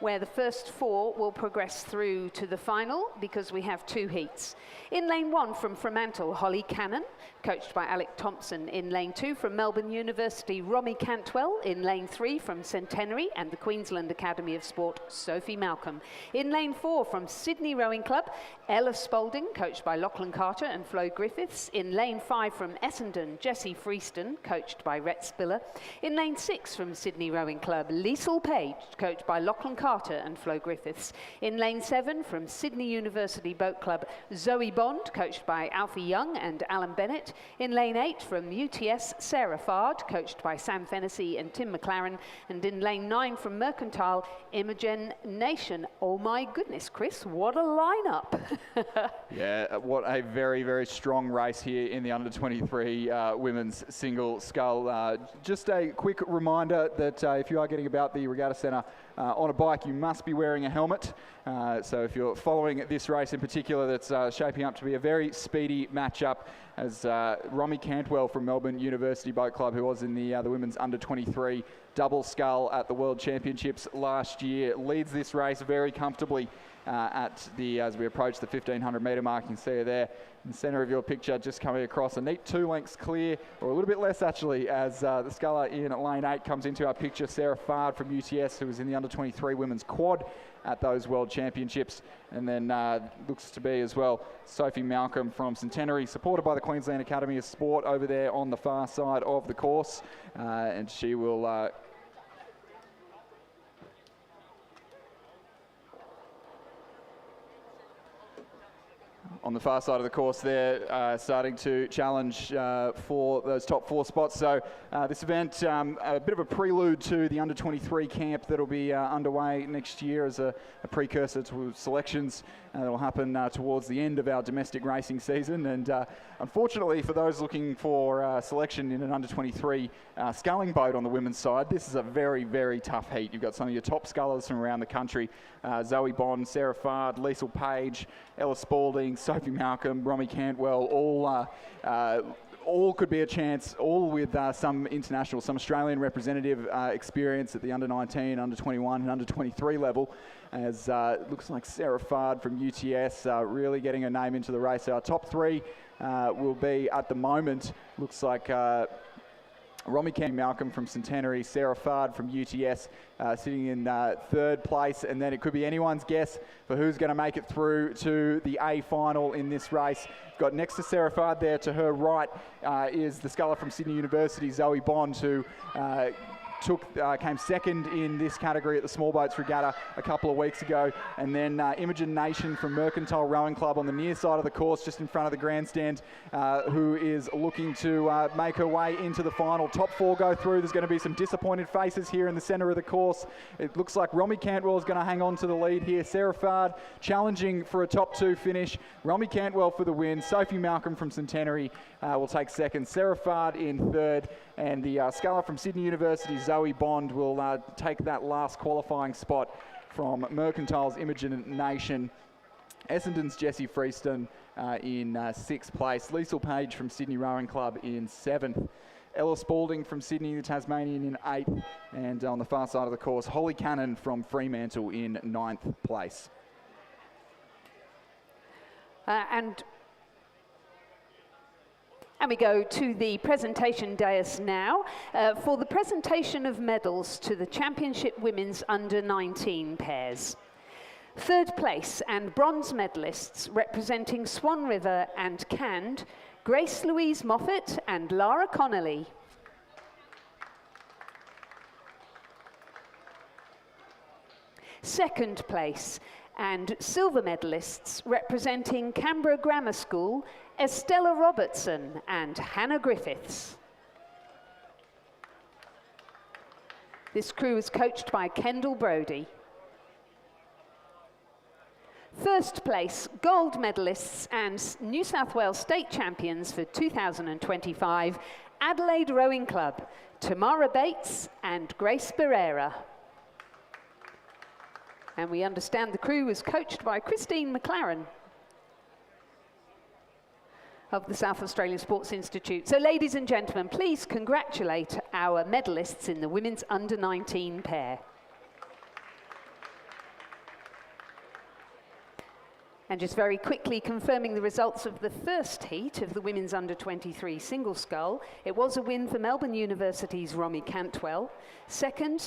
Speaker 3: where the first 4 will progress through to the final because we have 2 heats. In lane 1 from Fremantle, Holly Cannon, coached by Alec Thompson. In lane 2 from Melbourne University, Romy Cantwell. In lane 3 from Centenary and the Queensland Academy of Sport, Sophie Malcolm. In lane 4 from Sydney Rowing Club, Ella Spalding, coached by Lachlan Carter and Flo Griffiths. In lane 5 from Essendon, Jessie Freeston, coached by Rhett Spiller. In lane 6 from Sydney Rowing Club, Liesl Page, coached by Lachlan Carter and Flo Griffiths. In lane 7 from Sydney University Boat Club, Zoe Bond, coached by Alfie Young and Alan Bennett. In lane 8 from UTS, Sarah Fard, coached by Sam Fennessy and Tim McLaren. And in lane 9 from Mercantile, Imogen Nation. Oh my goodness, Chris, what a lineup.
Speaker 4: Yeah, what a very, very strong race here in the under-23 women's single scull. Just a quick reminder that if you are getting about the Regatta Centre on a bike, you must be wearing a helmet. So if you're following this race in particular, that's shaping up to be a very speedy matchup, as Romy Cantwell from Melbourne University Boat Club, who was in the women's under-23 double scull at the World Championships last year, leads this race very comfortably as we approach the 1500 metre mark. You can see her there in the centre of your picture, just coming across a neat 2 lengths clear, or a little bit less actually, as the sculler in lane 8 comes into our picture, Sarah Fard from UTS, who was in the under-23 women's quad at those World Championships. And then looks to be as well Sophie Malcolm from Centenary, supported by the Queensland Academy of Sport over there on the far side of the course. And she will on the far side of the course there, starting to challenge for those top 4 spots. So this event, a bit of a prelude to the under-23 camp that'll be underway next year as a precursor to selections that'll happen towards the end of our domestic racing season. And unfortunately for those looking for selection in an under-23 sculling boat on the women's side, this is a very, very tough heat. You've got some of your top scullers from around the country, Zoe Bond, Sarah Fard, Liesl Page, Ella Spalding, Sophie Malcolm, Romy Cantwell, all could be a chance, all with some international, some Australian representative experience at the under-19, under-21 and under-23 level, as it looks like Sarah Fard from UTS really getting her name into the race. Our top three will be, at the moment, looks like Romy Malcolm from Centenary, Sarah Fard from UTS sitting in third place, and then it could be anyone's guess for who's going to make it through to the A final in this race. Got next to Sarah Fard there to her right is the sculler from Sydney University, Zoe Bond, who came second in this category at the Small Boats Regatta a couple of weeks ago. And then Imogen Nation from Mercantile Rowing Club on the near side of the course, just in front of the grandstand, who is looking to make her way into the final. Top four go through. There's going to be some disappointed faces here in the centre of the course. It looks like Romy Cantwell is going to hang on to the lead here. Sarah Fard challenging for a top two finish. Romy Cantwell for the win. Sophie Malcolm from Centenary will take second. Sarah Fard in third. And the sculler from Sydney University, Zoe Bond, will take that last qualifying spot from Mercantile's Imogen Nation. Essendon's Jessie Freeston in sixth place. Liesl Page from Sydney Rowing Club in seventh. Ella Spalding from Sydney, the Tasmanian, in eighth. And on the far side of the course, Holly Cannon from Fremantle in ninth place.
Speaker 3: And we go to the presentation dais now for the presentation of medals to the Championship Women's Under-19 pairs. Third place and bronze medalists representing Swan River and Cand, Grace Louise Moffat and Lara Connolly. Second place and silver medalists representing Canberra Grammar School, Estella Robertson and Hannah Griffiths. This crew is coached by Kendall Brodie. First place, gold medalists and New South Wales state champions for 2025, Adelaide Rowing Club, Tamara Bates and Grace Barrera. And we understand the crew is coached by Christine McLaren of the South Australian Sports Institute. So ladies and gentlemen, please congratulate our medalists in the women's under-19 pair. And just very quickly confirming the results of the first heat of the women's under-23 single scull. It was a win for Melbourne University's Romy Cantwell. Second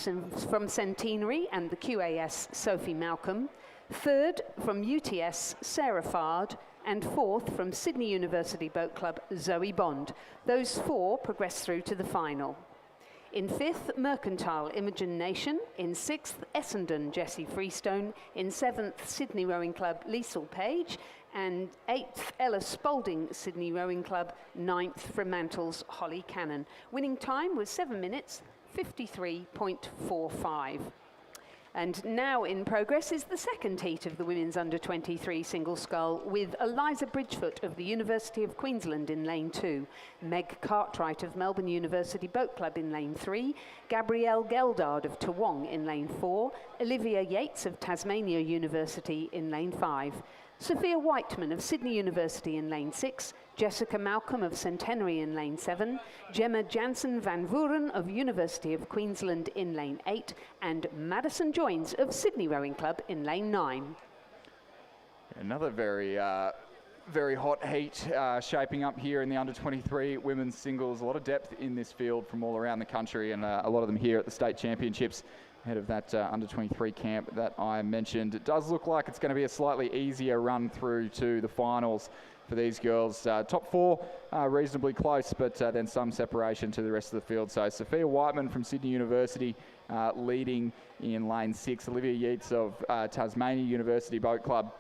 Speaker 3: from Centenary and the QAS, Sophie Malcolm. Third from UTS, Sarah Fard. And fourth from Sydney University Boat Club, Zoe Bond. Those four progress through to the final. In fifth, Mercantile Imogen Nation. In sixth, Essendon Jessie Freestone. In seventh, Sydney Rowing Club Liesl Page. And eighth, Ella Spalding Sydney Rowing Club. Ninth, Fremantle's Holly Cannon. Winning time was 7 minutes 53.45. And now in progress is the second heat of the women's under-23 single scull, with Eliza Bridgefoot of the University of Queensland in lane 2, Meg Cartwright of Melbourne University Boat Club in lane 3, Gabrielle Geldard of Toowong in lane 4, Olivia Yates of Tasmania University in lane 5, Sophia Whiteman of Sydney University in lane 6, Jessica Malcolm of Centenary in lane 7, Gemma Jansen van Vuren of University of Queensland in lane 8, and Madison Joins of Sydney Rowing Club in lane 9.
Speaker 4: Another very hot heat shaping up here in the under-23 women's singles. A lot of depth in this field from all around the country, and a lot of them here at the state championships ahead of that under-23 camp that I mentioned. It does look like it's going to be a slightly easier run through to the finals for these girls. Top four reasonably close, but then some separation to the rest of the field. So Sophia Whiteman from Sydney University leading in lane 6. Olivia Yates of Tasmania University Boat Club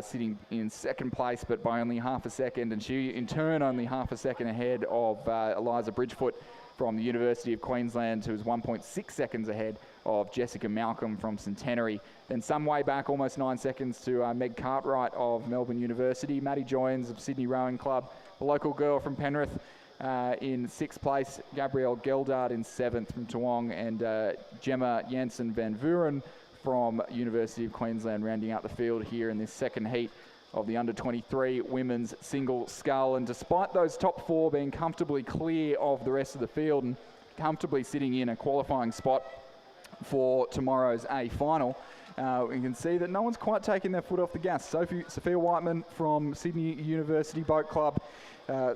Speaker 4: sitting in second place, but by only half a second. And she, in turn, only half a second ahead of Eliza Bridgefoot from the University of Queensland, who is 1.6 seconds ahead of Jessica Malcolm from Centenary. Then some way back, almost 9 seconds, to Meg Cartwright of Melbourne University, Maddie Joins of Sydney Rowing Club, a local girl from Penrith in 6th place, Gabrielle Geldard in 7th from Toowong, and Gemma Jansen van Vuren from University of Queensland rounding out the field here in this second heat. of the under-23 women's single scull. And despite those top 4 being comfortably clear of the rest of the field and comfortably sitting in a qualifying spot for tomorrow's A final, we can see that no one's quite taken their foot off the gas. Sophia Whiteman from Sydney University Boat Club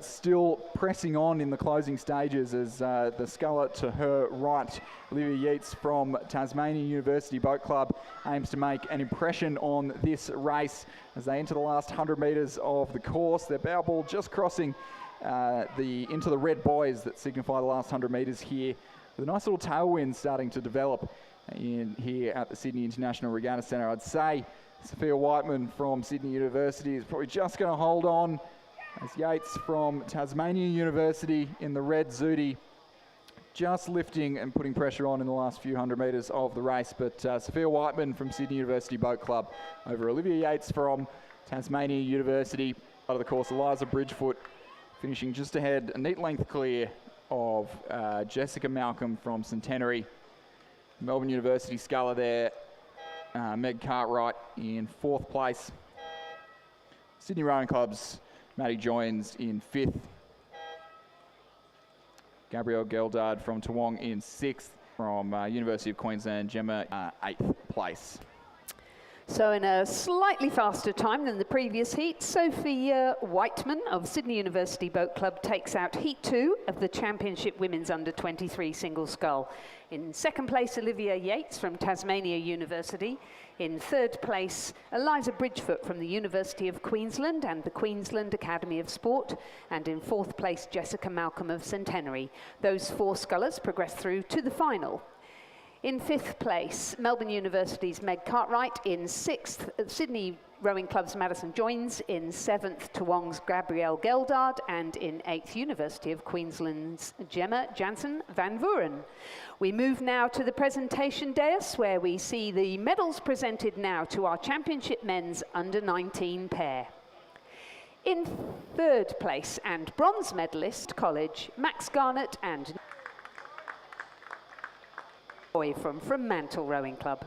Speaker 4: still pressing on in the closing stages as the sculler to her right, Olivia Yeats from Tasmania University Boat Club, aims to make an impression on this race as they enter the last 100 metres of the course. Their bow ball just crossing into the red buoys that signify the last 100 metres here, with a nice little tailwind starting to develop in here at the Sydney International Regatta Centre. I'd say Sophia Whiteman from Sydney University is probably just going to hold on, as Yates from Tasmania University in the red Zudi just lifting and putting pressure on in the last few 100 metres of the race. But Sophia Whiteman from Sydney University Boat Club over Olivia Yates from Tasmania University. Out of the course, Eliza Bridgefoot finishing just ahead, a neat length clear of Jessica Malcolm from Centenary. Melbourne University sculler there, Meg Cartwright in 4th place. Sydney Rowing Club's Maddie Joins in 5th. Gabrielle Geldard from Toowong in 6th. From University of Queensland, Gemma 8th place.
Speaker 3: So in a slightly faster time than the previous heat, Sophia Whiteman of Sydney University Boat Club takes out Heat 2 of the Championship Women's Under-23 Single Scull. In 2nd place, Olivia Yates from Tasmania University. In 3rd place, Eliza Bridgefoot from the University of Queensland and the Queensland Academy of Sport. And in 4th place, Jessica Malcolm of Centenary. Those 4 scullers progress through to the final. In 5th place, Melbourne University's Meg Cartwright. In 6th, Sydney Rowing Club's Madison Joins. In 7th, Toowong's Gabrielle Geldard. And in 8th, University of Queensland's Gemma Jansen van Vuren. We move now to the presentation dais, where we see the medals presented now to our Championship Men's Under-19 pair. In 3rd place and bronze medalist, College, Max Garnett and from Fremantle Rowing Club.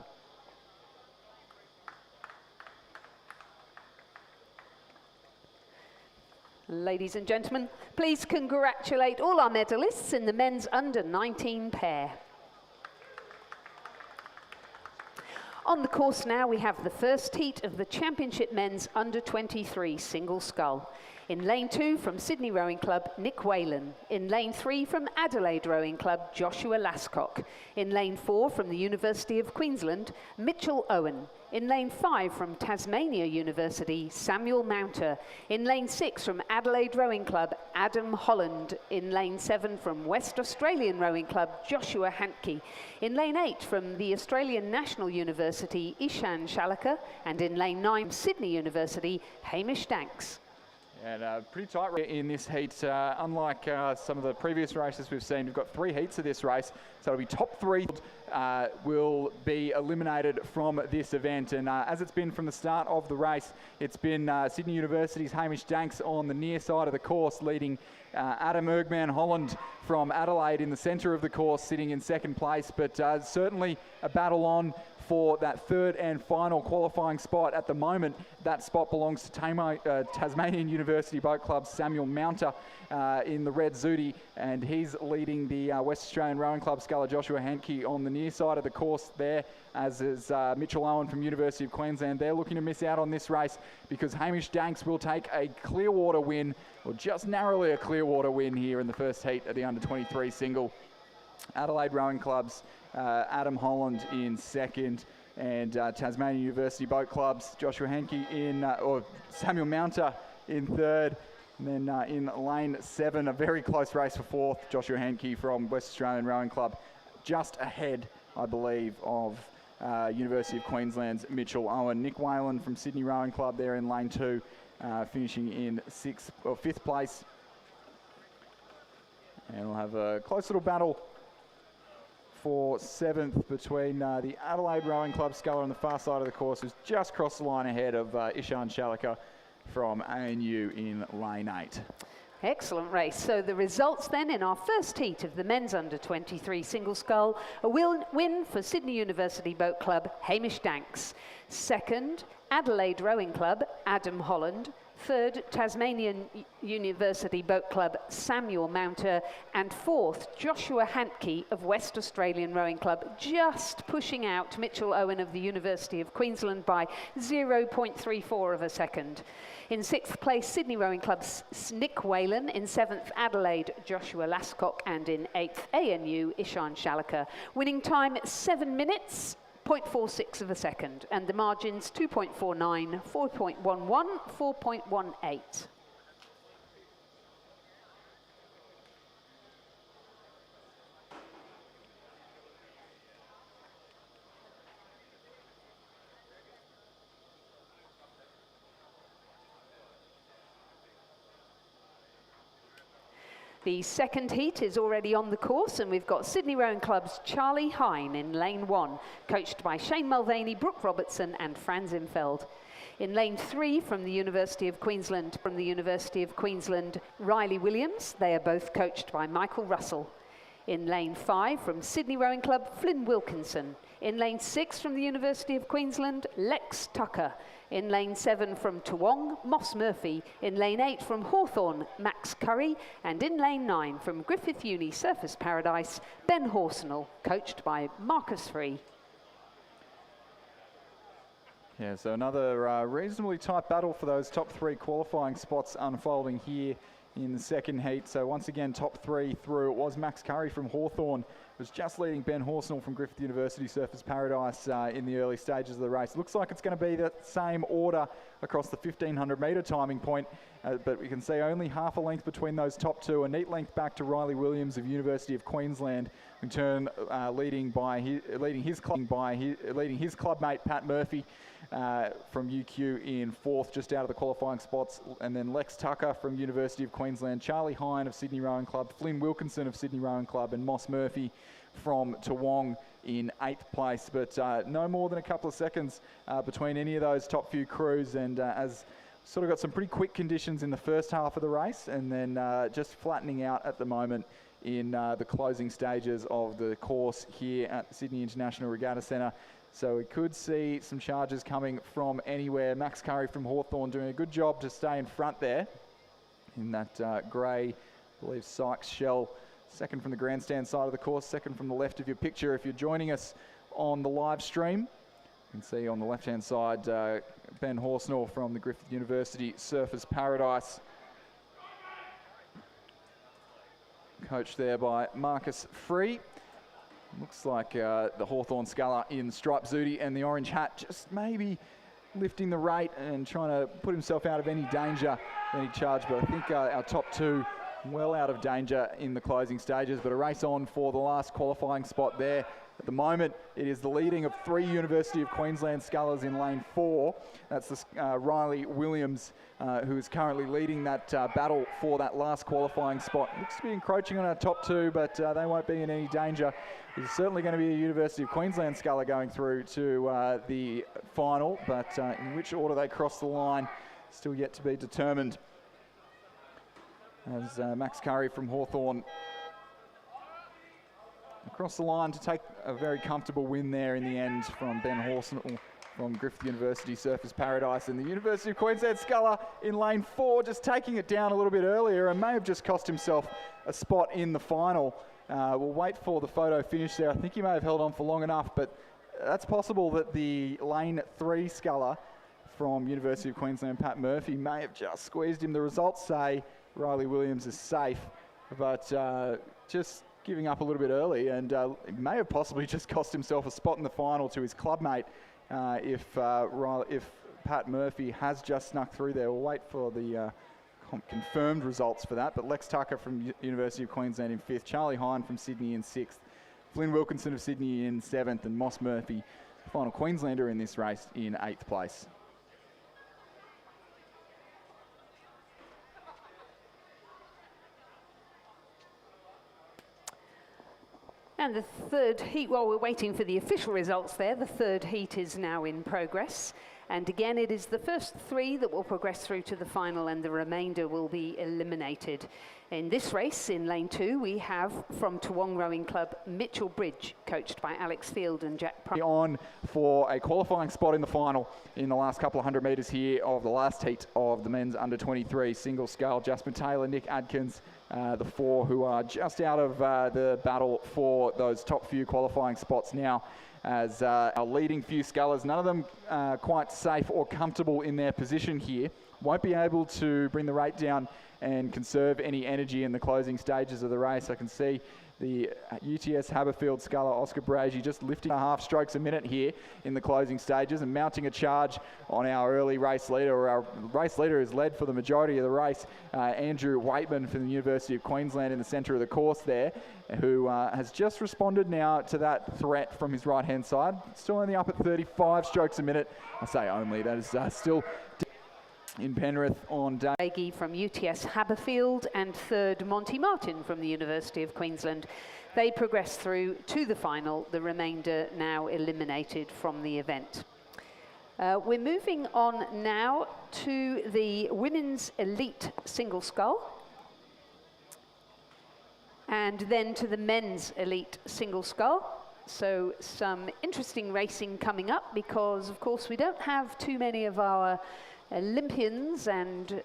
Speaker 3: Ladies and gentlemen, please congratulate all our medalists in the men's under-19 pair. On the course now, we have the first heat of the Championship Men's Under-23 Single Scull. In lane 2 from Sydney Rowing Club, Nick Whalen. In lane 3 from Adelaide Rowing Club, Joshua Lascock. In lane 4 from the University of Queensland, Mitchell Owen. In lane 5 from Tasmania University, Samuel Mounter. In lane 6 from Adelaide Rowing Club, Adam Holland. In lane 7 from West Australian Rowing Club, Joshua Hantke. In lane 8 from the Australian National University, Ishan Shalaka. And in lane 9, Sydney University, Hamish Danks.
Speaker 4: And pretty tight in this heat. Unlike some of the previous races we've seen, we've got 3 heats of this race. So it'll be top 3 will be eliminated from this event. And as it's been from the start of the race, it's been Sydney University's Hamish Danks on the near side of the course, leading Adam Ergman Holland from Adelaide in the centre of the course, sitting in 2nd place. But certainly a battle on for that 3rd and final qualifying spot. At the moment, that spot belongs to Tasmanian University Boat Club's Samuel Mounter in the red Zudi, and he's leading the West Australian Rowing Club sculler Joshua Hantke on the near side of the course there, as is Mitchell Owen from University of Queensland. They're looking to miss out on this race because Hamish Danks will take a Clearwater win, or just narrowly a Clearwater win here in the first heat of the under-23 single. Adelaide Rowing Club's Adam Holland in 2nd, and Tasmania University Boat Club's Joshua Hantke or Samuel Mounter in 3rd. And then in lane 7, a very close race for 4th, Joshua Hantke from West Australian Rowing Club, just ahead, I believe, of University of Queensland's Mitchell Owen. Nick Whalen from Sydney Rowing Club there in lane 2, finishing in 5th place. And we'll have a close little battle for 7th between the Adelaide Rowing Club sculler on the far side of the course, who's just crossed the line ahead of Ishan Shalaka from ANU in lane 8.
Speaker 3: Excellent race. So the results then in our first heat of the men's under-23 single scull, a win for Sydney University Boat Club, Hamish Danks. 2nd, Adelaide Rowing Club, Adam Holland. Third, Tasmanian University Boat Club, Samuel Mounter. And fourth, Joshua Hantke of West Australian Rowing Club, just pushing out Mitchell Owen of the University of Queensland by 0.34 of a second. In sixth place, Sydney Rowing Club's Nick Whalen. In seventh, Adelaide, Joshua Lascock. And in eighth, ANU, Ishan Shalaka. Winning time, 7 minutes. 0.46 of a second, and the margins 2.49, 4.11, 4.18. The second heat is already on the course, and we've got Sydney Rowing Club's Charlie Hine in lane 1, coached by Shane Mulvaney, Brooke Robertson and Franz Imfeld. In lane 3 from the University of Queensland, Riley Williams. They are both coached by Michael Russell. In lane 5 from Sydney Rowing Club, Flynn Wilkinson. In lane 6 from the University of Queensland, Lex Tucker. In lane 7 from Toowong, Moss Murphy. In lane 8 from Hawthorn, Max Curry. And in lane 9 from Griffith Uni Surfers Paradise, Ben Horsnell, coached by Marcus Free.
Speaker 4: Yeah, so another reasonably tight battle for those top 3 qualifying spots unfolding here in the second heat. So once again, top 3 through. It was Max Curry from Hawthorn, was just leading Ben Horsnell from Griffith University Surfers Paradise in the early stages of the race. Looks like it's going to be the same order across the 1500 metre timing point, but we can see only half a length between those top 2. A neat length back to Riley Williams of University of Queensland, in turn leading his clubmate Pat Murphy from UQ in 4th, just out of the qualifying spots, and then Lex Tucker from University of Queensland, Charlie Hine of Sydney Rowing Club, Flynn Wilkinson of Sydney Rowing Club, and Moss Murphy from Toowong in 8th place. But no more than a couple of seconds between any of those top few crews, and as sort of got some pretty quick conditions in the first half of the race, and then just flattening out at the moment in the closing stages of the course here at the Sydney International Regatta Centre. So we could see some charges coming from anywhere. Max Curry from Hawthorn doing a good job to stay in front there in that grey, I believe, Sykes shell. Second from the grandstand side of the course, second from the left of your picture. If you're joining us on the live stream, you can see on the left-hand side Ben Horsnell from the Griffith University Surfers Paradise, coached there by Marcus Free. Looks like the Hawthorn sculler in striped zooty and the orange hat just maybe lifting the rate and trying to put himself out of any danger, any charge. But I think our top 2 well out of danger in the closing stages, but a race on for the last qualifying spot there. At the moment, it is the leading of 3 University of Queensland scullers in lane 4. That's the Riley Williams, who is currently leading that battle for that last qualifying spot. Looks to be encroaching on our top 2, but they won't be in any danger. There's certainly going to be a University of Queensland sculler going through to the final, but in which order they cross the line, still yet to be determined. As Max Curry from Hawthorn across the line to take a very comfortable win there in the end from Ben Horsnell from Griffith University Surfers Paradise, and the University of Queensland sculler in lane 4 just taking it down a little bit earlier and may have just cost himself a spot in the final. We'll wait for the photo finish there. I think he may have held on for long enough, but that's possible that the lane 3 sculler from University of Queensland, Pat Murphy, may have just squeezed him. The results say Riley Williams is safe, but just giving up a little bit early, and it may have possibly just cost himself a spot in the final to his clubmate if Pat Murphy has just snuck through there. We'll wait for the confirmed results for that. But Lex Tucker from University of Queensland in 5th, Charlie Hine from Sydney in 6th, Flynn Wilkinson of Sydney in 7th, and Moss Murphy, final Queenslander in this race, in 8th place.
Speaker 3: And the third heat, while we're waiting for the official results there, the third heat is now in progress. And again, it is the first 3 that will progress through to the final, and the remainder will be eliminated. In this race, in lane 2, we have from Toowong Rowing Club, Mitchell Bridge, coached by Alex Field and Jack Price.
Speaker 4: On for a qualifying spot in the final in the last couple of 100 metres here of the last heat of the men's under 23 single scull. Jasmine Taylor, Nick Adkins, the 4 who are just out of the battle for those top few qualifying spots now, as our leading few scullers, none of them quite safe or comfortable in their position here, won't be able to bring the rate down and conserve any energy in the closing stages of the race. I can see the UTS Haberfield sculler Oscar Bragi just lifting 1.5 strokes a minute here in the closing stages and mounting a charge on our early race leader, or our race leader is led for the majority of the race, Andrew Waitman from the University of Queensland in the centre of the course there, who has just responded now to that threat from his right hand side. Still only up at 35 strokes a minute. I say only, that is still in Penrith on day.
Speaker 3: Bragi from UTS Haberfield and 3rd Monty Martin from the University of Queensland. They progress through to the final, the remainder now eliminated from the event. We're moving on now to the women's elite single scull, and then to the men's elite single scull. So some interesting racing coming up, because of course we don't have too many of our Olympians and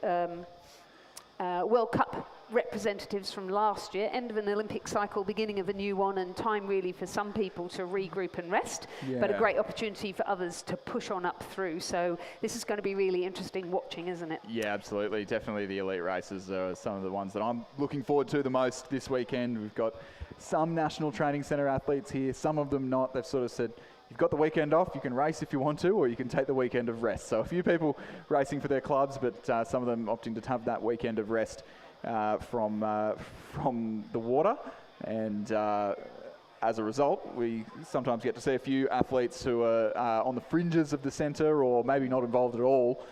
Speaker 3: World Cup representatives from last year. End of an Olympic cycle, beginning of a new one, and time really for some people to regroup and rest, but a great opportunity for others to push on up through. So this is going to be really interesting watching, isn't it?
Speaker 4: Yeah, absolutely. Definitely the elite races are some of the ones that I'm looking forward to the most this weekend. We've got some National Training Centre athletes here, some of them not. They've sort of said, you've got the weekend off, you can race if you want to, or you can take the weekend of rest. So a few people racing for their clubs, but some of them opting to have that weekend of rest from the water. And as a result, we sometimes get to see a few athletes who are on the fringes of the centre, or maybe not involved at all,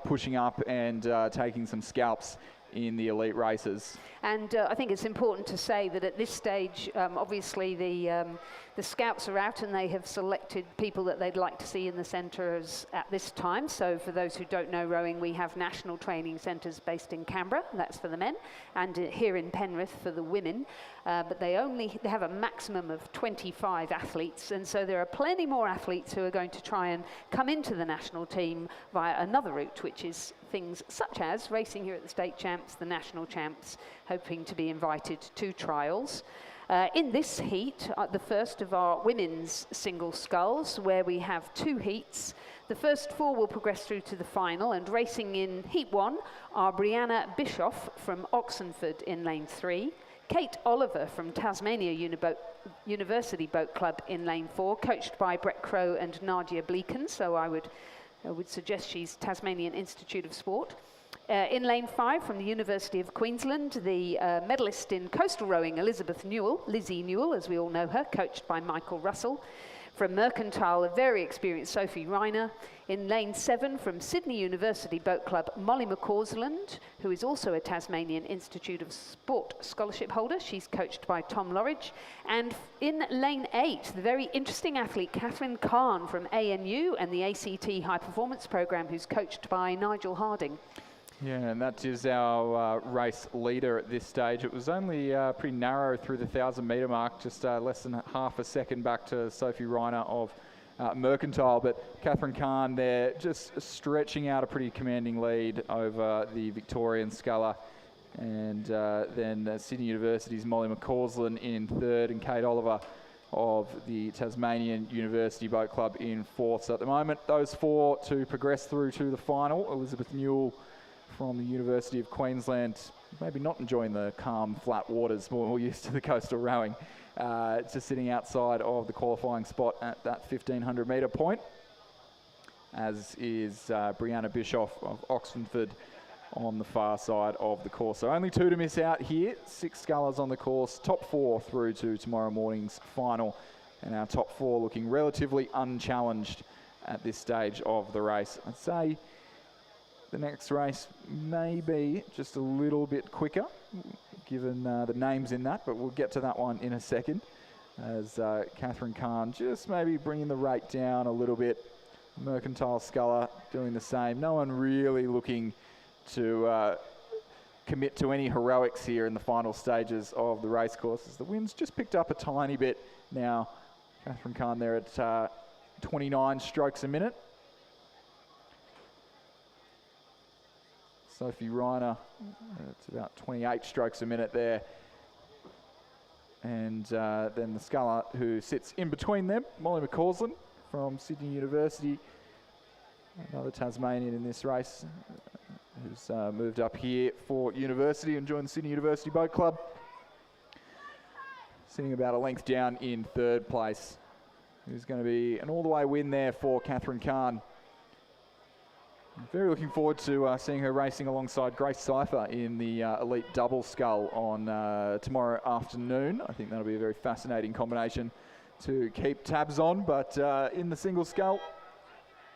Speaker 4: pushing up and taking some scalps in the elite races.
Speaker 3: And I think it's important to say that at this stage, obviously the scouts are out and they have selected people that they'd like to see in the centres at this time. So for those who don't know rowing, we have national training centres based in Canberra, that's for the men, and here in Penrith for the women. But they have a maximum of 25 athletes, and so there are plenty more athletes who are going to try and come into the national team via another route, which is things such as racing here at the state champs, the national champs, hoping to be invited to trials. In this heat, the first of our women's single sculls, where we have 2 heats. The first 4 will progress through to the final, and racing in heat 1 are Brianna Bischoff from Oxenford in lane 3, Kate Oliver from Tasmania University Boat Club in lane 4, coached by Brett Crow and Nadia Bleeken, so I would suggest she's Tasmanian Institute of Sport. In lane 5 from the University of Queensland, the medalist in coastal rowing, Lizzie Newell, as we all know her, coached by Michael Russell. From Mercantile, a very experienced Sophie Reiner. In lane 7 from Sydney University Boat Club, Molly McCausland, who is also a Tasmanian Institute of Sport scholarship holder. She's coached by Tom Lorridge. And in lane 8, the very interesting athlete, Catherine Kahn from ANU and the ACT High Performance Programme, who's coached by Nigel Harding.
Speaker 4: Yeah, and that is our race leader at this stage. It was only pretty narrow through the 1,000-metre mark, just less than half a second back to Sophie Reiner of Mercantile. But Catherine Kahn there just stretching out a pretty commanding lead over the Victorian sculler. And then Sydney University's Molly McCausland in 3rd, and Kate Oliver of the Tasmanian University Boat Club in 4th. So at the moment, those 4 to progress through to the final. Elizabeth Newell from the University of Queensland, maybe not enjoying the calm, flat waters, more used to the coastal rowing, just sitting outside of the qualifying spot at that 1,500-metre point, as is Brianna Bischoff of Oxenford on the far side of the course. So only 2 to miss out here, 6 scullers on the course, top 4 through to tomorrow morning's final, and our top 4 looking relatively unchallenged at this stage of the race. I'd say the next race may be just a little bit quicker, given the names in that, but we'll get to that one in a second, as Catherine Kahn just maybe bringing the rate down a little bit Mercantile Sculler doing the same. No one really looking to commit to any heroics here in the final stages of the race courses. The wind's just picked up a tiny bit now. Catherine Kahn there at 29 strokes a minute. Sophie Reiner, it's about 28 strokes a minute there. And then the sculler who sits in between them, Molly McCausland from Sydney University, another Tasmanian in this race, who's moved up here for university and joined the Sydney University Boat Club. Sitting about a length down in third place. There's going to be an all-the-way win there for Catherine Kahn. Very looking forward to seeing her racing alongside Grace Cypher in the elite double scull on tomorrow afternoon. I think that'll be a very fascinating combination to keep tabs on, but in the single scull,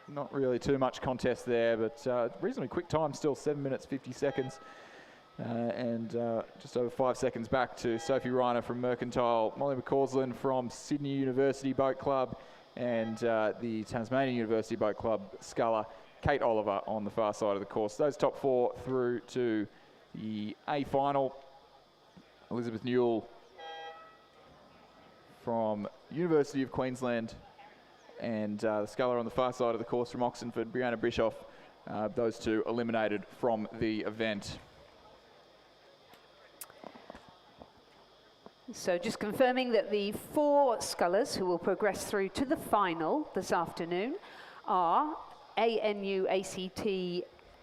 Speaker 4: not really too much contest there, but reasonably quick time still, 7 minutes 50 seconds, and just over 5 seconds back to Sophie Reiner from Mercantile, Molly McCausland from Sydney University Boat Club, and the Tasmanian University Boat Club sculler Kate Oliver on the far side of the course. Those top four through to the A final. Elizabeth Newell from University of Queensland, and the sculler on the far side of the course from Oxenford, Brianna Bischoff. Those two eliminated from the event.
Speaker 3: So just confirming that the 4 scullers who will progress through to the final this afternoon are ANU ACT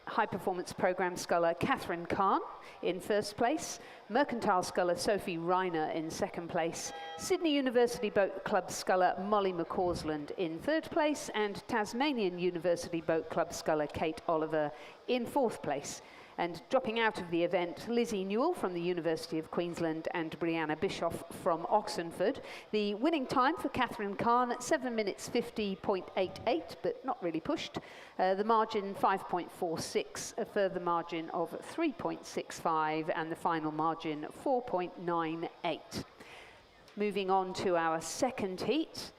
Speaker 3: High Performance Programme sculler Catherine Kahn in first place, Mercantile sculler Sophie Reiner in second place, Sydney University Boat Club sculler Molly McCausland in third place, and Tasmanian University Boat Club sculler Kate Oliver in fourth place. And dropping out of the event, Lizzie Newell from the University of Queensland and Brianna Bischoff from Oxenford. The winning time for Catherine Kahn at 7 minutes 50.88, but not really pushed. The margin 5.46, a further margin of 3.65, and the final margin 4.98. Moving on to our second heat.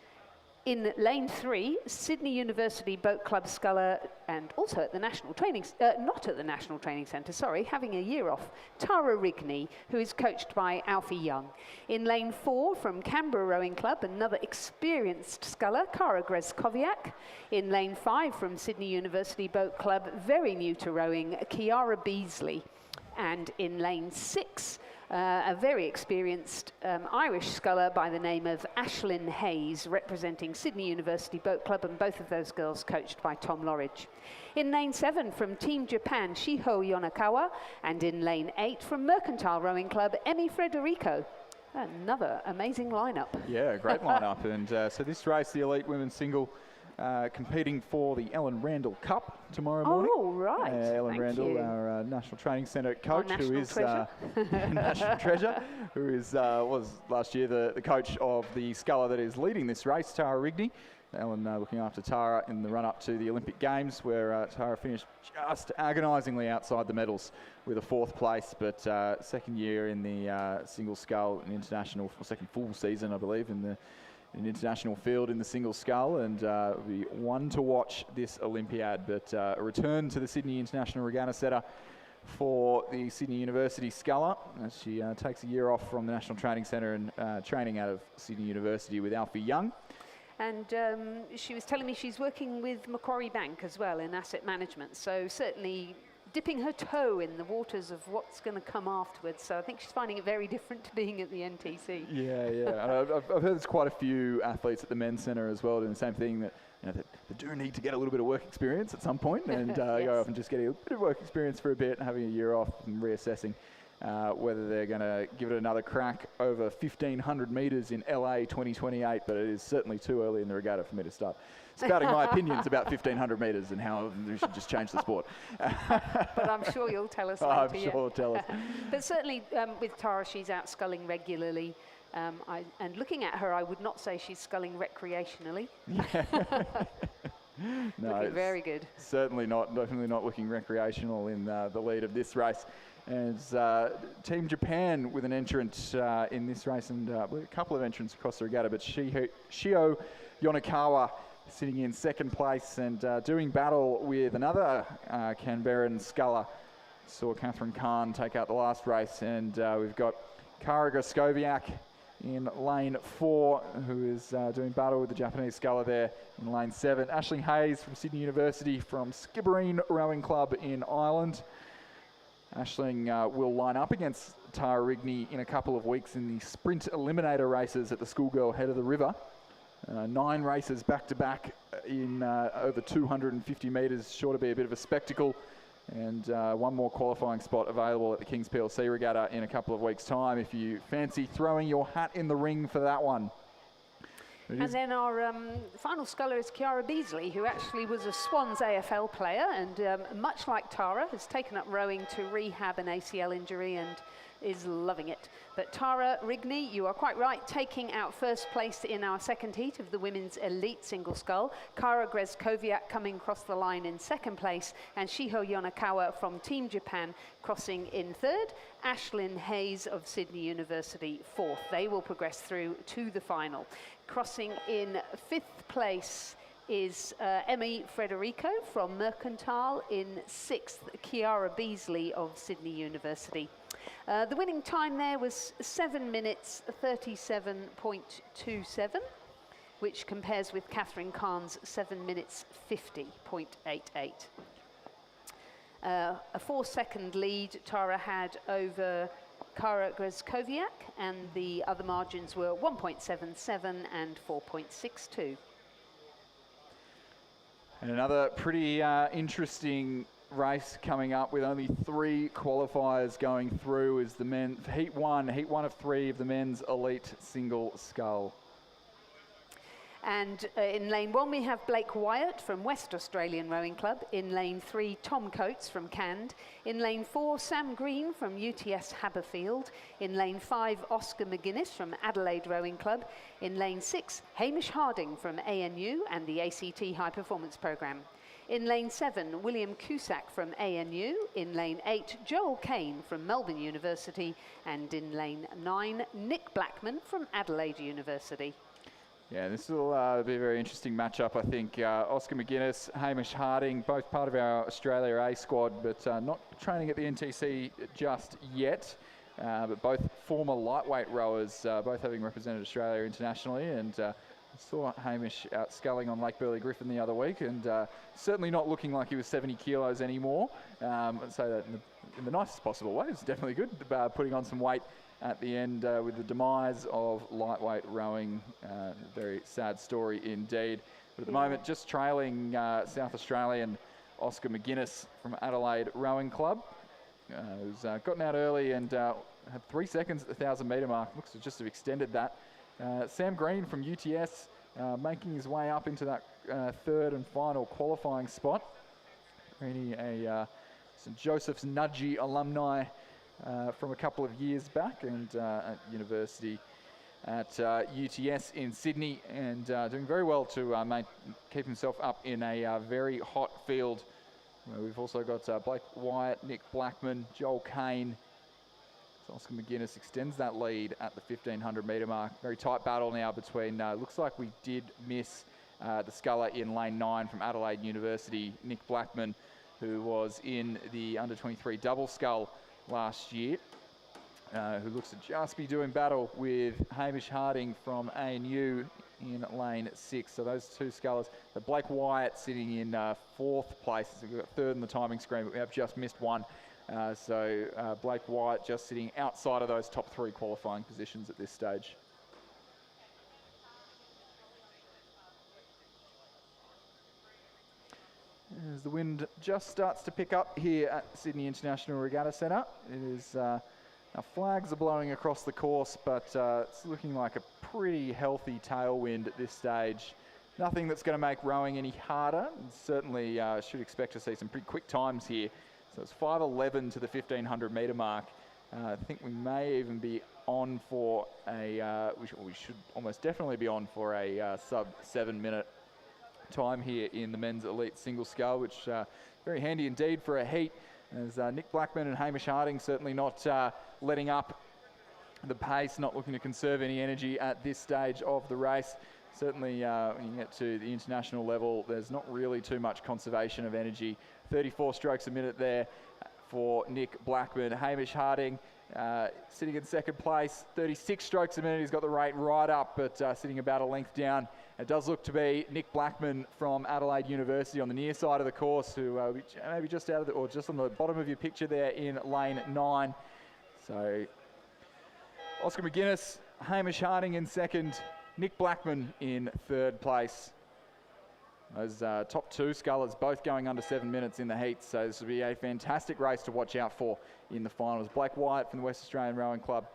Speaker 3: In lane 3, Sydney University Boat Club sculler, and also at the National Training, not at the National Training Centre, sorry, having a year off, Tara Rigney, who is coached by Alfie Young. In lane 4, from Canberra Rowing Club, another experienced sculler, Cara Greskowiak. In lane 5, from Sydney University Boat Club, very new to rowing, Kiara Beasley. And in lane 6, a very experienced Irish sculler by the name of Ashlyn Hayes, representing Sydney University Boat Club, and both of those girls coached by Tom Lorridge. In lane 7 from Team Japan, Shiho Yonakawa, and in lane 8 from Mercantile Rowing Club, Emi Frederico. Another amazing lineup.
Speaker 4: Yeah, great lineup. And so this race, the elite women's single, competing for the Ellen Randall Cup tomorrow morning.
Speaker 3: Oh, right.
Speaker 4: Ellen
Speaker 3: Thank
Speaker 4: Randall,
Speaker 3: you.
Speaker 4: our National Training Centre coach,
Speaker 3: Our
Speaker 4: who is national treasure, who is was last year the coach of the sculler that is leading this race, Tara Rigney. Ellen looking after Tara in the run-up to the Olympic Games, where Tara finished just agonisingly outside the medals with a 4th place, but second year in the single scull, an international, second full season, I believe, in the international field in the single scull, and it'll be one to watch this Olympiad. But a return to the Sydney International Regatta Centre for the Sydney University sculler, as she takes a year off from the National Training Centre and training out of Sydney University with Alfie Young.
Speaker 3: And she was telling me she's working with Macquarie Bank as well in asset management, so certainly dipping her toe in the waters of what's going to come afterwards. So I think she's finding it very different to being at the NTC.
Speaker 4: Yeah. And I've heard there's quite a few athletes at the men's centre as well doing the same thing, that they do need to get a little bit of work experience at some point, and go off and just getting a bit of work experience for a bit, having a year off and reassessing whether they're going to give it another crack over 1,500 metres in LA 2028, but it is certainly too early in the regatta for me to start spouting my opinions about 1,500 metres and how we should just change the sport.
Speaker 3: But I'm sure you'll tell us later.
Speaker 4: I'm sure you'll tell us.
Speaker 3: But certainly with Tara, she's out sculling regularly. And looking at her, I would not say she's sculling recreationally.
Speaker 4: No,
Speaker 3: looking very good.
Speaker 4: Certainly not, definitely not looking recreational in the lead of this race. And Team Japan with an entrant in this race, and a couple of entrants across the regatta, but Shio Yonakawa sitting in second place and doing battle with another Canberran sculler. Saw Catherine Kahn take out the last race, and we've got Kara Graskowiak in lane 4, who is doing battle with the Japanese sculler there in lane 7. Aisling Hayes from Sydney University from Skibbereen Rowing Club in Ireland. Aisling will line up against Tara Rigney in a couple of weeks in the sprint eliminator races at the Schoolgirl Head of the River. 9 races back-to-back in over 250 metres, sure to be a bit of a spectacle. And one more qualifying spot available at the Kings PLC Regatta in a couple of weeks' time if you fancy throwing your hat in the ring for that one.
Speaker 3: And then our final sculler is Kiara Beasley, who actually was a Swans AFL player and much like Tara, has taken up rowing to rehab an ACL injury and is loving it. But Tara Rigney, you are quite right, taking out first place in our second heat of the women's elite single scull. Kara Graskowiak coming across the line in second place, and Shiho Yonakawa from Team Japan crossing in third. Aisling Hayes of Sydney University fourth. They will progress through to the final. Crossing in fifth place is Emmy Frederico from Mercantile. In sixth, Kiara Beasley of Sydney University. The winning time there was 7 minutes 37.27, which compares with Catherine Kahn's 7 minutes 50.88. A 4-second lead Tara had over Kara Graskowiak, and the other margins were 1.77 and 4.62.
Speaker 4: And another pretty interesting race coming up with only 3 qualifiers going through is the men heat one of 3 of the men's elite single scull.
Speaker 3: And in lane 1 we have Blake Wyatt from West Australian Rowing Club. In lane 3, Tom Coates from Cand. In lane 4, Sam Green from UTS Haberfield. In lane 5, Oscar McGuinness from Adelaide Rowing Club. In lane 6, Hamish Harding from ANU and the ACT High Performance Programme. In lane 7, William Cusack from ANU. In lane 8, Joel Kane from Melbourne University. And in lane 9, Nick Blackman from Adelaide University.
Speaker 4: Yeah, this will be a very interesting matchup, I think. Oscar McGuinness, Hamish Harding, both part of our Australia A squad, but not training at the NTC just yet. But both former lightweight rowers, both having represented Australia internationally. And saw Hamish out sculling on Lake Burley Griffin the other week, and certainly not looking like he was 70 kilos anymore. I'd say that in the nicest possible way. It's definitely good, putting on some weight at the end with the demise of lightweight rowing. Very sad story indeed. But at the moment, just trailing South Australian Oscar McGuinness from Adelaide Rowing Club, who's gotten out early and had 3 seconds at the 1,000-metre mark. Looks to just have extended that. Sam Green from UTS making his way up into that third and final qualifying spot. Greeny, a St Joseph's Nudgee alumni from a couple of years back, and at university at UTS in Sydney, and doing very well to keep himself up in a very hot field. We've also got Blake Wyatt, Nick Blackman, Joel Kane. So Oscar McGuinness extends that lead at the 1,500-metre mark. Very tight battle now between, looks like we did miss the sculler in lane 9 from Adelaide University, Nick Blackman, who was in the under-23 double scull last year, who looks to just be doing battle with Hamish Harding from ANU in lane 6. So those two scullers. So Blake Wyatt sitting in 4th place. So we've got 3rd in the timing screen, but we have just missed one. So Blake Wyatt just sitting outside of those top 3 qualifying positions at this stage. As the wind just starts to pick up here at Sydney International Regatta Centre, it is our flags are blowing across the course, but it's looking like a pretty healthy tailwind at this stage. Nothing that's going to make rowing any harder. Certainly should expect to see some pretty quick times here. So it's 5:11 to the 1,500-metre mark. I think we may even be on for a, we should almost definitely be on for a sub-7-minute time here in the men's elite single scull, which very handy indeed for a heat, as Nick Blackman and Hamish Harding certainly not letting up the pace, not looking to conserve any energy at this stage of the race. certainly when you get to the international level, there's not really too much conservation of energy. 34 strokes a minute there for Nick Blackman. Hamish Harding sitting in second place, 36 strokes a minute. He's got the rate right up, but sitting about a length down. It does look to be Nick Blackman from Adelaide University on the near side of the course, who maybe just out of or just on the bottom of your picture there in lane 9. So Oscar McGuinness, Hamish Harding in second, Nick Blackman in third place. Those top 2 scullers both going under 7 minutes in the heat, so this will be a fantastic race to watch out for in the finals. Blake Wyatt from the West Australian Rowing Club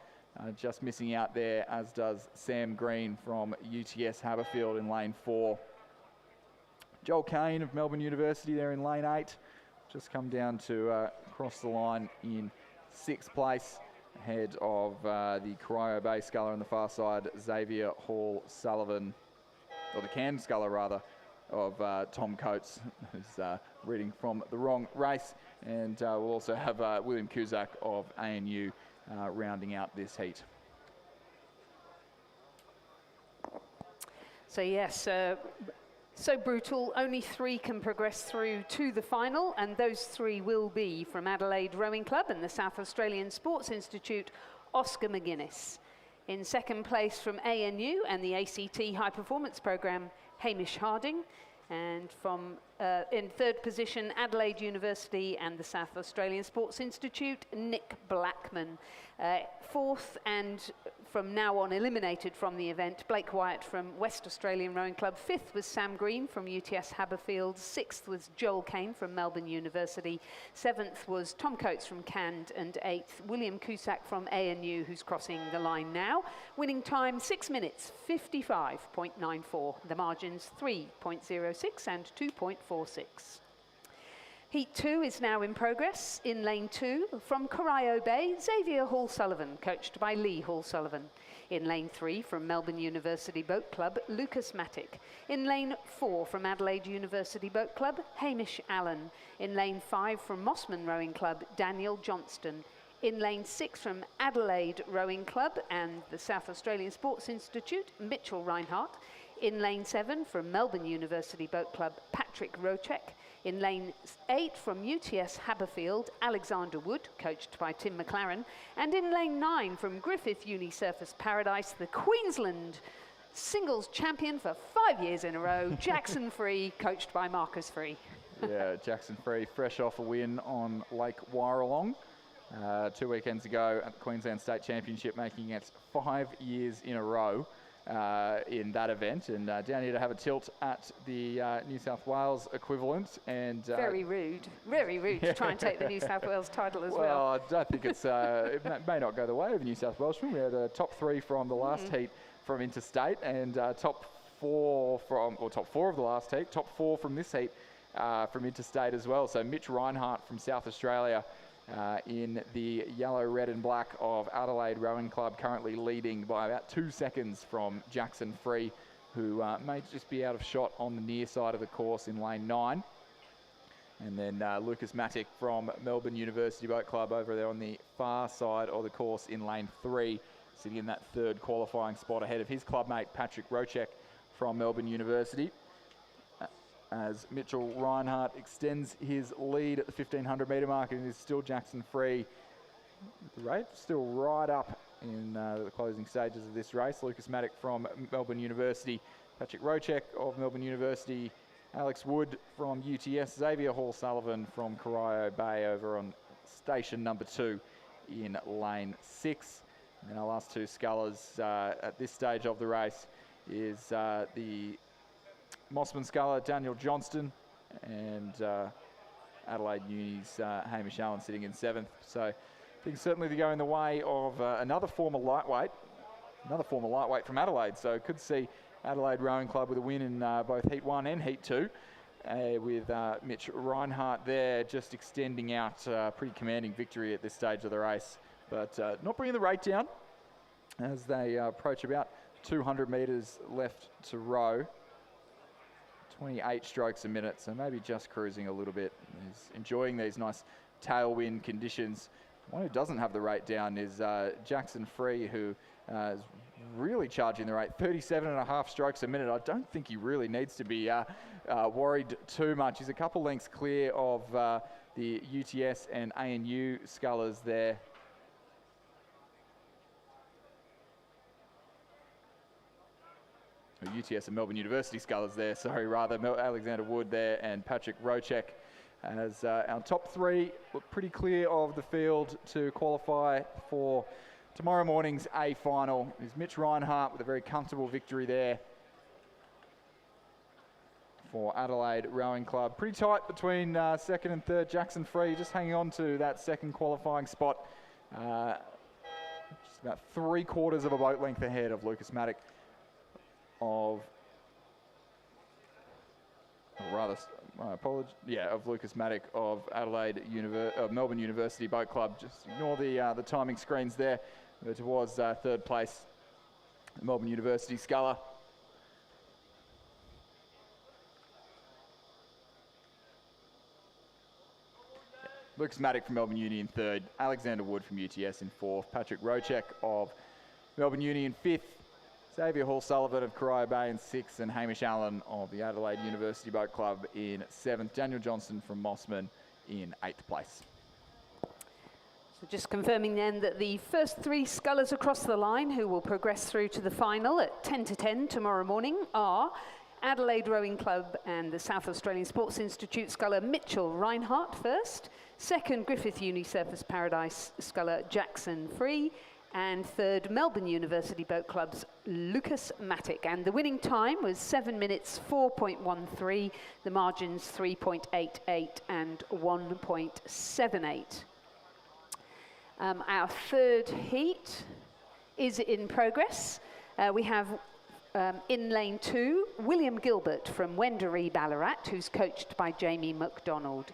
Speaker 4: just missing out there, as does Sam Green from UTS Haberfield in lane 4. Joel Kane of Melbourne University there in lane 8, just come down to cross the line in 6th place, ahead of the Corio Bay sculler on the far side, Xavier Hall-Sullivan, or the Cairns sculler rather, of Tom Coates, who's reading from the wrong race. And we'll also have William Cusack of ANU rounding out this heat.
Speaker 3: So yes, so brutal. Only 3 can progress through to the final, and those 3 will be from Adelaide Rowing Club and the South Australian Sports Institute, Oscar McGuinness. In second place from ANU and the ACT High Performance Programme, Hamish Harding. And from in third position, Adelaide University and the South Australian Sports Institute, Nick Blackman. Fourth, and from now on eliminated from the event, Blake Wyatt from West Australian Rowing Club. Fifth was Sam Green from UTS Haberfield. Sixth was Joel Kane from Melbourne University. Seventh was Tom Coates from Cairns, and eighth, William Cusack from ANU, who's crossing the line now. Winning time 6 minutes 55.94. The margins 3.06 and 2.46. Heat 2 is now in progress. In lane 2, from Corio Bay, Xavier Hall-Sullivan, coached by Lee Hall-Sullivan. In lane 3, from Melbourne University Boat Club, Lucas Matic. In lane 4, from Adelaide University Boat Club, Hamish Allen. In lane 5, from Mossman Rowing Club, Daniel Johnston. In lane 6, from Adelaide Rowing Club and the South Australian Sports Institute, Mitchell Reinhardt. In lane 7, from Melbourne University Boat Club, Patrick Rocek. In lane 8, from UTS Haberfield, Alexander Wood, coached by Tim McLaren. And in lane 9, from Griffith Uni Surfers Paradise, the Queensland singles champion for 5 years in a row, Jackson Free, coached by Marcus Free.
Speaker 4: Yeah, Jackson Free, fresh off a win on Lake Warralong 2 weekends ago at the Queensland State Championship, making it 5 years in a row in that event, and down here to have a tilt at the New South Wales equivalent. And
Speaker 3: very rude to try and take the New South Wales title as well.
Speaker 4: Well, I don't think it's it may not go the way of the New South Welshman. We had a top 3 from the last heat from interstate, and top 4 of the last heat, top 4 from this heat from interstate as well. So Mitch Reinhardt from South Australia in the yellow, red and black of Adelaide Rowing Club, currently leading by about 2 seconds from Jackson Free, who may just be out of shot on the near side of the course in lane 9. And then Lucas Matic from Melbourne University Boat Club over there on the far side of the course in lane 3, sitting in that third qualifying spot ahead of his clubmate Patrick Rocek from Melbourne University, as Mitchell Reinhardt extends his lead at the 1500 metre mark, and is still Jackson Free. The rate still right up in the closing stages of this race. Lucas Matic from Melbourne University, Patrick Rocek of Melbourne University, Alex Wood from UTS, Xavier Hall-Sullivan from Corio Bay over on station number 2 in lane 6. And then our last 2 scullers at this stage of the race is the Mossman sculler Daniel Johnston, and Adelaide Uni's Hamish Allen sitting in 7th. So things certainly to go in the way of another former lightweight from Adelaide. So could see Adelaide Rowing Club with a win in both Heat 1 and Heat 2, with Mitch Reinhardt there just extending out pretty commanding victory at this stage of the race, but not bringing the rate down as they approach about 200 metres left to row. 28 strokes a minute, so maybe just cruising a little bit. He's enjoying these nice tailwind conditions. One who doesn't have the rate down is Jackson Free, who is really charging the rate, 37.5 strokes a minute. I don't think he really needs to be worried too much. He's a couple lengths clear of the UTS and ANU scullers there. UTS and Melbourne University scullers there, sorry, rather. Alexander Wood there and Patrick Rocek as our top three were pretty clear of the field to qualify for tomorrow morning's A final. Is Mitch Reinhardt with a very comfortable victory there for Adelaide Rowing Club. Pretty tight between second and third. Jackson Free just hanging on to that second qualifying spot. Just about 3/4 of a boat length ahead of Lucas Maddock of Lucas Maddock of Melbourne University Boat Club. Just ignore the timing screens there. It was third place, Melbourne University sculler. Lucas Maddock from Melbourne Uni in third, Alexander Wood from UTS in fourth, Patrick Rocek of Melbourne Uni in fifth, Xavier Hall-Sullivan of Corio Bay in sixth, and Hamish Allen of the Adelaide University Boat Club in seventh. Daniel Johnson from Mossman in eighth place.
Speaker 3: So just confirming then that the first three scullers across the line who will progress through to the final at 10 to 10 tomorrow morning are Adelaide Rowing Club and the South Australian Sports Institute sculler Mitchell Reinhardt first, second Griffith Uni Surfers Paradise sculler Jackson Free, and third Melbourne University Boat Club's Lucas Maddock. And the winning time was 7 minutes 4.13, the margins 3.88 and 1.78. Our third heat is in progress. We have in lane 2, William Gilbert from Wendouree Ballarat, who's coached by Jamie McDonald.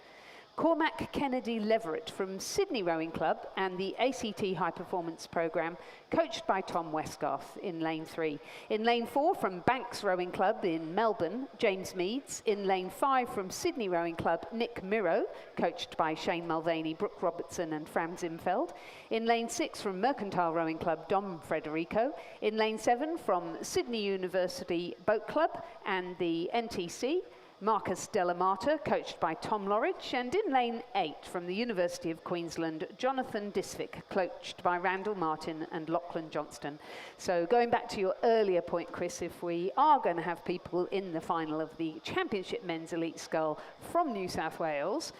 Speaker 3: Cormac Kennedy Leverett from Sydney Rowing Club and the ACT High Performance Programme, coached by Tom Westgarth in lane 3. In lane 4 from Banks Rowing Club in Melbourne, James Meads. In lane 5 from Sydney Rowing Club, Nick Miro, coached by Shane Mulvaney, Brooke Robertson and Fram Zimfeld. In lane 6 from Mercantile Rowing Club, Dom Frederico. In lane 7 from Sydney University Boat Club and the NTC, Marcus Delamata, coached by Tom Lorridge, and in lane 8 from the University of Queensland, Jonathan Disvick, coached by Randall Martin and Lachlan Johnston. So going back to your earlier point, Chris, if we are going to have people in the final of the Championship Men's Elite Scull from New South Wales,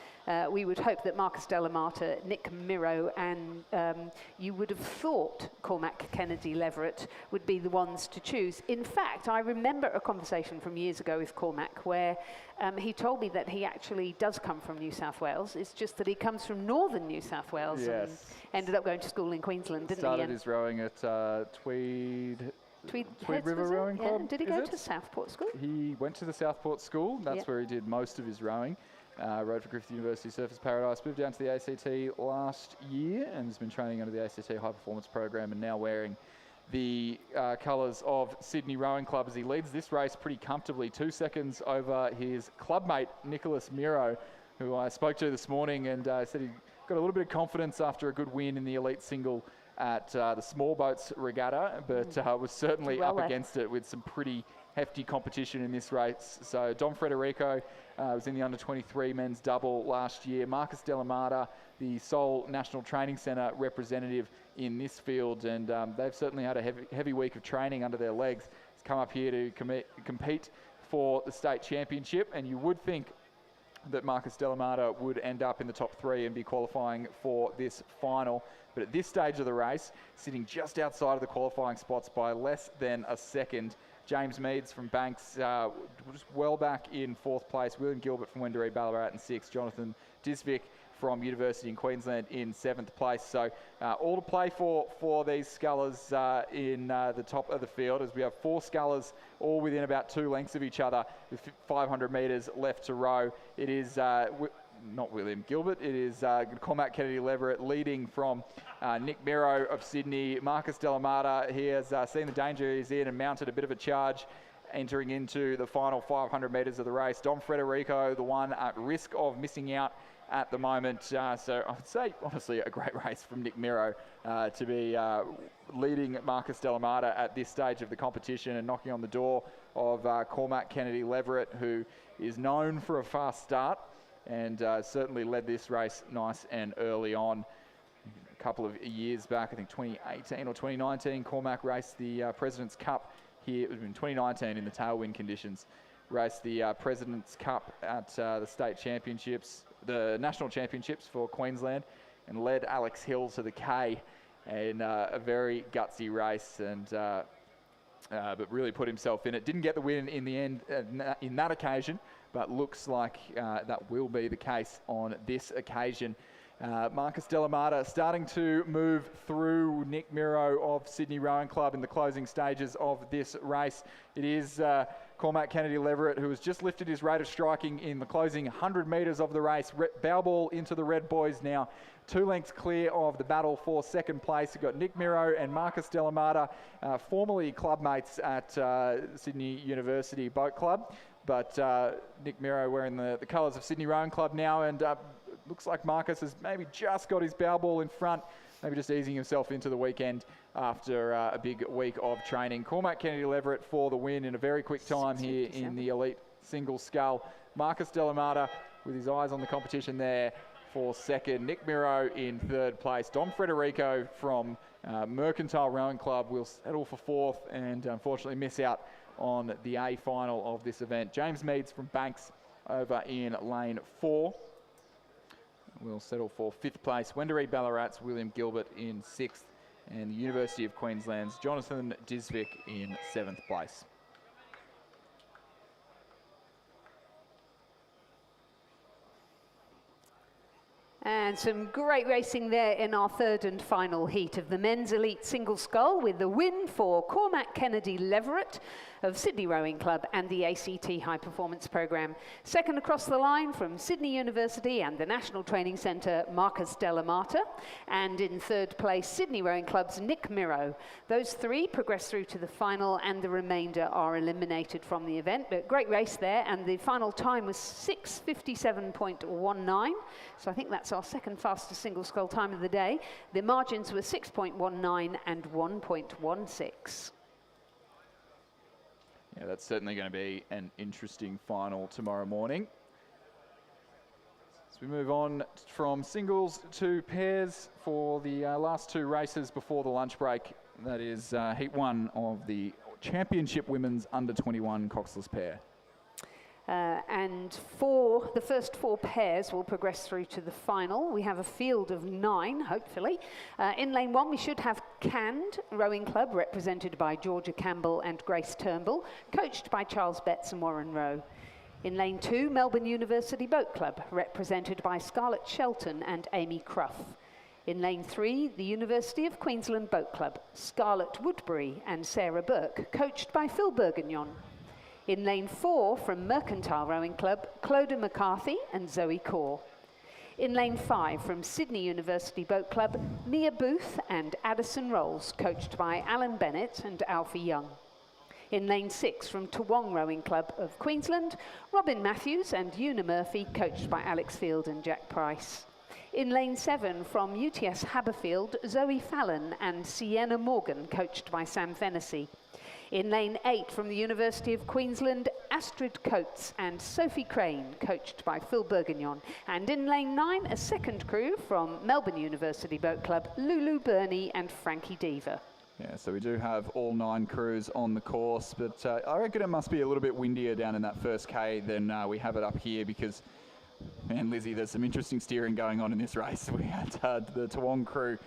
Speaker 3: we would hope that Marcus Delamata, Nick Miro, and you would have thought Cormac Kennedy Leverett would be the ones to choose. In fact, I remember a conversation from years ago with Cormac where he told me that he actually does come from New South Wales. It's just that he comes from northern New South Wales and ended up going to school in Queensland, didn't he?
Speaker 4: Started his rowing at Tweed River Rowing Club.
Speaker 3: Yeah. Did he go to Southport School?
Speaker 4: He went to the Southport School. That's where he did most of his rowing. Rowed for Griffith University Surfers Paradise, moved down to the ACT last year and has been training under the ACT High Performance Program and now wearing the colours of Sydney Rowing Club as he leads this race pretty comfortably, 2 seconds over his clubmate Nicholas Miro, who I spoke to this morning and said he got a little bit of confidence after a good win in the elite single at the small boats regatta, but was certainly up against it with some pretty hefty competition in this race. So Dom Frederico was in the under-23 men's double last year. Marcus Delamata, the sole National Training Centre representative in this field, and they've certainly had a heavy week of training under their legs. He's come up here to compete for the state championship, and you would think that Marcus Delamata would end up in the top 3 and be qualifying for this final. But at this stage of the race, sitting just outside of the qualifying spots by less than a second, James Meads from Banks was well back in 4th place. William Gilbert from Wendouree Ballarat in 6th. Jonathan Disvick from University in Queensland in 7th place. So all to play for these scullers in the top of the field, as we have 4 scullers all within about 2 lengths of each other with 500 metres left to row. It is not William Gilbert, it is Cormac Kennedy Leverett leading from Nick Miro of Sydney. Marcus Delamata, he has seen the danger he's in and mounted a bit of a charge entering into the final 500 metres of the race. Dom Frederico, the one at risk of missing out at the moment. So I would say, honestly, a great race from Nick Miro to be leading Marcus Delamata at this stage of the competition and knocking on the door of Cormac Kennedy Leverett, who is known for a fast start and certainly led this race nice and early on. A couple of years back, I think 2018 or 2019, Cormac raced the President's Cup here. It was in 2019 in the tailwind conditions. Raced the President's Cup at the state championships, the national championships for Queensland, and led Alex Hill to the K in a very gutsy race, and but really put himself in it. Didn't get the win in the end in that occasion, but looks like that will be the case on this occasion. Marcus Delamata starting to move through Nick Miro of Sydney Rowing Club in the closing stages of this race. It is Cormac Kennedy Leverett who has just lifted his rate of striking in the closing 100 metres of the race. Bow ball into the red boys now. 2 lengths clear of the battle for second place. We've got Nick Miro and Marcus Delamata, formerly club mates at Sydney University Boat Club. But Nick Miro wearing the colours of Sydney Rowing Club now, and looks like Marcus has maybe just got his bow ball in front, maybe just easing himself into the weekend after a big week of training. Cormac Kennedy Leverett for the win in a very quick time here in the elite single scull. Marcus Delamata with his eyes on the competition there for second. Nick Miro in third place. Dom Frederico from Mercantile Rowing Club will settle for fourth and unfortunately miss out on the A final of this event. James Meads from Banks over in lane 4 will settle for 5th place. Wendouree Ballarat's William Gilbert in 6th, and the University of Queensland's Jonathan Disvick in 7th place.
Speaker 3: And some great racing there in our third and final heat of the men's elite single scull, with the win for Cormac Kennedy Leverett of Sydney Rowing Club and the ACT High Performance Programme. Second across the line from Sydney University and the National Training Centre, Marcus Delamata. And in third place, Sydney Rowing Club's Nick Miro. Those 3 progress through to the final, and the remainder are eliminated from the event. But great race there, and the final time was 6:57.19. So I think that's our second fastest single scull time of the day. The margins were 6.19 and 1.16.
Speaker 4: Yeah, that's certainly going to be an interesting final tomorrow morning. As we move on from singles to pairs for the last 2 races before the lunch break. That is Heat 1 of the Championship Women's Under-21 Coxless pair.
Speaker 3: And for the first 4 pairs will progress through to the final. We have a field of 9, hopefully. In lane 1, we should have Canned Rowing Club, represented by Georgia Campbell and Grace Turnbull, coached by Charles Betts and Warren Rowe. In lane 2, Melbourne University Boat Club, represented by Scarlett Shelton and Amy Cruff. In lane 3, the University of Queensland Boat Club, Scarlett Woodbury and Sarah Burke, coached by Phil Bourguignon. In lane 4, from Mercantile Rowing Club, Clodagh McCarthy and Zoe Core. In lane 5, from Sydney University Boat Club, Mia Booth and Addison Rolls, coached by Alan Bennett and Alfie Young. In lane 6, from Toowong Rowing Club of Queensland, Robin Matthews and Una Murphy, coached by Alex Field and Jack Price. In lane 7, from UTS Haberfield, Zoe Fallon and Sienna Morgan, coached by Sam Fennessy. In lane 8, from the University of Queensland, Astrid Coates and Sophie Crane, coached by Phil Bourguignon. And in lane 9, a second crew from Melbourne University Boat Club, Lulu Burney and Frankie Deaver.
Speaker 4: Yeah, so we do have all 9 crews on the course, but I reckon it must be a little bit windier down in that first K than we have it up here, because, man, Lizzie, there's some interesting steering going on in this race. We had the Toowong crew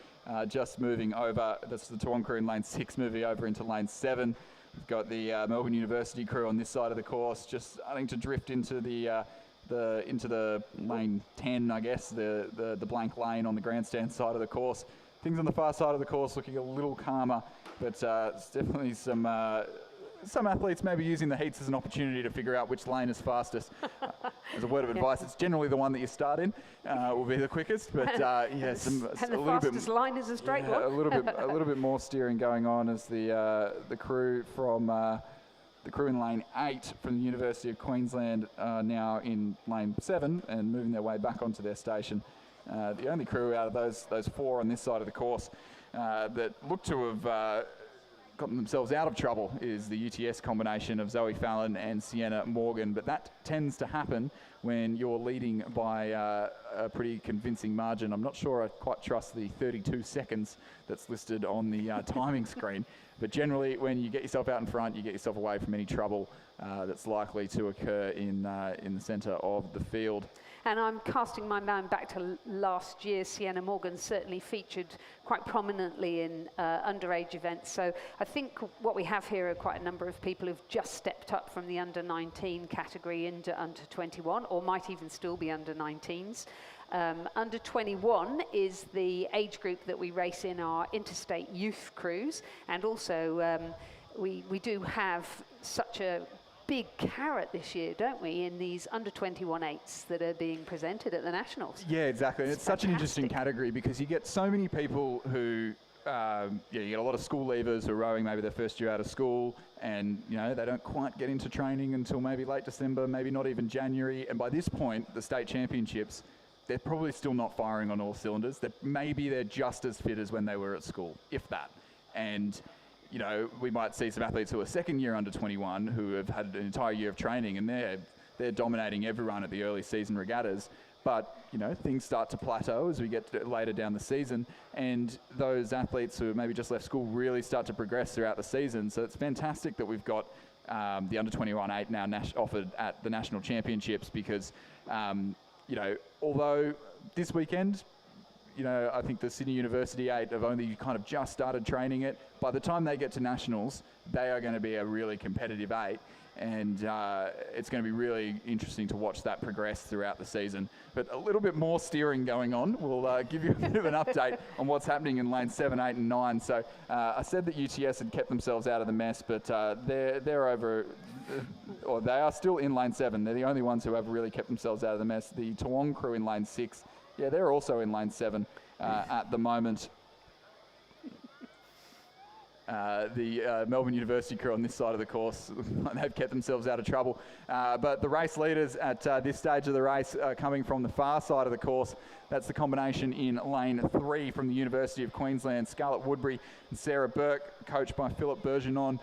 Speaker 4: just moving over. That's the Toowong crew in lane 6 moving over into lane 7. We've got the Melbourne University crew on this side of the course, just starting to drift into the lane 10, I guess, the blank lane on the grandstand side of the course. Things on the far side of the course looking a little calmer, but it's definitely some athletes maybe using the heats as an opportunity to figure out which lane is fastest. As a word of advice, it's generally the one that you start in will be the quickest. But yeah,
Speaker 3: the fastest line is a straight one.
Speaker 4: a little bit more steering going on as the crew from The crew in lane 8 from the University of Queensland are now in lane 7 and moving their way back onto their station. The only crew out of those 4 on this side of the course that look to have gotten themselves out of trouble is the UTS combination of Zoe Fallon and Sienna Morgan, but that tends to happen when you're leading by a pretty convincing margin. I'm not sure I quite trust the 32 seconds that's listed on the timing screen, but generally when you get yourself out in front, you get yourself away from any trouble that's likely to occur in the centre of the field.
Speaker 3: And I'm casting my mind back to last year. Sienna Morgan certainly featured quite prominently in underage events. So I think what we have here are quite a number of people who've just stepped up from the under 19 category into under 21, or might even still be under 19s. Under 21 is the age group that we race in our interstate youth crews. And also we do have such a big carrot this year, don't we, in these under 21 8s that are being presented at the Nationals.
Speaker 4: Yeah, exactly. And it's such an interesting category because you get so many people who, you get a lot of school leavers who are rowing maybe their first year out of school, and they don't quite get into training until maybe late December, maybe not even January. And by this point, the state championships, they're probably still not firing on all cylinders. Maybe they're just as fit as when they were at school, if that. And we might see some athletes who are second year under 21 who have had an entire year of training, and they're dominating everyone at the early season regattas. But, things start to plateau as we get later down the season, and those athletes who maybe just left school really start to progress throughout the season. So it's fantastic that we've got the under 21 8 now offered at the national championships because, although this weekend, I think the Sydney University 8 have only kind of just started training it. By the time they get to nationals, they are going to be a really competitive 8. And it's going to be really interesting to watch that progress throughout the season. But a little bit more steering going on. We'll give you a bit of an update on what's happening in lane 7, 8 and 9. So I said that UTS had kept themselves out of the mess, but they're over, or they are still in lane 7. They're the only ones who have really kept themselves out of the mess. The Toowong crew in lane 6, yeah, they're also in lane 7 at the moment. The Melbourne University crew on this side of the course, they've kept themselves out of trouble. But the race leaders at this stage of the race are coming from the far side of the course. That's the combination in lane 3 from the University of Queensland, Scarlett Woodbury and Sarah Burke, coached by Philip Bergeron.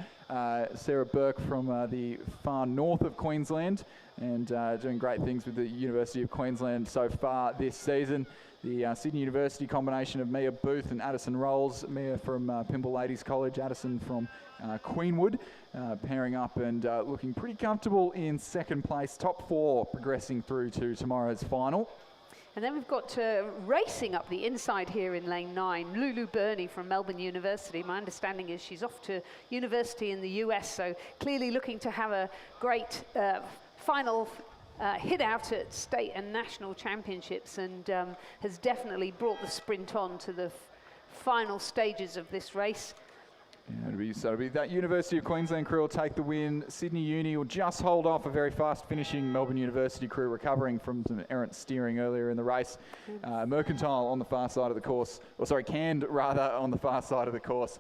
Speaker 4: Sarah Burke from the far north of Queensland and doing great things with the University of Queensland so far this season. The Sydney University combination of Mia Booth and Addison Rolls. Mia from Pymble Ladies College, Addison from Queenwood, pairing up and looking pretty comfortable in second place. Top 4 progressing through to tomorrow's final.
Speaker 3: And then we've got racing up the inside here in lane 9, Lulu Burney from Melbourne University. My understanding is she's off to university in the US, so clearly looking to have a great final hit out at state and national championships, and has definitely brought the sprint on to the final stages of this race.
Speaker 4: Yeah, it'll be that University of Queensland crew will take the win. Sydney Uni will just hold off a very fast finishing Melbourne University crew recovering from some errant steering earlier in the race. Mercantile on the far side of the course, Canned rather on the far side of the course.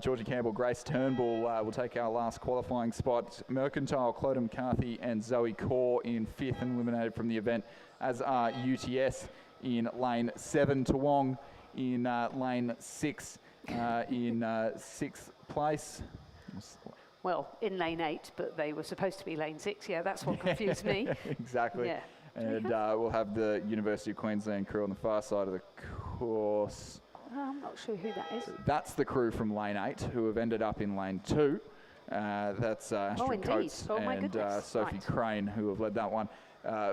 Speaker 4: Georgia Campbell, Grace Turnbull will take our last qualifying spot. Mercantile, Clodagh McCarthy and Zoe Corr in 5th and eliminated from the event, as are UTS in lane 7, Toowong in lane 6. In 6th place.
Speaker 3: Well, in lane 8, but they were supposed to be lane 6. Yeah, that's what confused me.
Speaker 4: Exactly.
Speaker 3: Yeah.
Speaker 4: And we'll have the University of Queensland crew on the far side of the course.
Speaker 3: I'm not sure who that is.
Speaker 4: That's the crew from lane 8 who have ended up in lane 2. That's Astrid Coates and Sophie Crane who have led that one.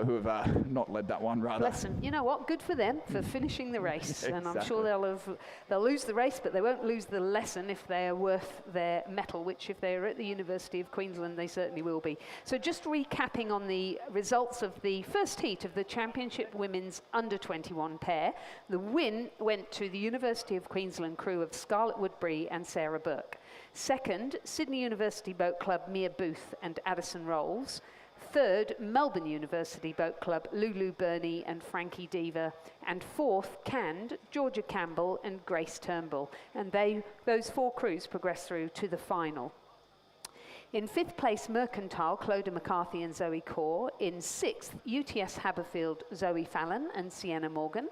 Speaker 4: Who have not led that one, rather.
Speaker 3: Bless them. You know what? Good for them for finishing the race.
Speaker 4: Exactly.
Speaker 3: And I'm sure they'll lose the race, but they won't lose the lesson if they're worth their mettle, which if they're at the University of Queensland, they certainly will be. So just recapping on the results of the first heat of the Championship Women's Under-21 pair. The win went to the University of Queensland crew of Scarlett Woodbury and Sarah Burke. Second, Sydney University Boat Club, Mia Booth and Addison Rolls. Third, Melbourne University Boat Club, Lulu Burney and Frankie Deaver. And fourth, Canned, Georgia Campbell and Grace Turnbull. And those 4 crews progressed through to the final. In 5th place, Mercantile, Clodagh McCarthy and Zoe Core. In 6th, UTS Haberfield, Zoe Fallon and Sienna Morgan.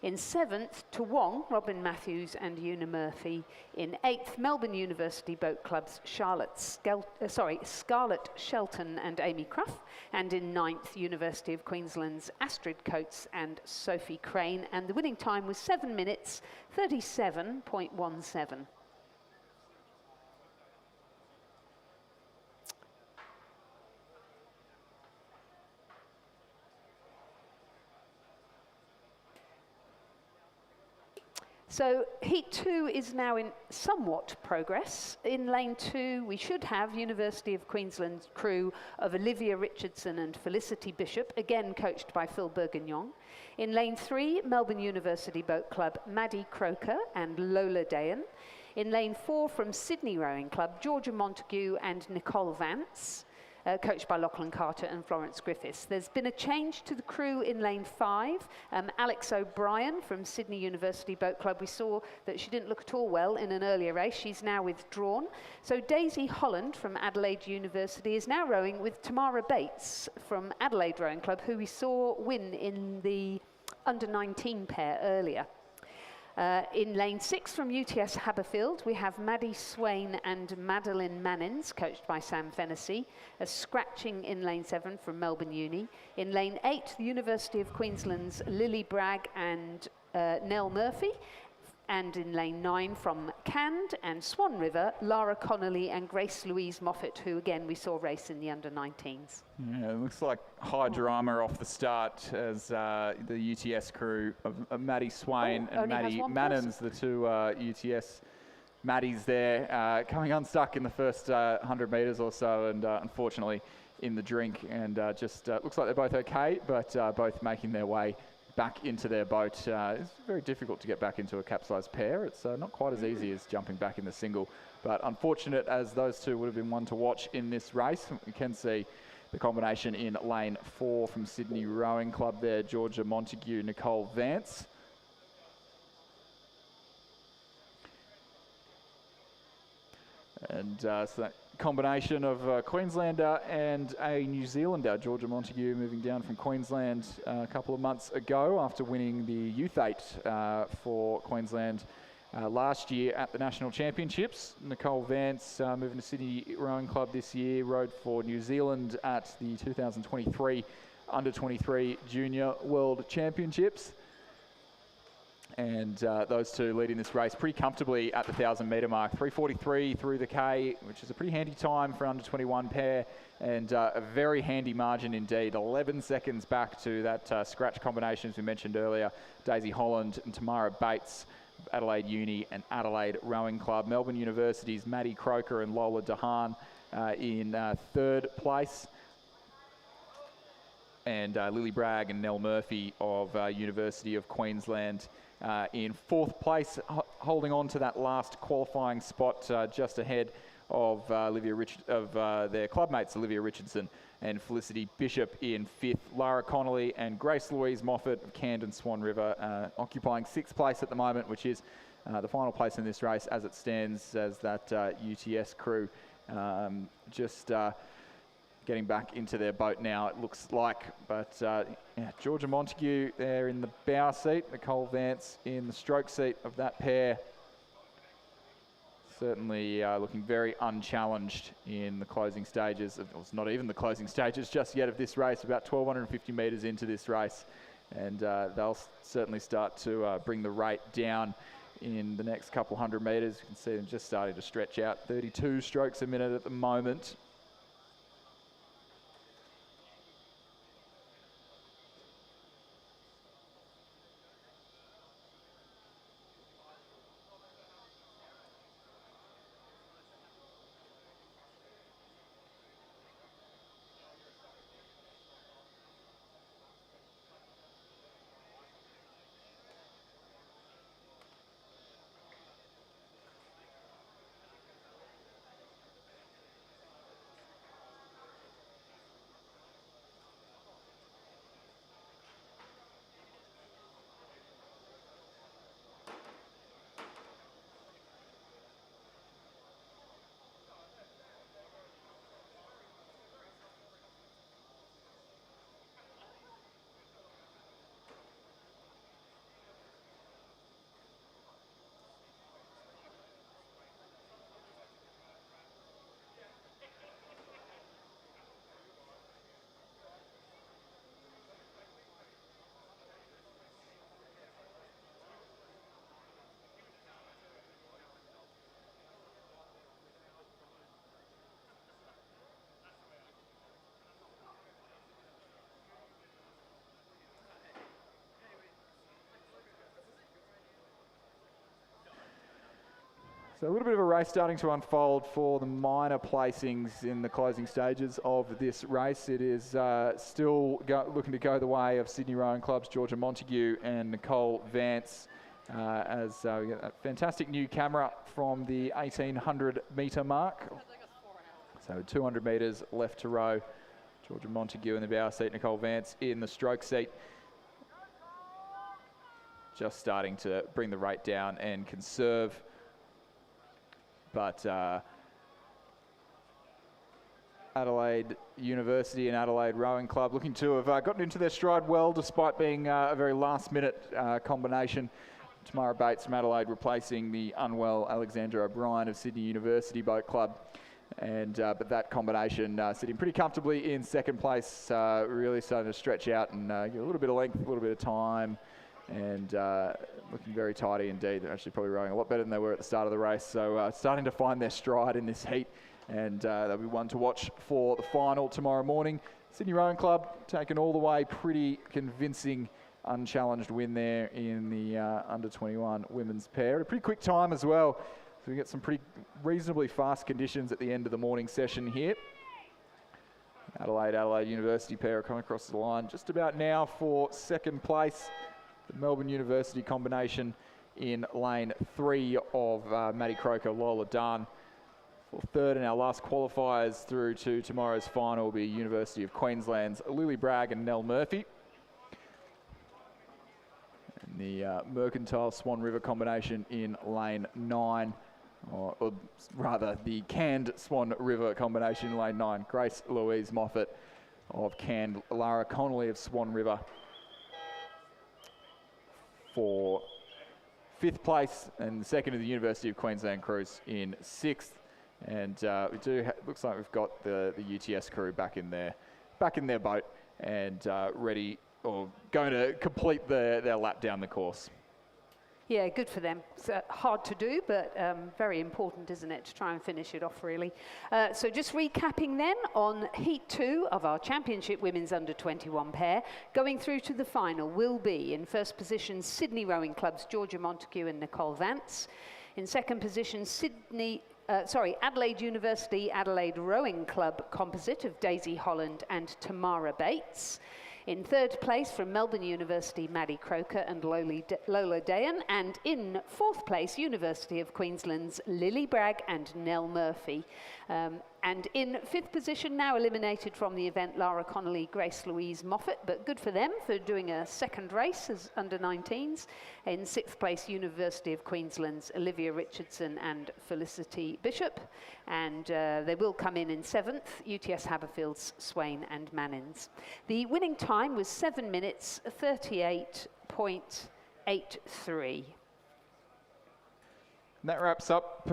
Speaker 3: In 7th, Toowong, Robin Matthews and Una Murphy. In 8th, Melbourne University Boat Club's Scarlett Shelton and Amy Cruff. And in 9th, University of Queensland's Astrid Coates and Sophie Crane. And the winning time was 7 minutes, 37.17. So Heat 2 is now in somewhat progress. In lane 2, we should have University of Queensland crew of Olivia Richardson and Felicity Bishop, again coached by Phil Bourguignon. In lane 3, Melbourne University Boat Club, Maddie Croker and Lola Dayan. In lane 4, from Sydney Rowing Club, Georgia Montague and Nicole Vance. Coached by Lachlan Carter and Florence Griffiths. There's been a change to the crew in lane 5. Alex O'Brien from Sydney University Boat Club, we saw that she didn't look at all well in an earlier race. She's now withdrawn. So Daisy Holland from Adelaide University is now rowing with Tamara Bates from Adelaide Rowing Club, who we saw win in the under-19 pair earlier. In lane 6 from UTS Haberfield, we have Maddie Swain and Madeline Mannins, coached by Sam Fennessy. A scratching in lane 7 from Melbourne Uni. In lane 8, the University of Queensland's Lily Bragg and Nell Murphy. And in lane 9 from Cand and Swan River, Lara Connolly and Grace Louise Moffat, who again we saw race in the under-19s.
Speaker 4: Yeah, it looks like high drama off the start as the UTS crew of Maddie Swain and Maddie Mannins, the two UTS Maddies there, coming unstuck in the first 100 metres or so, and unfortunately in the drink, and just looks like they're both okay, but both making their way back into their boat. It's very difficult to get back into a capsized pair. It's not quite as easy as jumping back in the single, but unfortunate as those two would have been one to watch in this race. We can see the combination in lane 4 from Sydney Rowing Club there, Georgia Montague, Nicole Vance. And so that combination of Queenslander and a New Zealander, Georgia Montague, moving down from Queensland a couple of months ago after winning the Youth 8 for Queensland last year at the National Championships. Nicole Vance moving to Sydney Rowing Club this year, rode for New Zealand at the 2023 Under-23 Junior World Championships. And those two leading this race pretty comfortably at the 1,000-metre mark. 3:43 through the K, which is a pretty handy time for under-21 pair, and a very handy margin indeed. 11 seconds back to that scratch combination, as we mentioned earlier. Daisy Holland and Tamara Bates, Adelaide Uni and Adelaide Rowing Club. Melbourne University's Maddie Croker and Lola Dahan in 3rd place. And Lily Bragg and Nell Murphy of University of Queensland in 4th place, holding on to that last qualifying spot just ahead of their clubmates Olivia Richardson and Felicity Bishop in 5th. Lara Connolly and Grace Louise Moffat of Camden Swan River occupying 6th place at the moment, which is the final place in this race as it stands, as that UTS crew just getting back into their boat now, it looks like. But yeah, Georgia Montague there in the bow seat, Nicole Vance in the stroke seat of that pair. Certainly looking very unchallenged in the closing stages. It's not even the closing stages just yet of this race, about 1,250 metres into this race. And they'll certainly start to bring the rate down in the next couple hundred metres. You can see them just starting to stretch out. 32 strokes a minute at the moment. So a little bit of a race starting to unfold for the minor placings in the closing stages of this race. It is still looking to go the way of Sydney Rowing Club's Georgia Montague and Nicole Vance as we get that fantastic new camera from the 1800 metre mark. So 200 metres left to row. Georgia Montague in the bow seat, Nicole Vance in the stroke seat. Just starting to bring the rate down and conserve. But Adelaide University and Adelaide Rowing Club looking to have gotten into their stride well, despite being a very last-minute combination. Tamara Bates from Adelaide replacing the unwell Alexandra O'Brien of Sydney University Boat Club. And but that combination sitting pretty comfortably in second place, really starting to stretch out and get a little bit of length, a little bit of time, and looking very tidy indeed. They're actually probably rowing a lot better than they were at the start of the race. So starting to find their stride in this heat, and they'll be one to watch for the final tomorrow morning. Sydney Rowing Club taken all the way, pretty convincing, unchallenged win there in the under-21 women's pair. A pretty quick time as well. So we get some pretty reasonably fast conditions at the end of the morning session here. Adelaide University pair are coming across the line just about now for second place. The Melbourne University combination in lane 3 of Maddie Croker, Lola Dunn. For third, and our last qualifiers through to tomorrow's final will be University of Queensland's Lily Bragg and Nell Murphy. And the Mercantile Swan River combination in lane 9, or rather the Canned Swan River combination in lane 9. Grace Louise Moffat of Canned, Lara Connolly of Swan River for 5th place, and the second of the University of Queensland crews in 6th. And we do looks like we've got the UTS crew back in their boat and ready, or going to complete their lap down the course.
Speaker 3: Yeah, good for them. It's hard to do, but very important, isn't it, to try and finish it off, really. So just recapping then on Heat 2 of our Championship Women's Under-21 pair. Going through to the final will be, in first position, Sydney Rowing Club's Georgia Montague and Nicole Vance. In second position, Adelaide University Adelaide Rowing Club composite of Daisy Holland and Tamara Bates. In third place from Melbourne University, Maddie Croker and Lola Dayan. And in fourth place, University of Queensland's Lily Bragg and Nell Murphy. And in fifth position, now eliminated from the event, Lara Connolly, Grace Louise Moffat, but good for them for doing a second race as under-19s. In sixth place, University of Queensland's Olivia Richardson and Felicity Bishop. And they will come in seventh, UTS Haberfield's Swain and Mannins. The winning time was 7 minutes 38.83.
Speaker 4: And that wraps up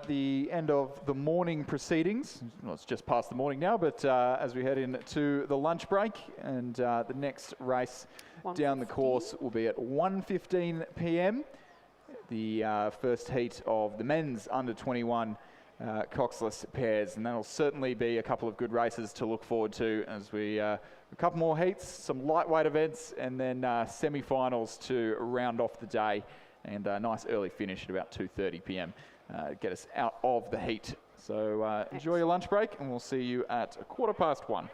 Speaker 4: the end of the morning proceedings. Well, it's just past the morning now, but as we head into the lunch break, and the next race down the course will be at 1:15 p.m. The first heat of the men's under-21 coxless pairs, and that'll certainly be a couple of good races to look forward to as we a couple more heats, some lightweight events, and then semi-finals to round off the day. And a nice early finish at about 2:30 p.m. Get us out of the heat. So enjoy your lunch break, and we'll see you at 1:15.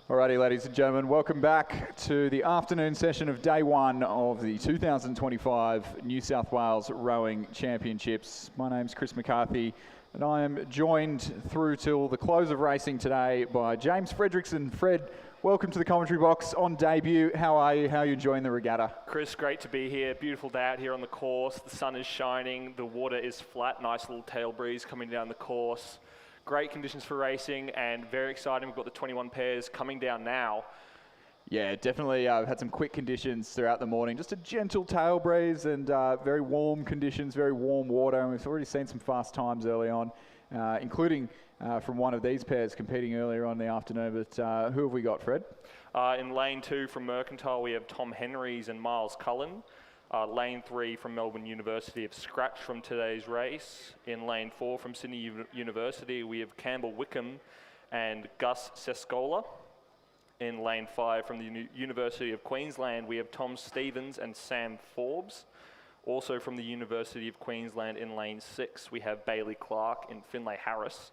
Speaker 4: Alrighty, ladies and gentlemen, welcome back to the afternoon session of day one of the 2025 New South Wales Rowing Championships. My name's Chris McCarthy, and I am joined through till the close of racing today by James Fredrickson. Fred, welcome to the commentary box on debut. How are you? How are you enjoying the regatta?
Speaker 5: Chris, great to be here. Beautiful day out here on the course. The sun is shining, the water is flat, nice little tail breeze coming down the course. Great conditions for racing and very exciting. We've got the 21 pairs coming down now.
Speaker 4: Yeah, definitely. We've had some quick conditions throughout the morning. Just a gentle tail breeze and very warm conditions, very warm water. And we've already seen some fast times early on, including from one of these pairs competing earlier on in the afternoon. But who have we got, Fred?
Speaker 5: In lane 2 from Mercantile, we have Tom Henrys and Miles Cullen. Lane 3 from Melbourne University have scratched from today's race. In lane 4 from Sydney University, we have Campbell Wickham and Gus Sescola. In lane 5 from the University of Queensland, we have Tom Stevens and Sam Forbes. Also from the University of Queensland in lane 6, we have Bailey Clark and Finlay Harris.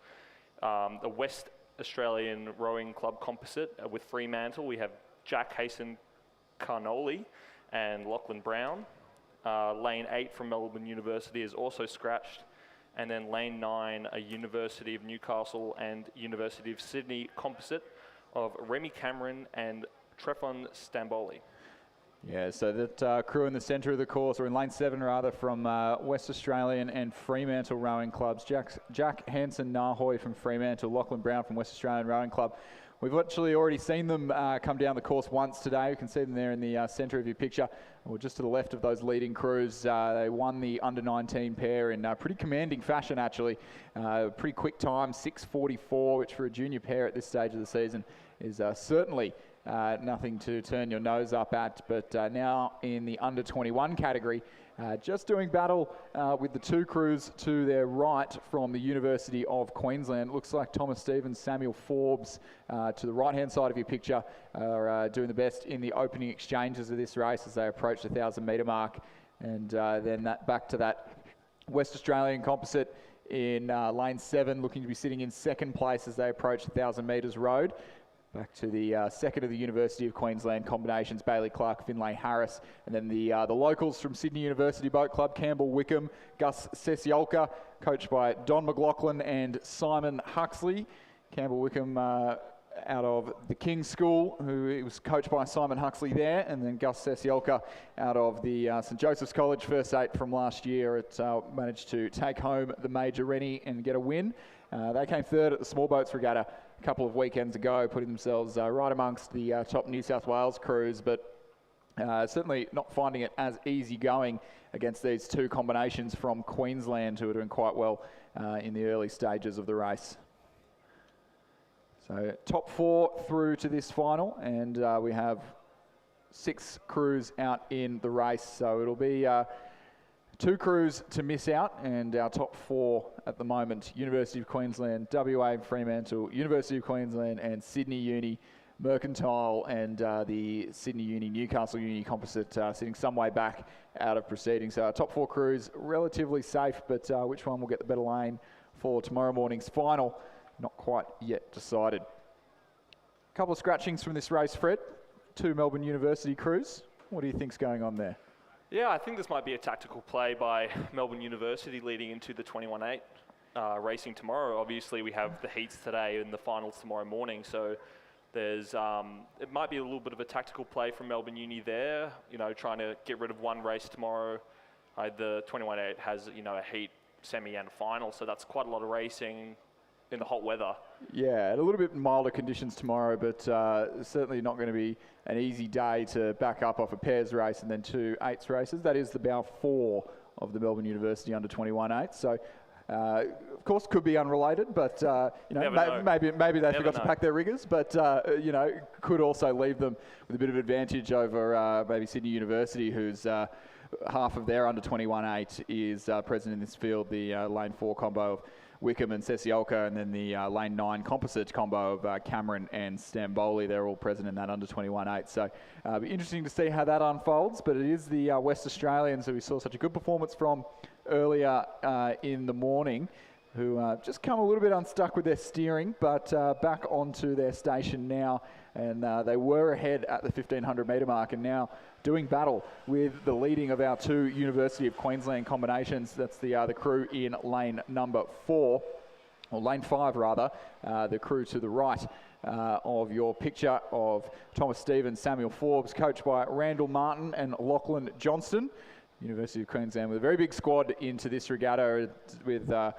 Speaker 5: The West Australian Rowing Club Composite with Fremantle, we have Jack Hasten Carnoli and Lachlan Brown. Lane 8 from Melbourne University is also scratched. And then lane 9, a University of Newcastle and University of Sydney composite of Remy Cameron and Trefon Stamboli.
Speaker 4: Yeah, so that crew in the centre of the course, or in lane 7 rather, from West Australian and Fremantle Rowing Clubs. Jack Hansen Nahoy from Fremantle, Lachlan Brown from West Australian Rowing Club. We've actually already seen them come down the course once today. You can see them there in the centre of your picture, or just to the left of those leading crews. They won the under-19 pair in pretty commanding fashion, actually. Pretty quick time, 6:44, which for a junior pair at this stage of the season is certainly nothing to turn your nose up at. But now in the under-21 category, just doing battle with the two crews to their right from the University of Queensland. Looks like Thomas Stevens, Samuel Forbes to the right-hand side of your picture are doing the best in the opening exchanges of this race as they approach the 1,000-metre mark. And then back to that West Australian composite in lane 7, looking to be sitting in second place as they approach 1,000 metres road. Back to the second of the University of Queensland combinations, Bailey Clark, Finlay Harris, and then the locals from Sydney University Boat Club, Campbell Wickham, Gus Sesiolka, coached by Don McLaughlin and Simon Huxley. Campbell Wickham out of the King's School, who was coached by Simon Huxley there, and then Gus Sesiolka out of the St Joseph's College First 8 from last year. It managed to take home the Major Rennie and get a win. They came third at the Small Boats Regatta a couple of weekends ago, putting themselves right amongst the top New South Wales crews, but certainly not finding it as easy going against these two combinations from Queensland, who are doing quite well in the early stages of the race. So top 4 through to this final, and we have 6 crews out in the race, so it'll be 2 crews to miss out, and our top 4 at the moment: University of Queensland, WA Fremantle, University of Queensland and Sydney Uni, Mercantile and the Sydney Uni, Newcastle Uni composite sitting some way back out of proceedings. So our top 4 crews relatively safe, but which one will get the better lane for tomorrow morning's final, not quite yet decided. A couple of scratchings from this race, Fred. 2 Melbourne University crews. What do you think's going on there?
Speaker 5: Yeah, I think this might be a tactical play by Melbourne University leading into the 21-8 racing tomorrow. Obviously, we have the heats today and the finals tomorrow morning, so there's it might be a little bit of a tactical play from Melbourne Uni there, you know, trying to get rid of one race tomorrow. The 21-8 has, you know, a heat, semi and final, so that's quite a lot of racing in the hot weather. Yeah,
Speaker 4: a little bit milder conditions tomorrow, but certainly not going to be an easy day to back up off a pairs race and then 2 eights races. That is the bow 4 of the Melbourne University under 21-8. So, of course, could be unrelated, but you know, maybe they forgot to pack their riggers, but you know, could also leave them with a bit of advantage over maybe Sydney University, who's half of their under 21-8 is present in this field. The lane 4 combo of Wickham and Sesiolka, and then the lane 9 composite combo of Cameron and Stamboli. They're all present in that under 21-8. So it'll be interesting to see how that unfolds, but it is the West Australians who we saw such a good performance from earlier in the morning. who just come a little bit unstuck with their steering, but back onto their station now. And they were ahead at the 1500 metre mark and now doing battle with the leading of our two University of Queensland combinations. That's the crew in lane number 4, or lane 5 rather, the crew to the right of your picture of Thomas Stevens, Samuel Forbes, coached by Randall Martin and Lachlan Johnston. University of Queensland with a very big squad into this regatta with a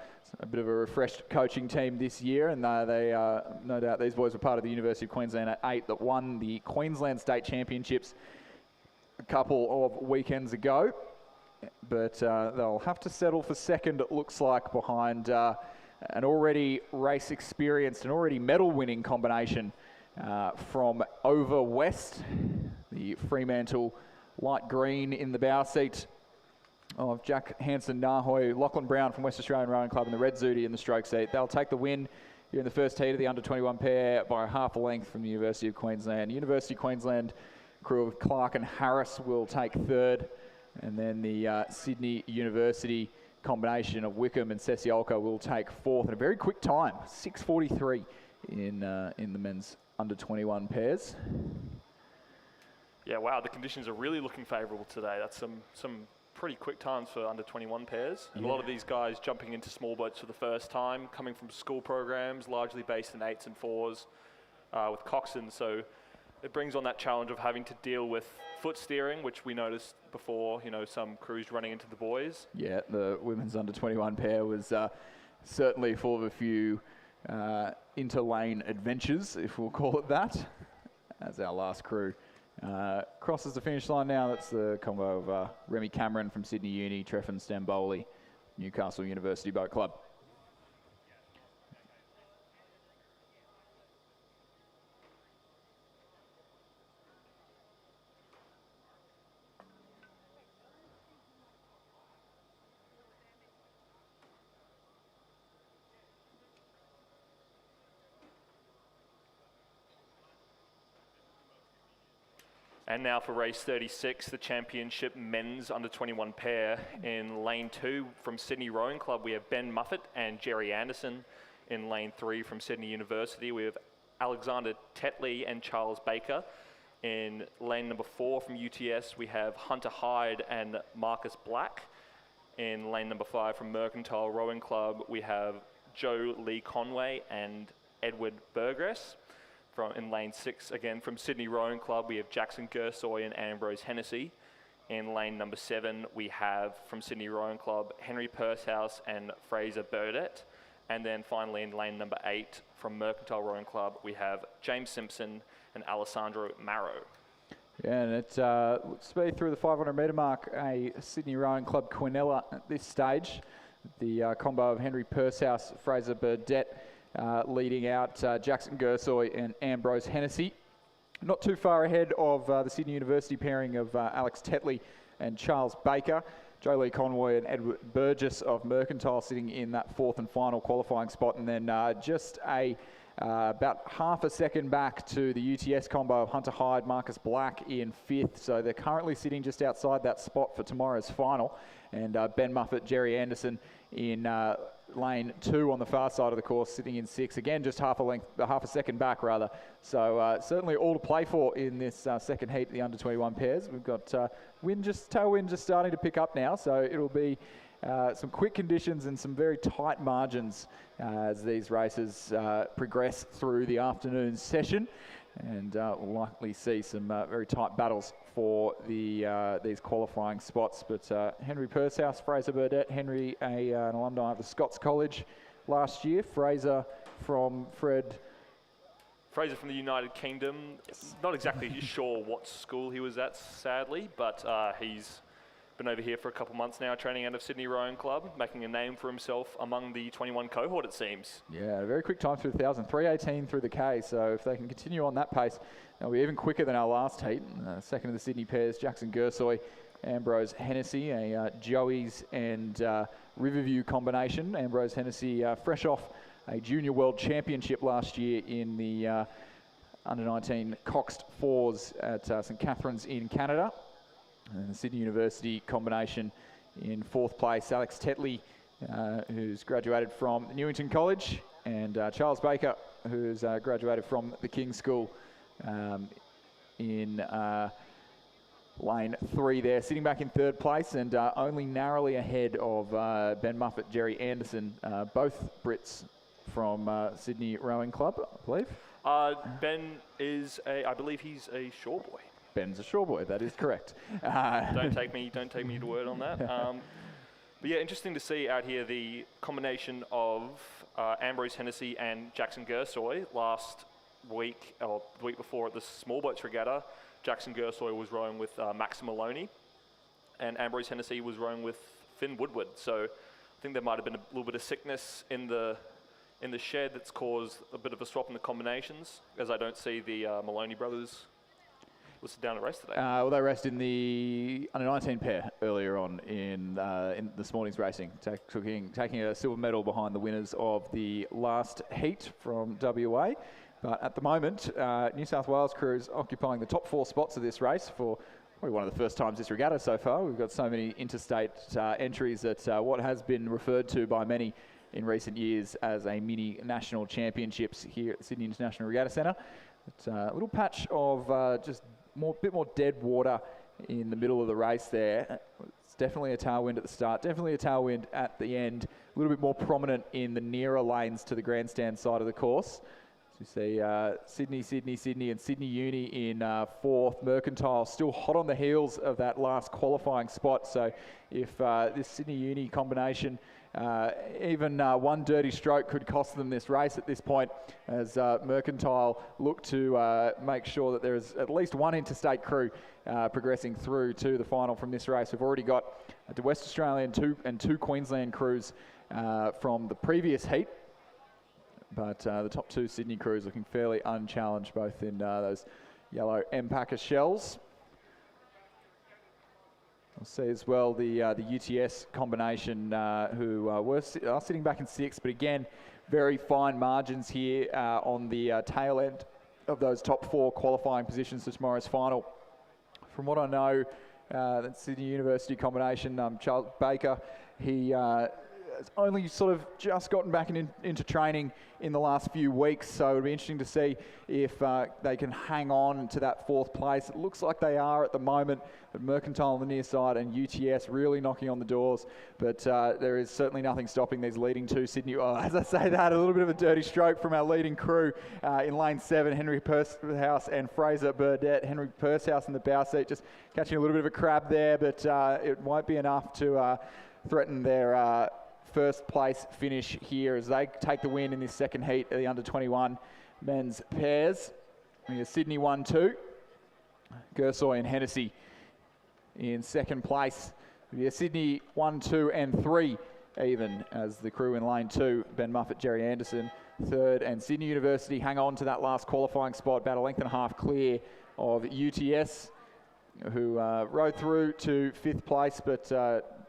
Speaker 4: bit of a refreshed coaching team this year, and they no doubt these boys were part of the University of Queensland at 8 that won the Queensland State Championships a couple of weekends ago, but they'll have to settle for second, it looks like, behind an already race experienced and already medal winning combination from over west, the Fremantle light green in the bow seat of Jack Hansen-Nahoy, Lachlan Brown from West Australian Rowing Club, and the Red Zooty in the stroke seat. They'll take the win here in the first heat of the under-21 pair by half a length from the University of Queensland. University of Queensland crew of Clark and Harris will take third, and then the Sydney University combination of Wickham and Sesiolka will take fourth in a very quick time, 6:43 in the men's under-21 pairs.
Speaker 5: Yeah, wow, the conditions are really looking favourable today. That's some pretty quick times for under-21 pairs. And a lot of these guys jumping into small boats for the first time, coming from school programs, largely based in 8s and 4s with coxswains. So it brings on that challenge of having to deal with foot steering, which we noticed before, some crews running into the boys. Yeah,
Speaker 4: the women's under-21 pair was certainly full of a few inter-lane adventures, if we'll call it that, as our last crew crosses the finish line now. That's the combo of Remy Cameron from Sydney Uni, Treffin Stamboli, Newcastle University Boat Club.
Speaker 5: And now for race 36, the championship men's under-21 pair. In lane 2 from Sydney Rowing Club, we have Ben Muffet and Jerry Anderson. In lane 3 from Sydney University, we have Alexander Tetley and Charles Baker. In lane number 4 from UTS, we have Hunter Hyde and Marcus Black. In lane number 5 from Mercantile Rowing Club, we have Joe Lee Conway and Edward Burgess. In lane 6, again, from Sydney Rowing Club, we have Jackson Gersoy and Ambrose Hennessy. In lane number 7, we have, from Sydney Rowing Club, Henry Pursehouse and Fraser Burdett. And then finally, in lane number 8, from Mercantile Rowing Club, we have James Simpson and Alessandro Marrow.
Speaker 4: Yeah, and it looks to be through the 500 metre mark, a Sydney Rowing Club Quinella at this stage. The combo of Henry Pursehouse, Fraser Burdett, leading out Jackson Gersoy and Ambrose Hennessy. Not too far ahead of the Sydney University pairing of Alex Tetley and Charles Baker. Joe Lee Conway and Edward Burgess of Mercantile sitting in that 4th and final qualifying spot. And then just about half a second back to the UTS combo of Hunter Hyde, Marcus Black in 5th. So they're currently sitting just outside that spot for tomorrow's final. And Ben Muffet, Jerry Anderson in lane 2 on the far side of the course, sitting in 6th. Again, just half a second back rather. So certainly all to play for in this second heat, the under-21 pairs. We've got tailwind just starting to pick up now. So it'll be some quick conditions and some very tight margins as these races progress through the afternoon session. And we'll likely see some very tight battles for these qualifying spots. But Henry Pursehouse, Fraser Burdett, Henry, an alumni of the Scots College last year. Fraser from
Speaker 5: the United Kingdom. Not exactly sure what school he was at, sadly, but he's been over here for a couple months now, training out of Sydney Rowing Club, making a name for himself among the 21 cohort, it seems.
Speaker 4: Yeah, a very quick time through the 1,000, 3:18 through the K. So if they can continue on that pace, they'll be even quicker than our last heat. Second of the Sydney pairs, Jackson Gersoy, Ambrose Hennessy, a Joey's and Riverview combination. Ambrose Hennessy fresh off a Junior World Championship last year in the under-19 Coxed Fours at St Catharines in Canada. And the Sydney University combination in 4th place, Alex Tetley who's graduated from Newington College, and Charles Baker, who's graduated from the King's School in lane 3 there, sitting back in 3rd place and only narrowly ahead of Ben Muffet, Jerry Anderson, both Brits from Sydney Rowing Club, I believe.
Speaker 5: Ben is I believe he's a shore boy.
Speaker 4: Ben's a shore boy, that is correct.
Speaker 5: Don't take me to word on that. But yeah, interesting to see out here the combination of Ambrose Hennessy and Jackson Gersoy last week, or the week before at the Small Boats Regatta. Jackson Gersoy was rowing with Max Maloney, and Ambrose Hennessy was rowing with Finn Woodward. So I think there might have been a little bit of sickness in the shed that's caused a bit of a swap in the combinations, as I don't see the Maloney brothers listed down to race today.
Speaker 4: Well, they raced in the under-19 pair earlier on in this morning's racing, taking a silver medal behind the winners of the last heat from WA. But at the moment, New South Wales crews occupying the top 4 spots of this race for probably one of the first times this regatta so far. We've got so many interstate entries at what has been referred to by many in recent years as a mini national championships here at the Sydney International Regatta Centre. It's a little patch of just bit more dead water in the middle of the race there. It's definitely a tailwind at the start, definitely a tailwind at the end, a little bit more prominent in the nearer lanes to the grandstand side of the course. So you see Sydney and Sydney Uni in 4th. Mercantile still hot on the heels of that last qualifying spot. So if this Sydney Uni combination, even one dirty stroke could cost them this race at this point, as Mercantile look to make sure that there is at least one interstate crew progressing through to the final from this race. We've already got the West Australian and two Queensland crews from the previous heat. But the top 2 Sydney crews looking fairly unchallenged, both in those yellow M-Packer shells. We'll see as well the UTS combination who are sitting back in 6th, but again, very fine margins here on the tail end of those top 4 qualifying positions for tomorrow's final. From what I know, that Sydney University combination, Charles Baker, he has only sort of just gotten back into training in the last few weeks, so it'll be interesting to see if they can hang on to that 4th place. It looks like they are at the moment, but Mercantile on the near side and UTS really knocking on the doors, but there is certainly nothing stopping these leading 2 Sydney. Oh, as I say that, a little bit of a dirty stroke from our leading crew in lane 7, Henry Pursehouse and Fraser Burdett. Henry Pursehouse in the bow seat, just catching a little bit of a crab there, but it won't be enough to threaten their first place finish here as they take the win in this second heat of the under-21 men's pairs. We have Sydney 1-2, Gersoy and Hennessy in second place. We have Sydney 1, 2 and 3 even, as the crew in lane 2, Ben Muffet, Jerry Anderson, 3rd, and Sydney University hang on to that last qualifying spot, about a length and a half clear of UTS, who rode through to 5th place, but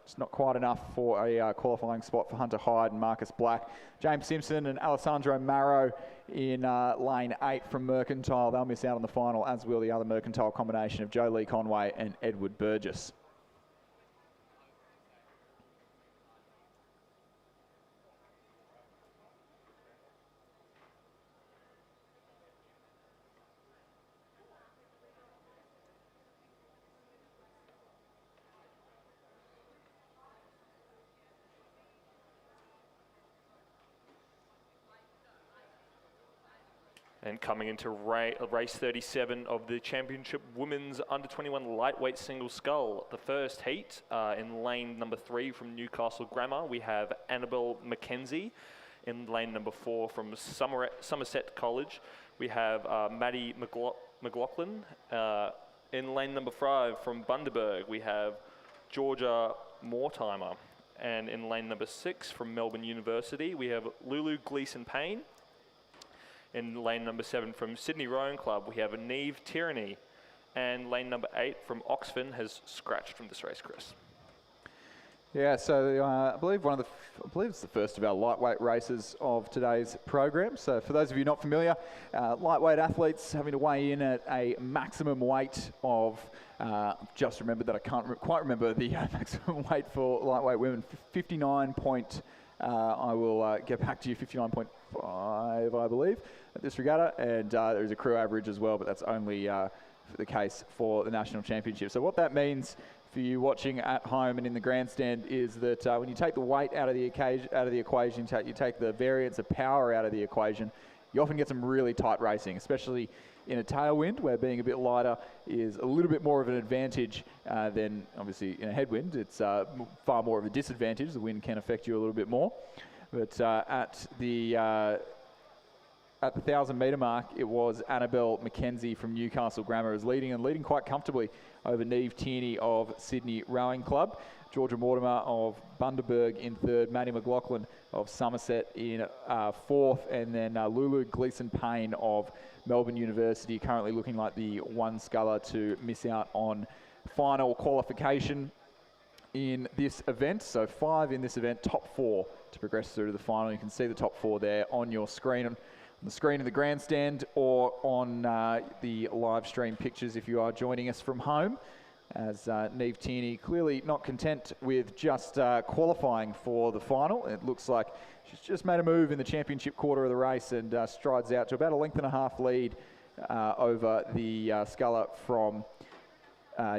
Speaker 4: it's not quite enough for a qualifying spot for Hunter Hyde and Marcus Black. James Simpson and Alessandro Marrow in lane 8 from Mercantile. They'll miss out on the final, as will the other Mercantile combination of Joe Lee Conway and Edward Burgess.
Speaker 5: And coming into race 37 of the Championship Women's Under-21 Lightweight Single Scull. The first heat in lane number 3 from Newcastle Grammar, we have Annabelle McKenzie. In lane number 4 from Somerset College, we have Maddie McLaughlin. In lane number 5 from Bundaberg, we have Georgia Mortimer. And in lane number 6 from Melbourne University, we have Lulu Gleeson-Payne. In lane number 7 from Sydney Rowing Club, we have Neve Tyranny. And lane number 8 from Oxford has scratched from this race, Chris.
Speaker 4: Yeah, so I believe I believe it's the first of our lightweight races of today's program. So for those of you not familiar, lightweight athletes having to weigh in at a maximum weight of, just remembered that I can't quite remember the maximum weight for lightweight women, 59 point, I will get back to you, 59.5 I believe at this regatta, and there is a crew average as well, but that's only the case for the national championship. So what that means for you watching at home and in the grandstand is that when you take the weight out of the equation, you take the variance of power out of the equation, you often get some really tight racing, especially in a tailwind where being a bit lighter is a little bit more of an advantage than obviously in a headwind. It's far more of a disadvantage. The wind can affect you a little bit more. But at the 1,000 metre mark, it was Annabelle McKenzie from Newcastle Grammar is leading quite comfortably over Neve Tierney of Sydney Rowing Club. Georgia Mortimer of Bundaberg in third, Maddie McLaughlin of Somerset in fourth, and then Lulu Gleeson-Payne of Melbourne University, currently looking like the one sculler to miss out on final qualification in this event. So 5 in this event, top 4 to progress through to the final. You can see the top 4 there on your screen, on the screen of the grandstand, or on the live stream pictures if you are joining us from home. As Neve Tierney clearly not content with just qualifying for the final. It looks like she's just made a move in the championship quarter of the race and strides out to about a length and a half lead over the sculler from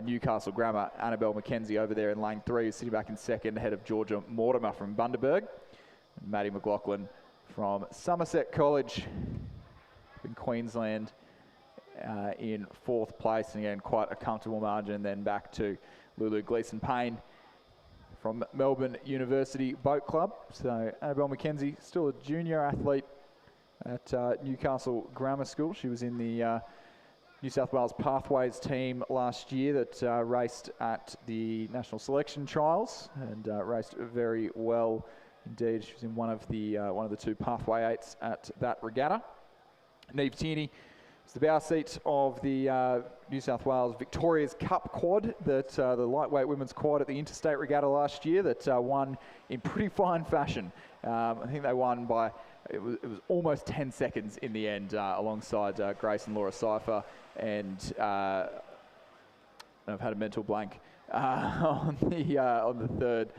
Speaker 4: Newcastle Grammar, Annabelle McKenzie, over there in lane 3, sitting back in second ahead of Georgia Mortimer from Bundaberg. Maddie McLaughlin from Somerset College in Queensland in fourth place, and again quite a comfortable margin. Then back to Lulu Gleeson-Payne from Melbourne University Boat Club. So Annabelle McKenzie, still a junior athlete at Newcastle Grammar School. She was in the New South Wales Pathways team last year that raced at the National Selection Trials and raced very well indeed. She was in one of the 2 Pathway 8s at that regatta. Neve Tierney is the bow seat of the New South Wales Victoria's Cup quad, that the lightweight women's quad at the Interstate Regatta last year, that won in pretty fine fashion. I think they won by, it was almost 10 seconds in the end, alongside Grace and Laura Cypher, and I've had a mental blank on the third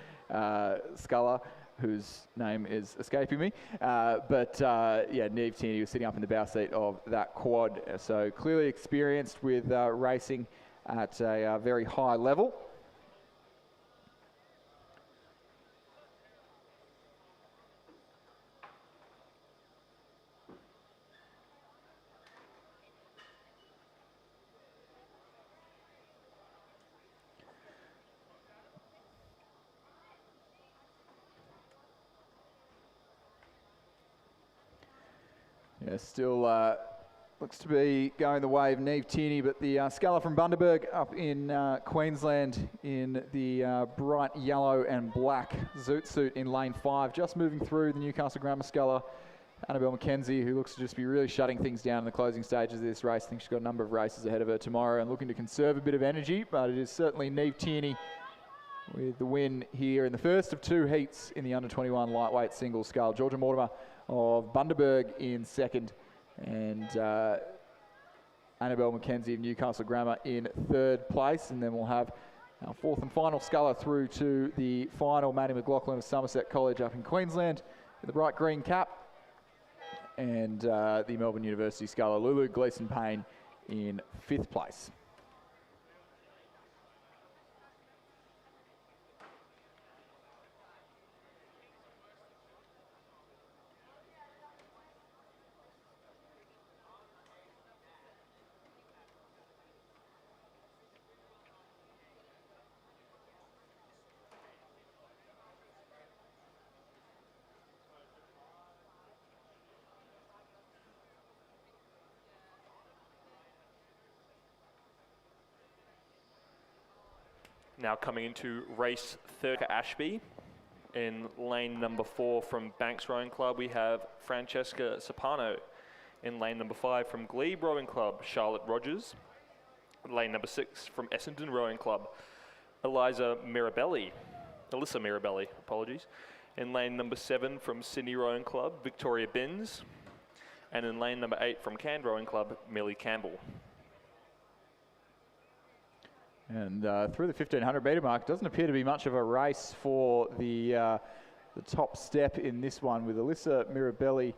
Speaker 4: sculler, whose name is escaping me. Yeah, Neve Tierney was sitting up in the bow seat of that quad. So clearly experienced with racing at a very high level. Yeah, still looks to be going the way of Neve Tierney, but the sculler from Bundaberg up in Queensland in the bright yellow and black zoot suit in lane 5, just moving through the Newcastle Grammar sculler, Annabelle McKenzie, who looks to just be really shutting things down in the closing stages of this race. I think she's got a number of races ahead of her tomorrow and looking to conserve a bit of energy, but it is certainly Neve Tierney with the win here in the first of 2 heats in the under-21 lightweight single scull. Georgia Mortimer of Bundaberg in second, and Annabelle McKenzie of Newcastle Grammar in third place. And then we'll have our 4th and final sculler through to the final, Maddie McLaughlin of Somerset College up in Queensland with the bright green cap, and the Melbourne University sculler Lulu Gleeson-Payne in 5th place.
Speaker 5: Now coming into race 3rd at Ashby, in lane number 4 from Banks Rowing Club, we have Francesca Sapano. In lane number 5 from Glebe Rowing Club, Charlotte Rogers. Lane number 6 from Essendon Rowing Club, Eliza Mirabelli. Alyssa Mirabelli, apologies. In lane number 7 from Sydney Rowing Club, Victoria Binns. And in lane number 8 from Cairns Rowing Club, Millie Campbell.
Speaker 4: And through the 1500 metre mark, doesn't appear to be much of a race for the top step in this one, with Alyssa Mirabelli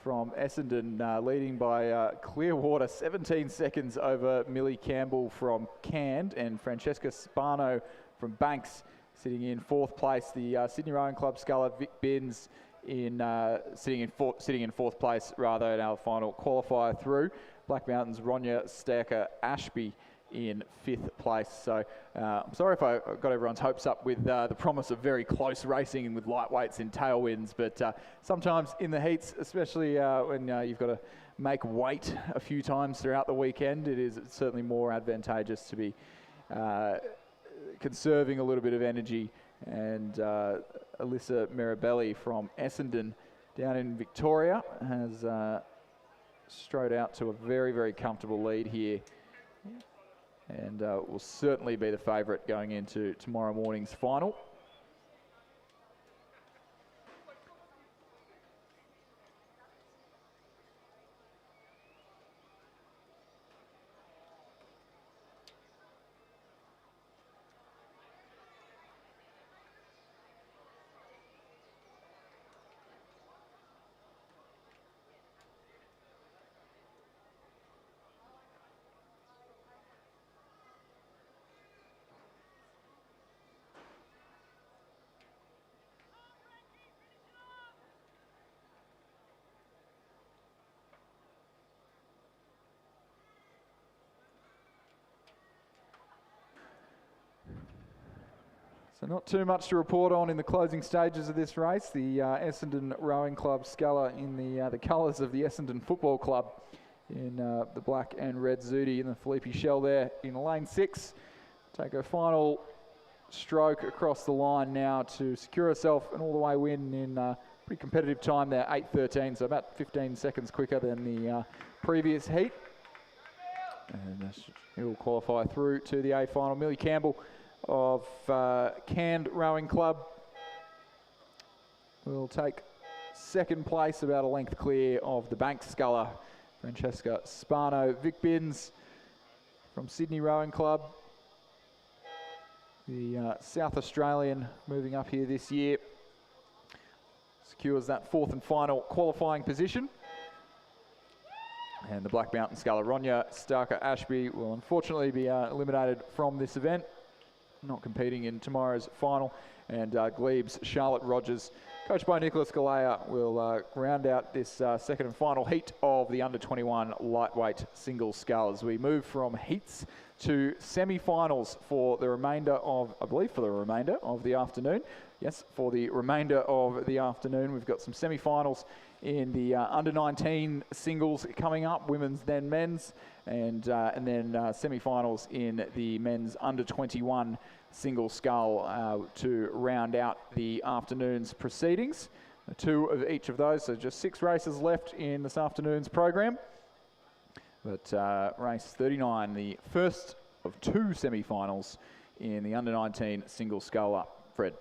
Speaker 4: from Essendon leading by Clearwater, 17 seconds over Millie Campbell from Cairns, and Francesca Spano from Banks sitting in 4th place. The Sydney Rowing Club sculler Vic Binns sitting in 4th place rather in our final qualifier through. Black Mountain's Ronya Stacker Ashby in 5th place. So I'm sorry if I got everyone's hopes up with the promise of very close racing and with lightweights in tailwinds, but sometimes in the heats, especially when you've got to make weight a few times throughout the weekend, it is certainly more advantageous to be conserving a little bit of energy. And Alyssa Mirabelli from Essendon down in Victoria has strode out to a very, very comfortable lead here, and will certainly be the favourite going into tomorrow morning's final. So not too much to report on in the closing stages of this race. The Essendon Rowing Club sculler in the colours of the Essendon Football Club in the black and red Zudi, and the Felipe Shell there in lane 6. Take a final stroke across the line now to secure herself an all-the-way win in pretty competitive time there, 8:13, so about 15 seconds quicker than the previous heat. And he will qualify through to the A final. Millie Campbell of Cairns Rowing Club will take 2nd place, about a length clear of the Banks sculler Francesca Spano. Vic Binns from Sydney Rowing Club, the South Australian moving up here this year, secures that 4th and final qualifying position. And the Black Mountain sculler Ronya Starker Ashby will unfortunately be eliminated from this event, not competing in tomorrow's final. And Glebes Charlotte Rogers, coached by Nicholas Galea, will round out this 2nd and final heat of the under-21 lightweight single sculls. We move from heats to semi-finals for the remainder of, I believe, for the remainder of the afternoon. Yes, for the remainder of the afternoon, we've got some semi-finals in the under-19 singles coming up, women's then men's, and then semi-finals in the men's under-21 single scull to round out the afternoon's proceedings. 2 of each of those, so just 6 races left in this afternoon's program. But race 39, the first of 2 semi-finals in the under-19 single scull up. Fred.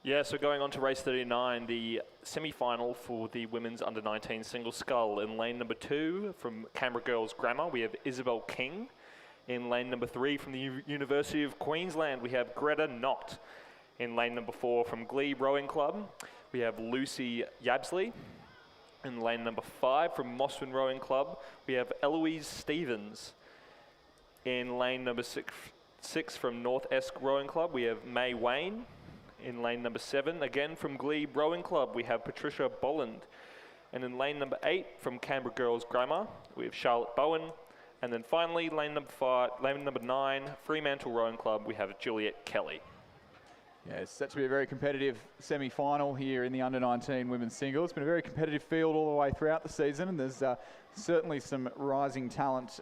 Speaker 5: Yeah, so going on to race 39, the semi-final for the women's under-19 single scull. In lane number 2 from Canberra Girls Grammar, we have Isabel King. In lane number 3 from the University of Queensland, we have Greta Knott. In lane number 4 from Glebe Rowing Club, we have Lucy Yabsley. In lane number 5 from Mossman Rowing Club, we have Eloise Stevens. In lane number 6 from North Esk Rowing Club, we have May Wayne. In lane number 7, again from Glebe Rowing Club, we have Patricia Bolland. And in lane number 8 from Canberra Girls Grammar, we have Charlotte Bowen. And then finally, lane number 9, Fremantle Rowing Club, we have Juliet Kelly.
Speaker 4: Yeah, it's set to be a very competitive semi-final here in the under-19 women's single. It's been a very competitive field all the way throughout the season, and there's certainly some rising talent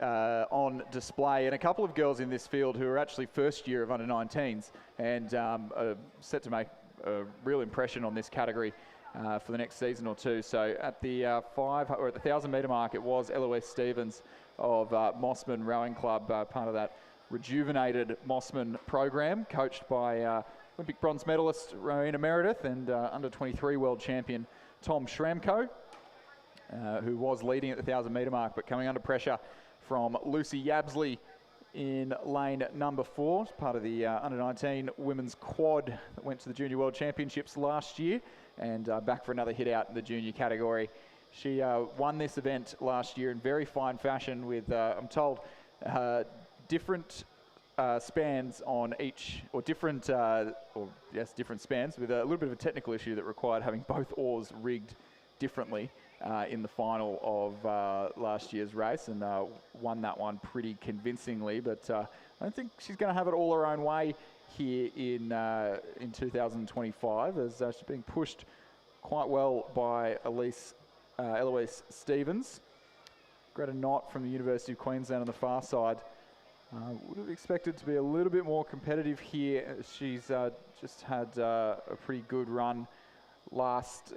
Speaker 4: on display, and a couple of girls in this field who are actually first year of under-19s and are set to make a real impression on this category for the next season or two. So at the 1,000 metre mark, it was Eloise Stevens of Mossman Rowing Club, part of that rejuvenated Mossman program, coached by Olympic bronze medalist Rowena Meredith and under-23 world champion Tom Schramko, who was leading at the 1,000-metre mark, but coming under pressure from Lucy Yabsley in lane number 4, as part of the under-19 women's quad that went to the Junior World Championships last year, and back for another hit out in the junior category. She won this event last year in very fine fashion with, I'm told, different spans on each, or different spans, with a little bit of a technical issue that required having both oars rigged differently in the final of last year's race, and won that one pretty convincingly. But I don't think she's going to have it all her own way here in 2025, as she's being pushed quite well by Eloise Stevens. Greta Knott from the University of Queensland on the far side. Would have expected to be a little bit more competitive here. She's just had a pretty good run the last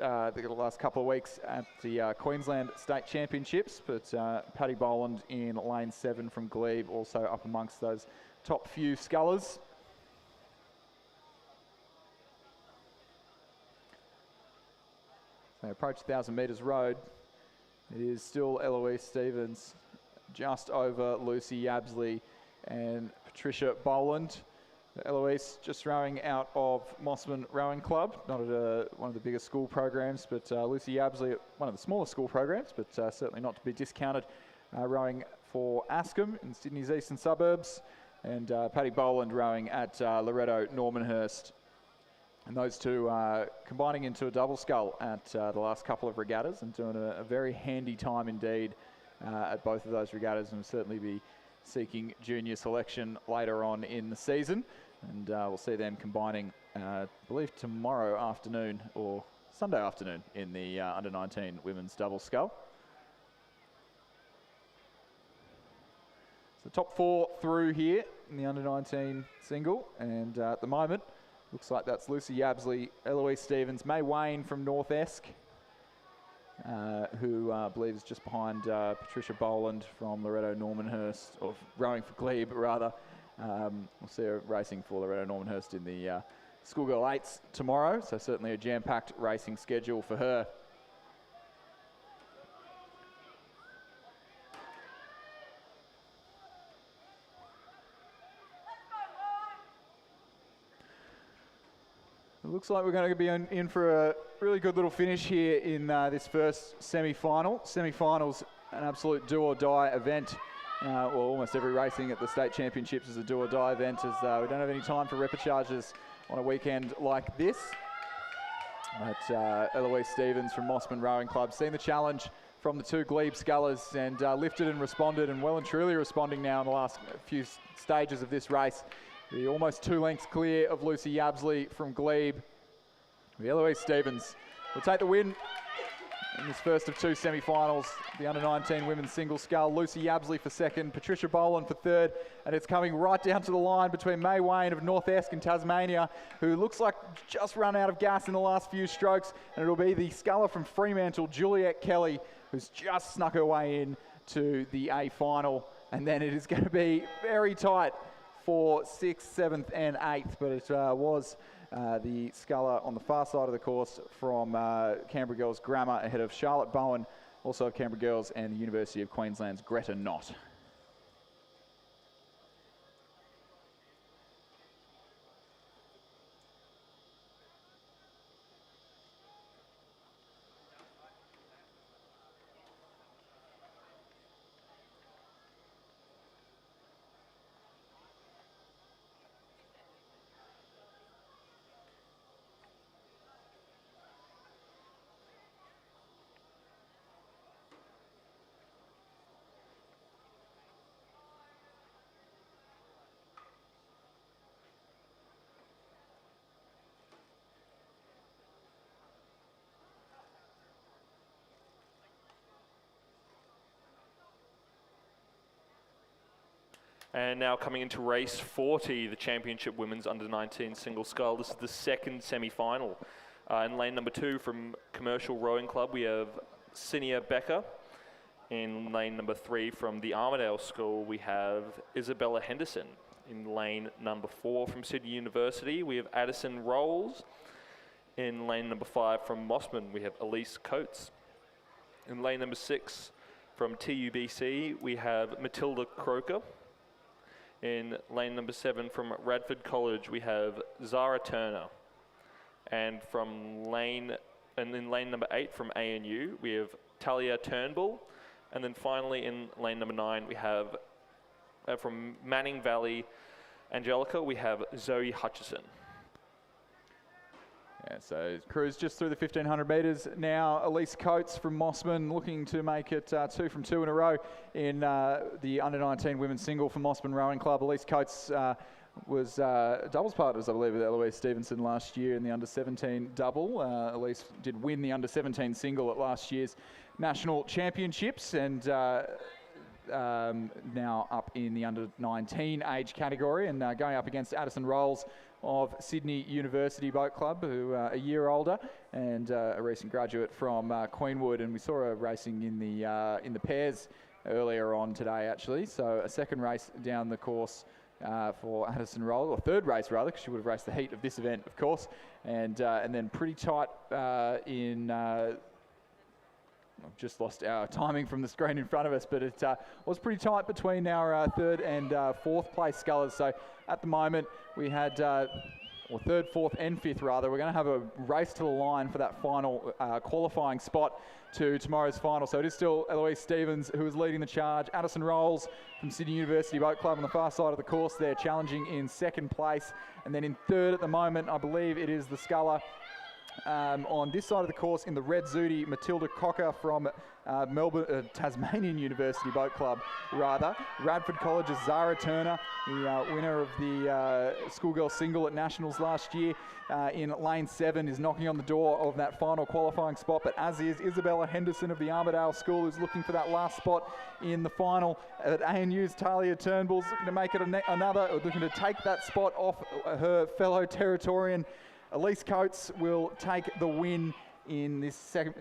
Speaker 4: couple of weeks at the Queensland State Championships, but Paddy Boland in lane 7 from Glebe, also up amongst those top few scullers. They approach 1,000 metres road. It is still Eloise Stevens, just over Lucy Yabsley and Patricia Boland. Eloise just rowing out of Mossman Rowing Club, not at one of the biggest school programs, but Lucy Yabsley at one of the smaller school programs, but certainly not to be discounted, rowing for Ascombe in Sydney's eastern suburbs, and Paddy Boland rowing at Loretto Normanhurst. And those two combining into a double scull at the last couple of regattas, and doing a very handy time indeed at both of those regattas, and will certainly be seeking junior selection later on in the season. And we'll see them combining, I believe, tomorrow afternoon or Sunday afternoon in the under-19 women's double scull. So top 4 through here in the under-19 single, and at the moment looks like that's Lucy Yabsley, Eloise Stevens, May Wayne from North Esk, who I believe is just behind Patricia Boland from Loretto Normanhurst, or rowing for Glebe rather. We'll see her racing for Loretto Normanhurst in the Schoolgirl 8s tomorrow, so certainly a jam-packed racing schedule for her. It looks like we're going to be in for a really good little finish here in this first semi-final. Semi-finals, an absolute do-or-die event. Well, almost every racing at the state championships is a do-or-die event, as we don't have any time for repechauges on a weekend like this. But Eloise Stevens from Mossman Rowing Club seen the challenge from the two Glebe scullers and lifted and responded, and well and truly responding now in the last few stages of this race. The almost 2 lengths clear of Lucy Yabsley from Glebe. The Eloise Stevens will take the win in this first of 2 semi-finals. The under-19 women's single scull. Lucy Yabsley for second, Patricia Boland for third, and it's coming right down to the line between May Wayne of North Esk in Tasmania, who looks like just run out of gas in the last few strokes, and it'll be the sculler from Fremantle, Juliet Kelly, who's just snuck her way in to the A final, and then it is going to be very tight for 6th, 7th and 8th, but it was the sculler on the far side of the course from Canberra Girls Grammar ahead of Charlotte Bowen, also of Canberra Girls, and the University of Queensland's Greta Knott.
Speaker 5: And now coming into race 40, the Championship Women's Under-19 Single Scull. This is the second semi-final. In lane number 2 from Commercial Rowing Club, we have Sinia Becker. In lane number 3 from the Armidale School, we have Isabella Henderson. In lane number 4 from Sydney University, we have Addison Rolls. In lane number 5 from Mossman, we have Elise Coates. In lane number 6 from TUBC, we have Matilda Croker. In lane number 7 from Radford College, we have Zara Turner. And in lane number 8 from ANU, we have Talia Turnbull. And then finally in lane number 9, we have from Manning Valley Angelica, we have Zoe Hutchison.
Speaker 4: Yeah, so Cruz just through the 1,500 metres now. Elise Coates from Mossman looking to make it 2 from 2 in a row in the under-19 women's single for Mossman Rowing Club. Elise Coates was doubles partners, I believe, with Eloise Stevenson last year in the under-17 double. Elise did win the under-17 single at last year's national championships, and now up in the under-19 age category, and going up against Addison Rolls of Sydney University Boat Club, who are a year older and a recent graduate from Queenwood. And we saw her racing in the pairs earlier on today, actually. So a second race down the course for Addison Rolls, or third race rather, because she would have raced the heat of this event, of course, and then pretty tight in. I've just lost our timing from the screen in front of us, but it was pretty tight between our third and fourth place scullers. So at the moment we had, or third, fourth and fifth rather, we're going to have a race to the line for that final qualifying spot to tomorrow's final. So it is still Eloise Stevens who is leading the charge. Addison Rolls from Sydney University Boat Club on the far side of the course there, challenging in second place. And then in third at the moment, I believe it is the sculler on this side of the course in the red Zudi, Matilda Cocker from Tasmanian University Boat Club, rather. Radford College's Zara Turner, the winner of the schoolgirl single at Nationals last year, in lane 7 is knocking on the door of that final qualifying spot, but as is Isabella Henderson of the Armidale School, who's looking for that last spot in the final. At ANU's Talia Turnbull's looking to make it looking to take that spot off her fellow Territorian. Elise Coates will take the win in this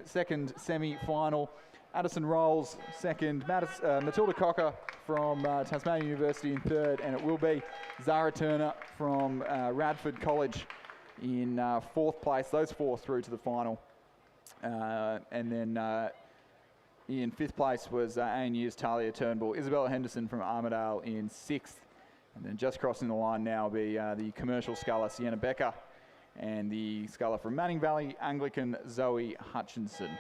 Speaker 4: second semi-final. Addison Rolls second, Matilda Cocker from Tasmania University in third, and it will be Zara Turner from Radford College in fourth place. Those four through to the final. And then in fifth place was ANU's Talia Turnbull. Isabella Henderson from Armidale in sixth. And then just crossing the line now will be the commercial sculler Sienna Becker, and the sculler from Manning Valley Anglican Zoe Hutchinson.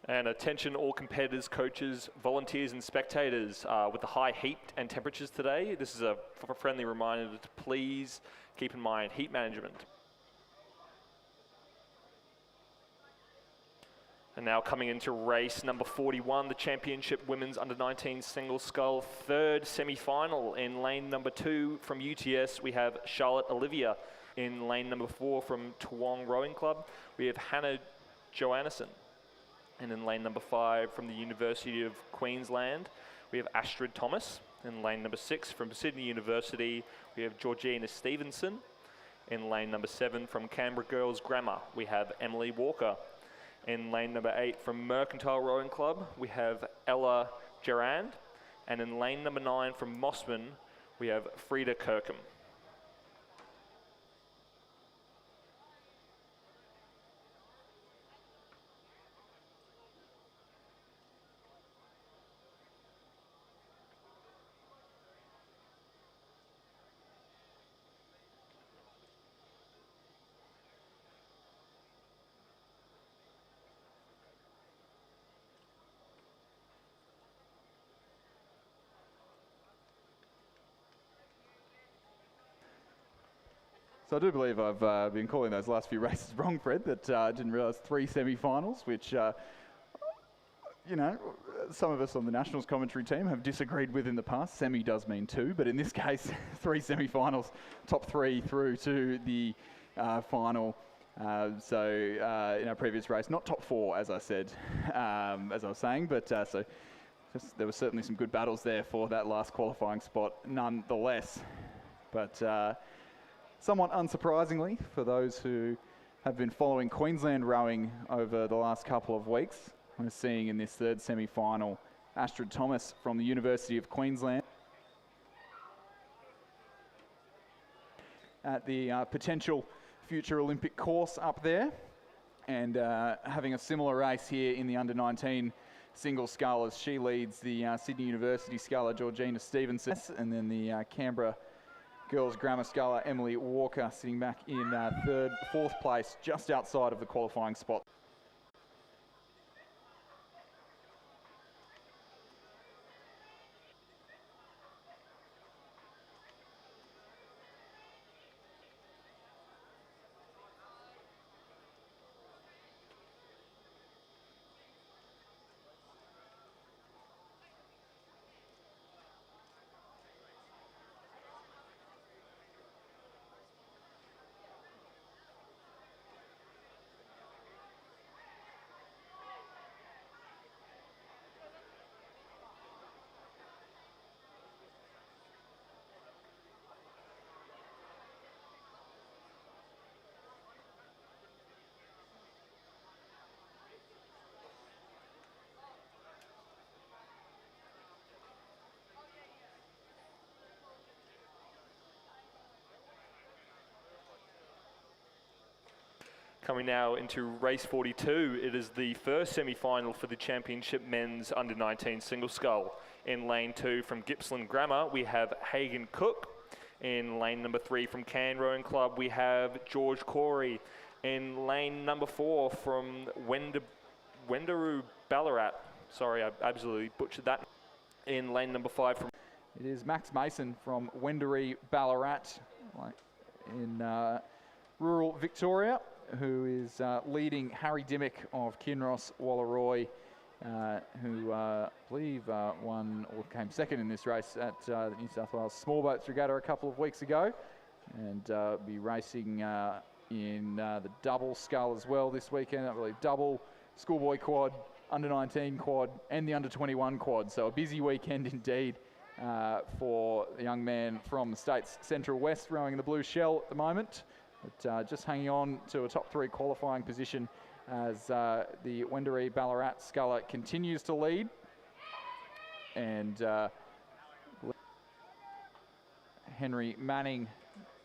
Speaker 5: And attention all competitors, coaches, volunteers and spectators. With the high heat and temperatures today, this is a friendly reminder to please keep in mind heat management. And now coming into race number 41, the Championship Women's Under-19 Single Scull third semi-final. In lane number 2 from UTS, we have Charlotte Olivia. In lane number 4 from Toowong Rowing Club, we have Hannah Johannesson. And in lane number 5 from the University of Queensland, we have Astrid Thomas. In lane number 6 from Sydney University, we have Georgina Stevenson. In lane number 7 from Canberra Girls Grammar, we have Emily Walker. In lane number 8 from Mercantile Rowing Club, we have Ella Gerand. And in lane number 9 from Mossman, we have Frida Kirkham.
Speaker 4: So I do believe I've been calling those last few races wrong, Fred, that I didn't realise 3 semi-finals, which, you know, some of us on the Nationals commentary team have disagreed with in the past. Semi does mean 2, but in this case, 3 semi-finals, top 3 through to the final. So in our previous race, not top 4, as I said, as I was saying, but so there were certainly some good battles there for that last qualifying spot, nonetheless. But somewhat unsurprisingly, for those who have been following Queensland rowing over the last couple of weeks, we're seeing in this third semi-final Astrid Thomas from the University of Queensland at the potential future Olympic course up there, and having a similar race here in the under-19 single scull as she leads the Sydney University sculler Georgina Stevenson, and then the Canberra girls grammar sculler Emily Walker sitting back in fourth place, just outside of the qualifying spot.
Speaker 5: Coming now into race 42, it is the first semi-final for the championship men's under-19 single scull. In lane 2 from Gippsland Grammar, we have Hagan Cook. In lane number 3 from Cairn Rowing Club, we have George Corey. In lane number 4 from Wendaroo Ballarat, sorry, I absolutely butchered that. In lane number 5 from...
Speaker 4: It is Max Mason from Wendaroo Ballarat in rural Victoria, who is leading Harry Dimmick of Kinross Wallaroi, who I believe won or came second in this race at the New South Wales Small Boats Regatta a couple of weeks ago, and be racing in the double scull as well this weekend. I believe double, schoolboy quad, under-19 quad, and the under-21 quad. So a busy weekend indeed for the young man from the state's Central West rowing in the blue shell at the moment. But just hanging on to a top 3 qualifying position as the Wendaroo Ballarat sculler continues to lead. And Henry Manning,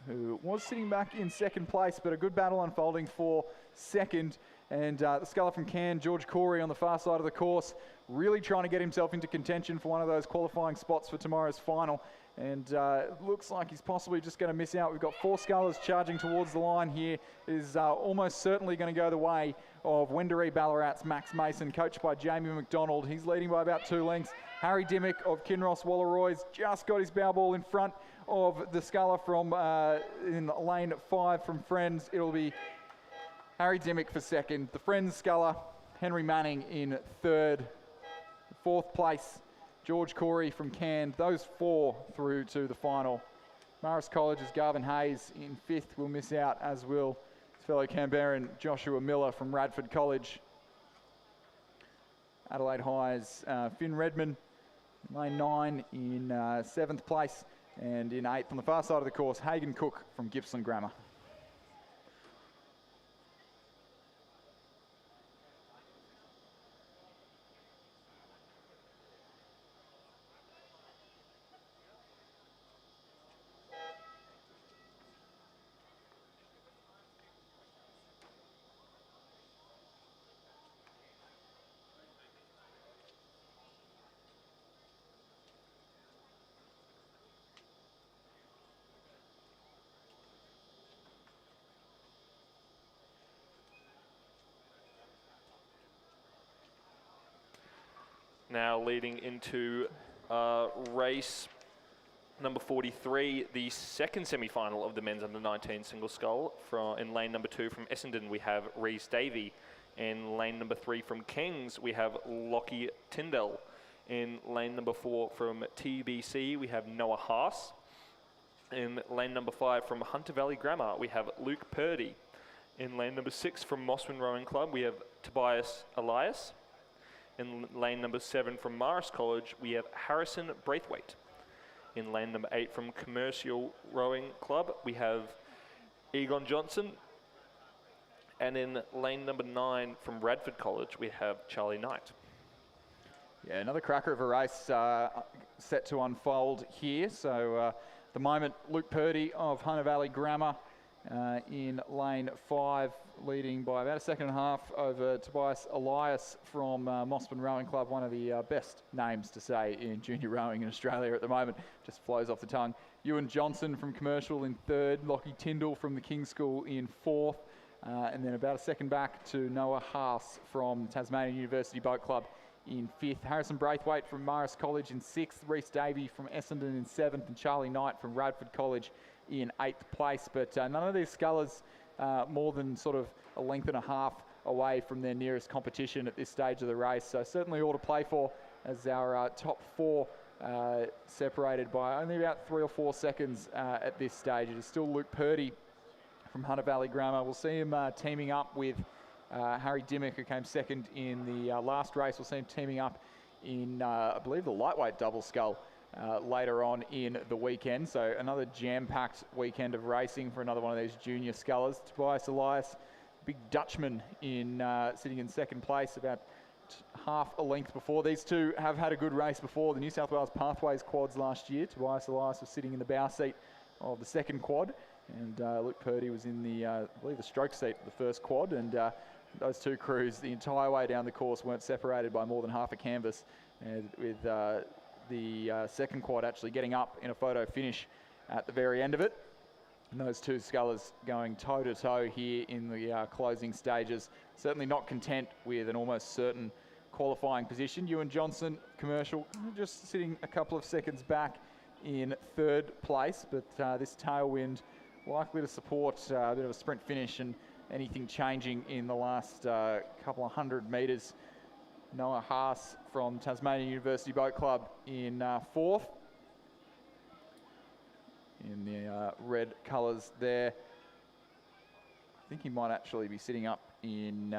Speaker 4: who was sitting back in second place, but a good battle unfolding for second. And the sculler from Cairn, George Corey, on the far side of the course, really trying to get himself into contention for one of those qualifying spots for tomorrow's final. And looks like he's possibly just going to miss out. We've got 4 scullers charging towards the line here. It is almost certainly going to go the way of Wendaroo Ballarat's Max Mason, coached by Jamie McDonald. He's leading by about 2 lengths. Harry Dimmick of Kinross Wallaroy's just got his bow ball in front of the sculler from in lane 5 from Friends. It'll be Harry Dimmick for second. The Friends sculler, Henry Manning in third. 4th place, George Corey from Cairn. Those 4 through to the final. Marist College's Garvin Hayes in 5th will miss out, as will his fellow Canberran Joshua Miller from Radford College. Adelaide High's Finn Redman, lane 9 in 7th place, and in 8th on the far side of the course, Hagan Cook from Gippsland Grammar.
Speaker 5: Now leading into race number 43, the second semi-final of the men's under-19 single scull. In lane number 2 from Essendon, we have Reese Davey. In lane number 3 from Kings, we have Lockie Tyndall. In lane number 4 from TBC, we have Noah Haas. In lane number 5 from Hunter Valley Grammar, we have Luke Purdy. In lane number 6 from Mossman Rowing Club, we have Tobias Elias. In lane number 7 from Morris College, we have Harrison Braithwaite. In lane number 8 from Commercial Rowing Club, we have Egon Johnson. And in lane number 9 from Radford College, we have Charlie Knight.
Speaker 4: Yeah, another cracker of a race set to unfold here. So at the moment, Luke Purdy of Hunter Valley Grammar in lane 5, leading by about a second and a half over Tobias Elias from Mossman Rowing Club, one of the best names to say in junior rowing in Australia at the moment. Just flows off the tongue. Ewan Johnson from Commercial in 3rd, Lockie Tyndall from the King's School in 4th, and then about a second back to Noah Haas from Tasmanian University Boat Club in 5th. Harrison Braithwaite from Morris College in 6th, Reece Davey from Essendon in 7th, and Charlie Knight from Radford College in 8th place. But none of these scullers more than sort of a length and a half away from their nearest competition at this stage of the race. So certainly all to play for, as our top 4 separated by only about 3 or 4 seconds at this stage. It is still Luke Purdy from Hunter Valley Grammar. We'll see him teaming up with Harry Dimmock, who came second in the last race. We'll see him teaming up in, I believe, the lightweight double scull later on in the weekend. So another jam-packed weekend of racing for another one of these junior scullers. Tobias Elias, big Dutchman, in sitting in second place, about half a length before. These two have had a good race before the New South Wales Pathways quads last year. Tobias Elias was sitting in the bow seat of the second quad, and Luke Purdy was in the, I believe, the stroke seat of the first quad. And those two crews, the entire way down the course, weren't separated by more than half a canvas, and with the second quad actually getting up in a photo finish at the very end of it. And those two scullers going toe-to-toe here in the closing stages. Certainly not content with an almost certain qualifying position. Ewan Johnson, Commercial, just sitting a couple of seconds back in 3rd place, but this tailwind likely to support a bit of a sprint finish and anything changing in the last couple of 100 metres. Noah Haas from Tasmanian University Boat Club in 4th. In the red colours there. I think he might actually be sitting up in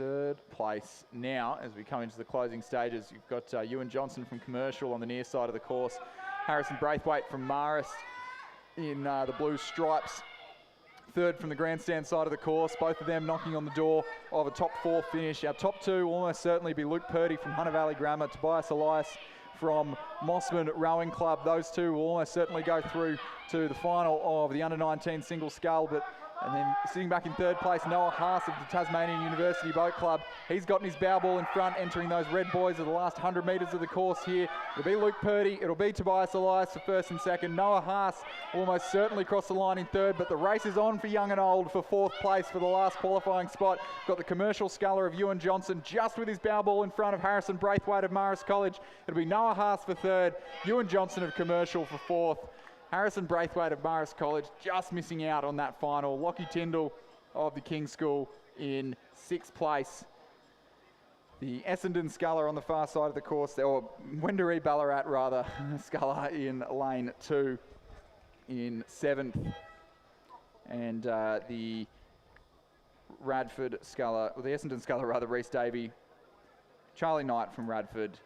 Speaker 4: 3rd place now as we come into the closing stages. You've got Ewan Johnson from Commercial on the near side of the course. Harrison Braithwaite from Morris in the blue stripes. 3rd from the grandstand side of the course, both of them knocking on the door of a top 4 finish. Our top 2 will almost certainly be Luke Purdy from Hunter Valley Grammar, Tobias Elias from Mossman Rowing Club. Those two will almost certainly go through to the final of the under-19 single scull. And then sitting back in 3rd place, Noah Haas of the Tasmanian University Boat Club. He's gotten his bow ball in front, entering those red boys of the last 100 metres of the course here. It'll be Luke Purdy, it'll be Tobias Elias for 1st and 2nd. Noah Haas will almost certainly cross the line in 3rd, but the race is on for young and old for 4th place for the last qualifying spot. Got the Commercial sculler of Ewan Johnson just with his bow ball in front of Harrison Braithwaite of Morris College. It'll be Noah Haas for 3rd, Ewan Johnson of Commercial for 4th. Harrison Braithwaite of Morris College just missing out on that final. Lockie Tyndall of the King's School in 6th place. The Essendon sculler on the far side of the course, or Wendouree Ballarat rather, sculler in lane 2 in 7th. And the Radford sculler, or the Essendon sculler rather, Reece Davey, Charlie Knight from Radford,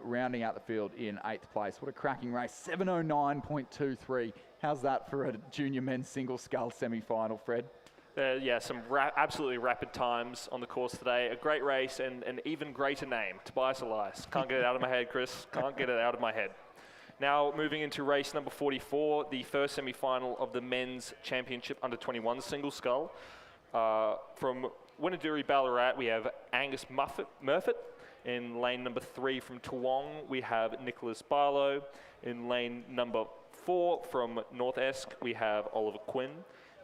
Speaker 4: rounding out the field in 8th place. What a cracking race, 7:09.23. How's that for a junior men's single scull semi-final, Fred?
Speaker 5: Yeah, some absolutely rapid times on the course today. A great race and an even greater name, Tobias Elias. Can't get it out of my head, Chris. Can't get it out of my head. Now moving into race number 44, the first semi-final of the men's championship under-21 single scull. From Wendouree Ballarat, we have Angus Murfitt. In lane number 3 from Toowong, we have Nicholas Barlow. In lane number 4 from North Esk, we have Oliver Quinn.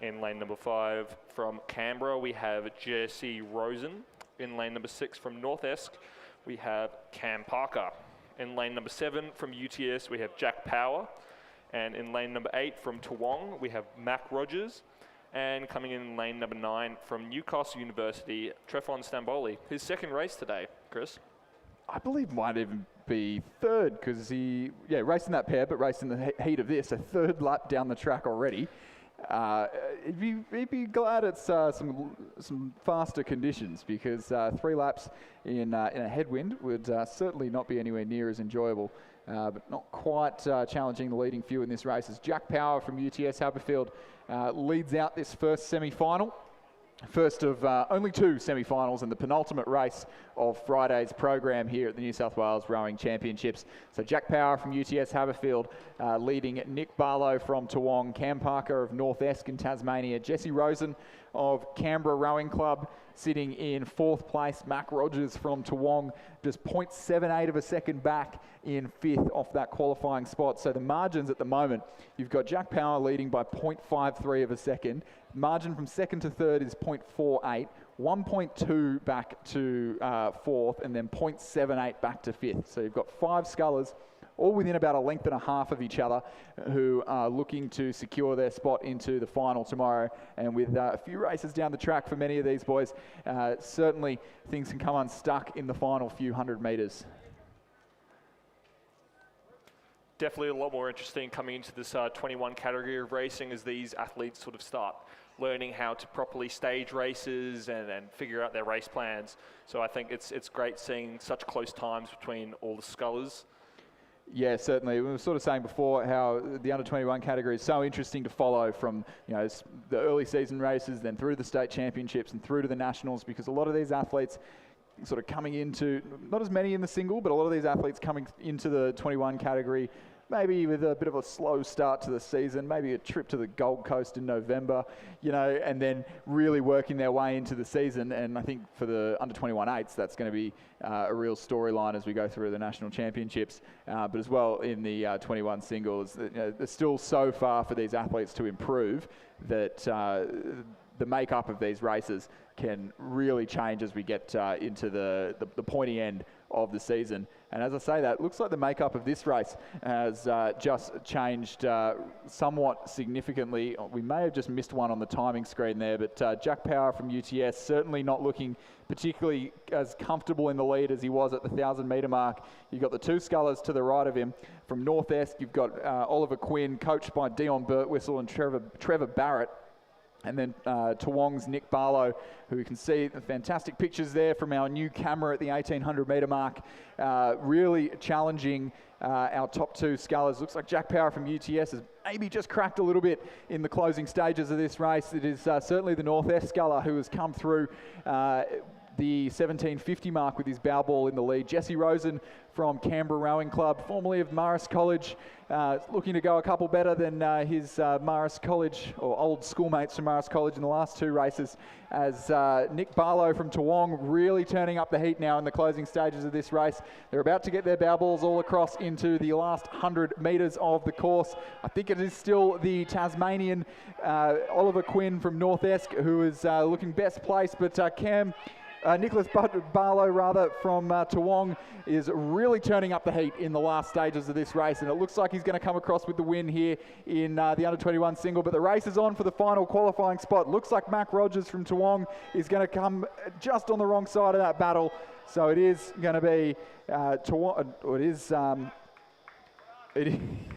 Speaker 5: In lane number 5 from Canberra, we have Jesse Rosen. In lane number 6 from North Esk, we have Cam Parker. In lane number 7 from UTS, we have Jack Power. And in lane number 8 from Toowong, we have Mac Rogers. And coming in lane number 9 from Newcastle University, Trefon Stamboli. His second race today, Chris.
Speaker 4: I believe might even be 3rd, because he, racing that pair, but racing the heat of this, a 3rd lap down the track already. he'd be glad it's some faster conditions, because 3 laps in a headwind would certainly not be anywhere near as enjoyable, but not quite challenging the leading few in this race, as Jack Power from UTS Haberfield leads out this first semi-final. First of only 2 semi-finals and the penultimate race of Friday's program here at the New South Wales Rowing Championships. So Jack Power from UTS Haberfield leading Nick Barlow from Toowong, Cam Parker of North Esk in Tasmania, Jesse Rosen of Canberra Rowing Club sitting in 4th place, Mac Rogers from Toowong just 0.78 of a second back in 5th off that qualifying spot. So the margins at the moment, you've got Jack Power leading by 0.53 of a second. Margin from 2nd to 3rd is 0.48, 1.2 back to 4th, and then 0.78 back to 5th. So you've got 5 scullers, all within about a length and a half of each other, who are looking to secure their spot into the final tomorrow. And with a few races down the track for many of these boys, certainly things can come unstuck in the final few hundred metres.
Speaker 5: Definitely a lot more interesting coming into this 21 category of racing, as these athletes sort of start learning how to properly stage races and figure out their race plans. So I think it's great seeing such close times between all the scullers.
Speaker 4: Yeah, certainly. We were sort of saying before how the under-21 category is so interesting to follow, from the early season races, then through the state championships and through to the nationals, because a lot of these athletes sort of coming into, not as many in the single, but a lot of these athletes coming into the 21 category maybe with a bit of a slow start to the season, maybe a trip to the Gold Coast in November, and then really working their way into the season. And I think for the under-21 8s, that's going to be a real storyline as we go through the national championships. But as well in the 21 singles, there's still so far for these athletes to improve that the makeup of these races can really change as we get into the pointy end of the season. And as I say that, it looks like the makeup of this race has just changed somewhat significantly. We may have just missed one on the timing screen there, but Jack Power from UTS certainly not looking particularly as comfortable in the lead as he was at the 1,000-metre mark. You've got the 2 scullers to the right of him. From North Esk, you've got Oliver Quinn, coached by Dion Birtwistle and Trevor Barrett. And then Toowong's Nick Barlow, who you can see the fantastic pictures there from our new camera at the 1,800-metre mark, really challenging our top 2 scullers. Looks like Jack Power from UTS has maybe just cracked a little bit in the closing stages of this race. It is certainly the North Esk sculler who has come through the 1750 mark with his bow ball in the lead. Jesse Rosen from Canberra Rowing Club, formerly of Marist College, looking to go a couple better than his Marist College, or old schoolmates from Marist College in the last 2 races, as Nick Barlow from Toowong really turning up the heat now in the closing stages of this race. They're about to get their bow balls all across into the last 100 metres of the course. I think it is still the Tasmanian Oliver Quinn from North Esk who is looking best placed, but Nicholas Barlow from Toowong is really turning up the heat in the last stages of this race, and it looks like he's going to come across with the win here in the under-21 single. But the race is on for the final qualifying spot. Looks like Mac Rogers from Toowong is going to come just on the wrong side of that battle, so it is going to be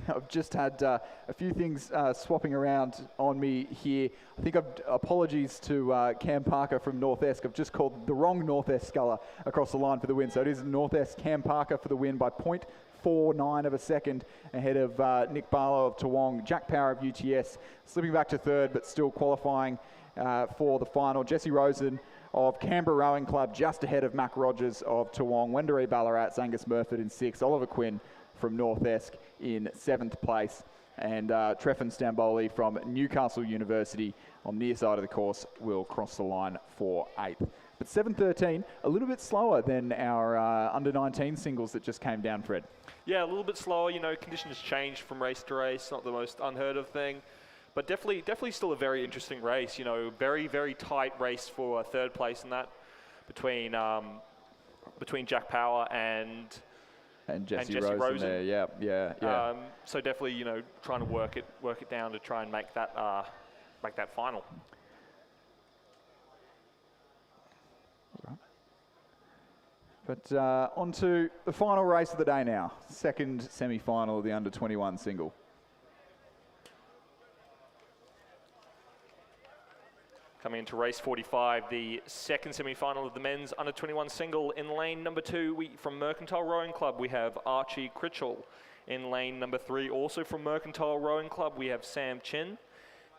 Speaker 4: I've just had a few things swapping around on me here. I think apologies to Cam Parker from North Esk. I've just called the wrong North Esk sculler across the line for the win. So it is North Esk Cam Parker for the win by 0.49 of a second ahead of Nick Barlow of Toowong. Jack Power of UTS slipping back to 3rd, but still qualifying for the final. Jesse Rosen of Canberra Rowing Club just ahead of Mac Rogers of Toowong. Wendouree Ballarat, Angus Murford in 6th. Oliver Quinn from North Esk in 7th place, and Treffin Stamboli from Newcastle University on near side of the course will cross the line for 8th. But 7:13, a little bit slower than our under-19 singles that just came down, Fred.
Speaker 5: Yeah, a little bit slower. Conditions change from race to race, not the most unheard of thing, but definitely still a very interesting race. Very, very tight race for 3rd place in that between Jack Power and Jesse Rosen
Speaker 4: there, yeah.
Speaker 5: So definitely, trying to work it down to try and make that final.
Speaker 4: But on to the final race of the day now, 2nd semi-final of the under-21 single.
Speaker 5: Coming into race 45, the second semi-final of the men's under-21 single. In lane number 2, from Mercantile Rowing Club, we have Archie Critchell. In lane number 3, also from Mercantile Rowing Club, we have Sam Chin.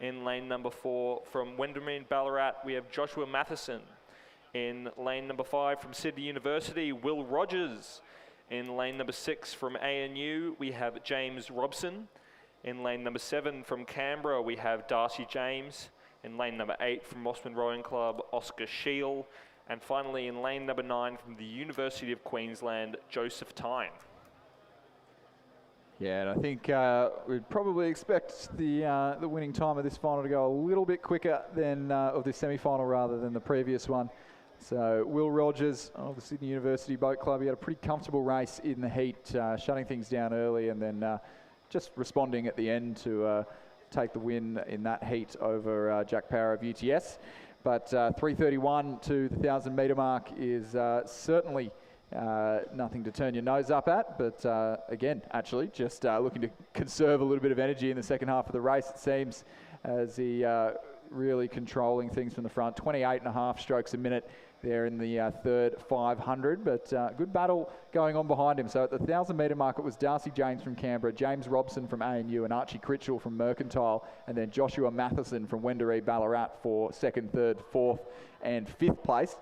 Speaker 5: In lane number 4, from Wendouree Ballarat, we have Joshua Matheson. In lane number 5, from Sydney University, Will Rogers. In lane number 6, from ANU, we have James Robson. In lane number 7, from Canberra, we have Darcy James. In lane number 8, from Mossman Rowing Club, Oscar Shield. And finally, in lane number 9, from the University of Queensland, Joseph Tyne.
Speaker 4: Yeah, and I think we'd probably expect the winning time of this final to go a little bit quicker than of this semi-final rather than the previous one. So Will Rogers of the Sydney University Boat Club, he had a pretty comfortable race in the heat, shutting things down early and then just responding at the end to take the win in that heat over Jack Power of UTS. But 3:31 to the 1,000 metre mark is certainly nothing to turn your nose up at, but again, actually, just looking to conserve a little bit of energy in the second half of the race, it seems, as he really controlling things from the front. 28.5 strokes a minute there in the third 500, but good battle going on behind him. So at the 1,000 metre mark, it was Darcy James from Canberra, James Robson from ANU, and Archie Critchell from Mercantile, and then Joshua Matheson from Wendouree Ballarat for second, third, fourth, and fifth place.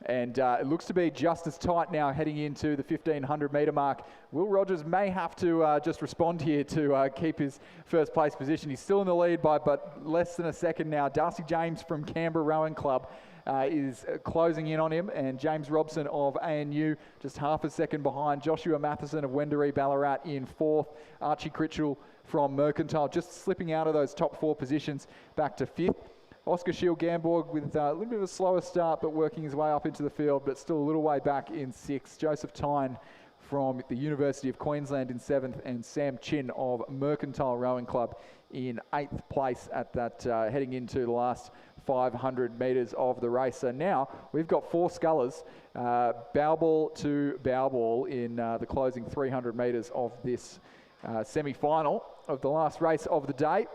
Speaker 4: And it looks to be just as tight now heading into the 1,500 metre mark. Will Rogers may have to just respond here to keep his first place position. He's still in the lead by but less than a second now. Darcy James from Canberra Rowing Club is closing in on him, and James Robson of ANU just half a second behind. Joshua Matheson of Wendouree Ballarat in fourth. Archie Critchell from Mercantile just slipping out of those top 4 positions back to fifth. Oscar Shield Gamborg with a little bit of a slower start, but working his way up into the field, but still a little way back in sixth. Joseph Tyne from the University of Queensland in seventh, and Sam Chin of Mercantile Rowing Club in eighth place at that, heading into the last 500 metres of the race. So now we've got 4 scullers, bow ball to bow ball in the closing 300 metres of this semi-final of the last race of the day.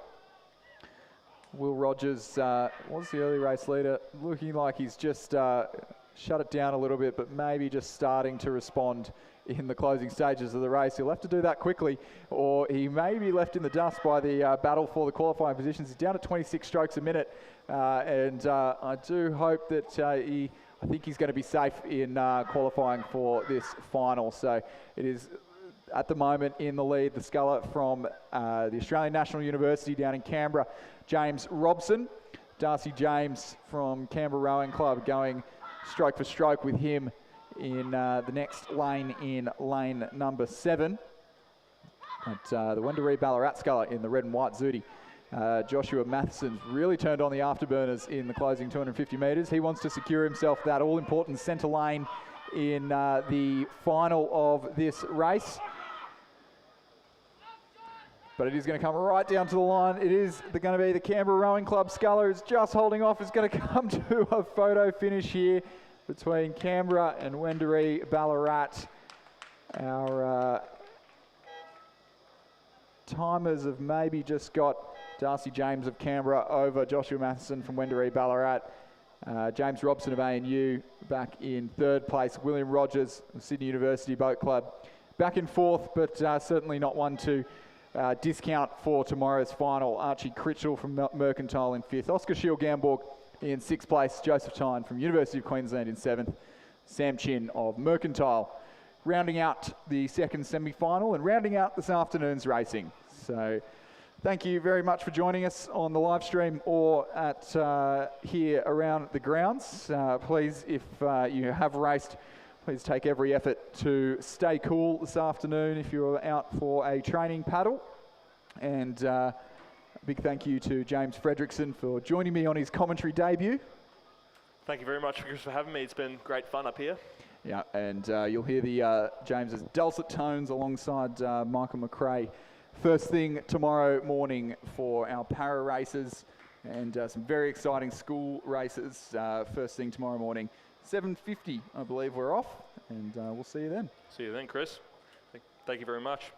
Speaker 4: Will Rogers was the early race leader, looking like he's just shut it down a little bit, but maybe just starting to respond in the closing stages of the race. He'll have to do that quickly, or he may be left in the dust by the battle for the qualifying positions. He's down at 26 strokes a minute, and I do hope that I think he's going to be safe in qualifying for this final. So it is at the moment in the lead, the sculler from the Australian National University down in Canberra, James Robson. Darcy James from Canberra Rowing Club going stroke for stroke with him in the next lane, in lane number 7. At the Wendouree Ballarat sculler in the red and white Zudi. Joshua Matheson's really turned on the afterburners in the closing 250 metres. He wants to secure himself that all-important centre lane in the final of this race. But it is going to come right down to the line. It is going to be the Canberra Rowing Club sculler who's just holding off. Is going to come to a photo finish here between Canberra and Wendouree Ballarat. Our timers have maybe just got Darcy James of Canberra over Joshua Matheson from Wendouree Ballarat. James Robson of ANU back in third place. William Rogers of Sydney University Boat Club back in fourth, but certainly not one to discount for tomorrow's final. Archie Critchell from Mercantile in fifth. Oscar Shield Gamborg in sixth place. Joseph Tyne from University of Queensland in seventh. Sam Chin of Mercantile rounding out the second semi-final and rounding out this afternoon's racing. So thank you very much for joining us on the live stream or at here around the grounds. Please, if you have raced, please take every effort to stay cool this afternoon if you're out for a training paddle. And a big thank you to James Fredrickson for joining me on his commentary debut.
Speaker 5: Thank you very much, Chris, for having me. It's been great fun up here.
Speaker 4: Yeah, and you'll hear the James's dulcet tones alongside Michael McRae first thing tomorrow morning for our para races and some very exciting school races first thing tomorrow morning. 7:50, I believe we're off, and we'll see you then.
Speaker 5: See you then, Chris. Thank you very much.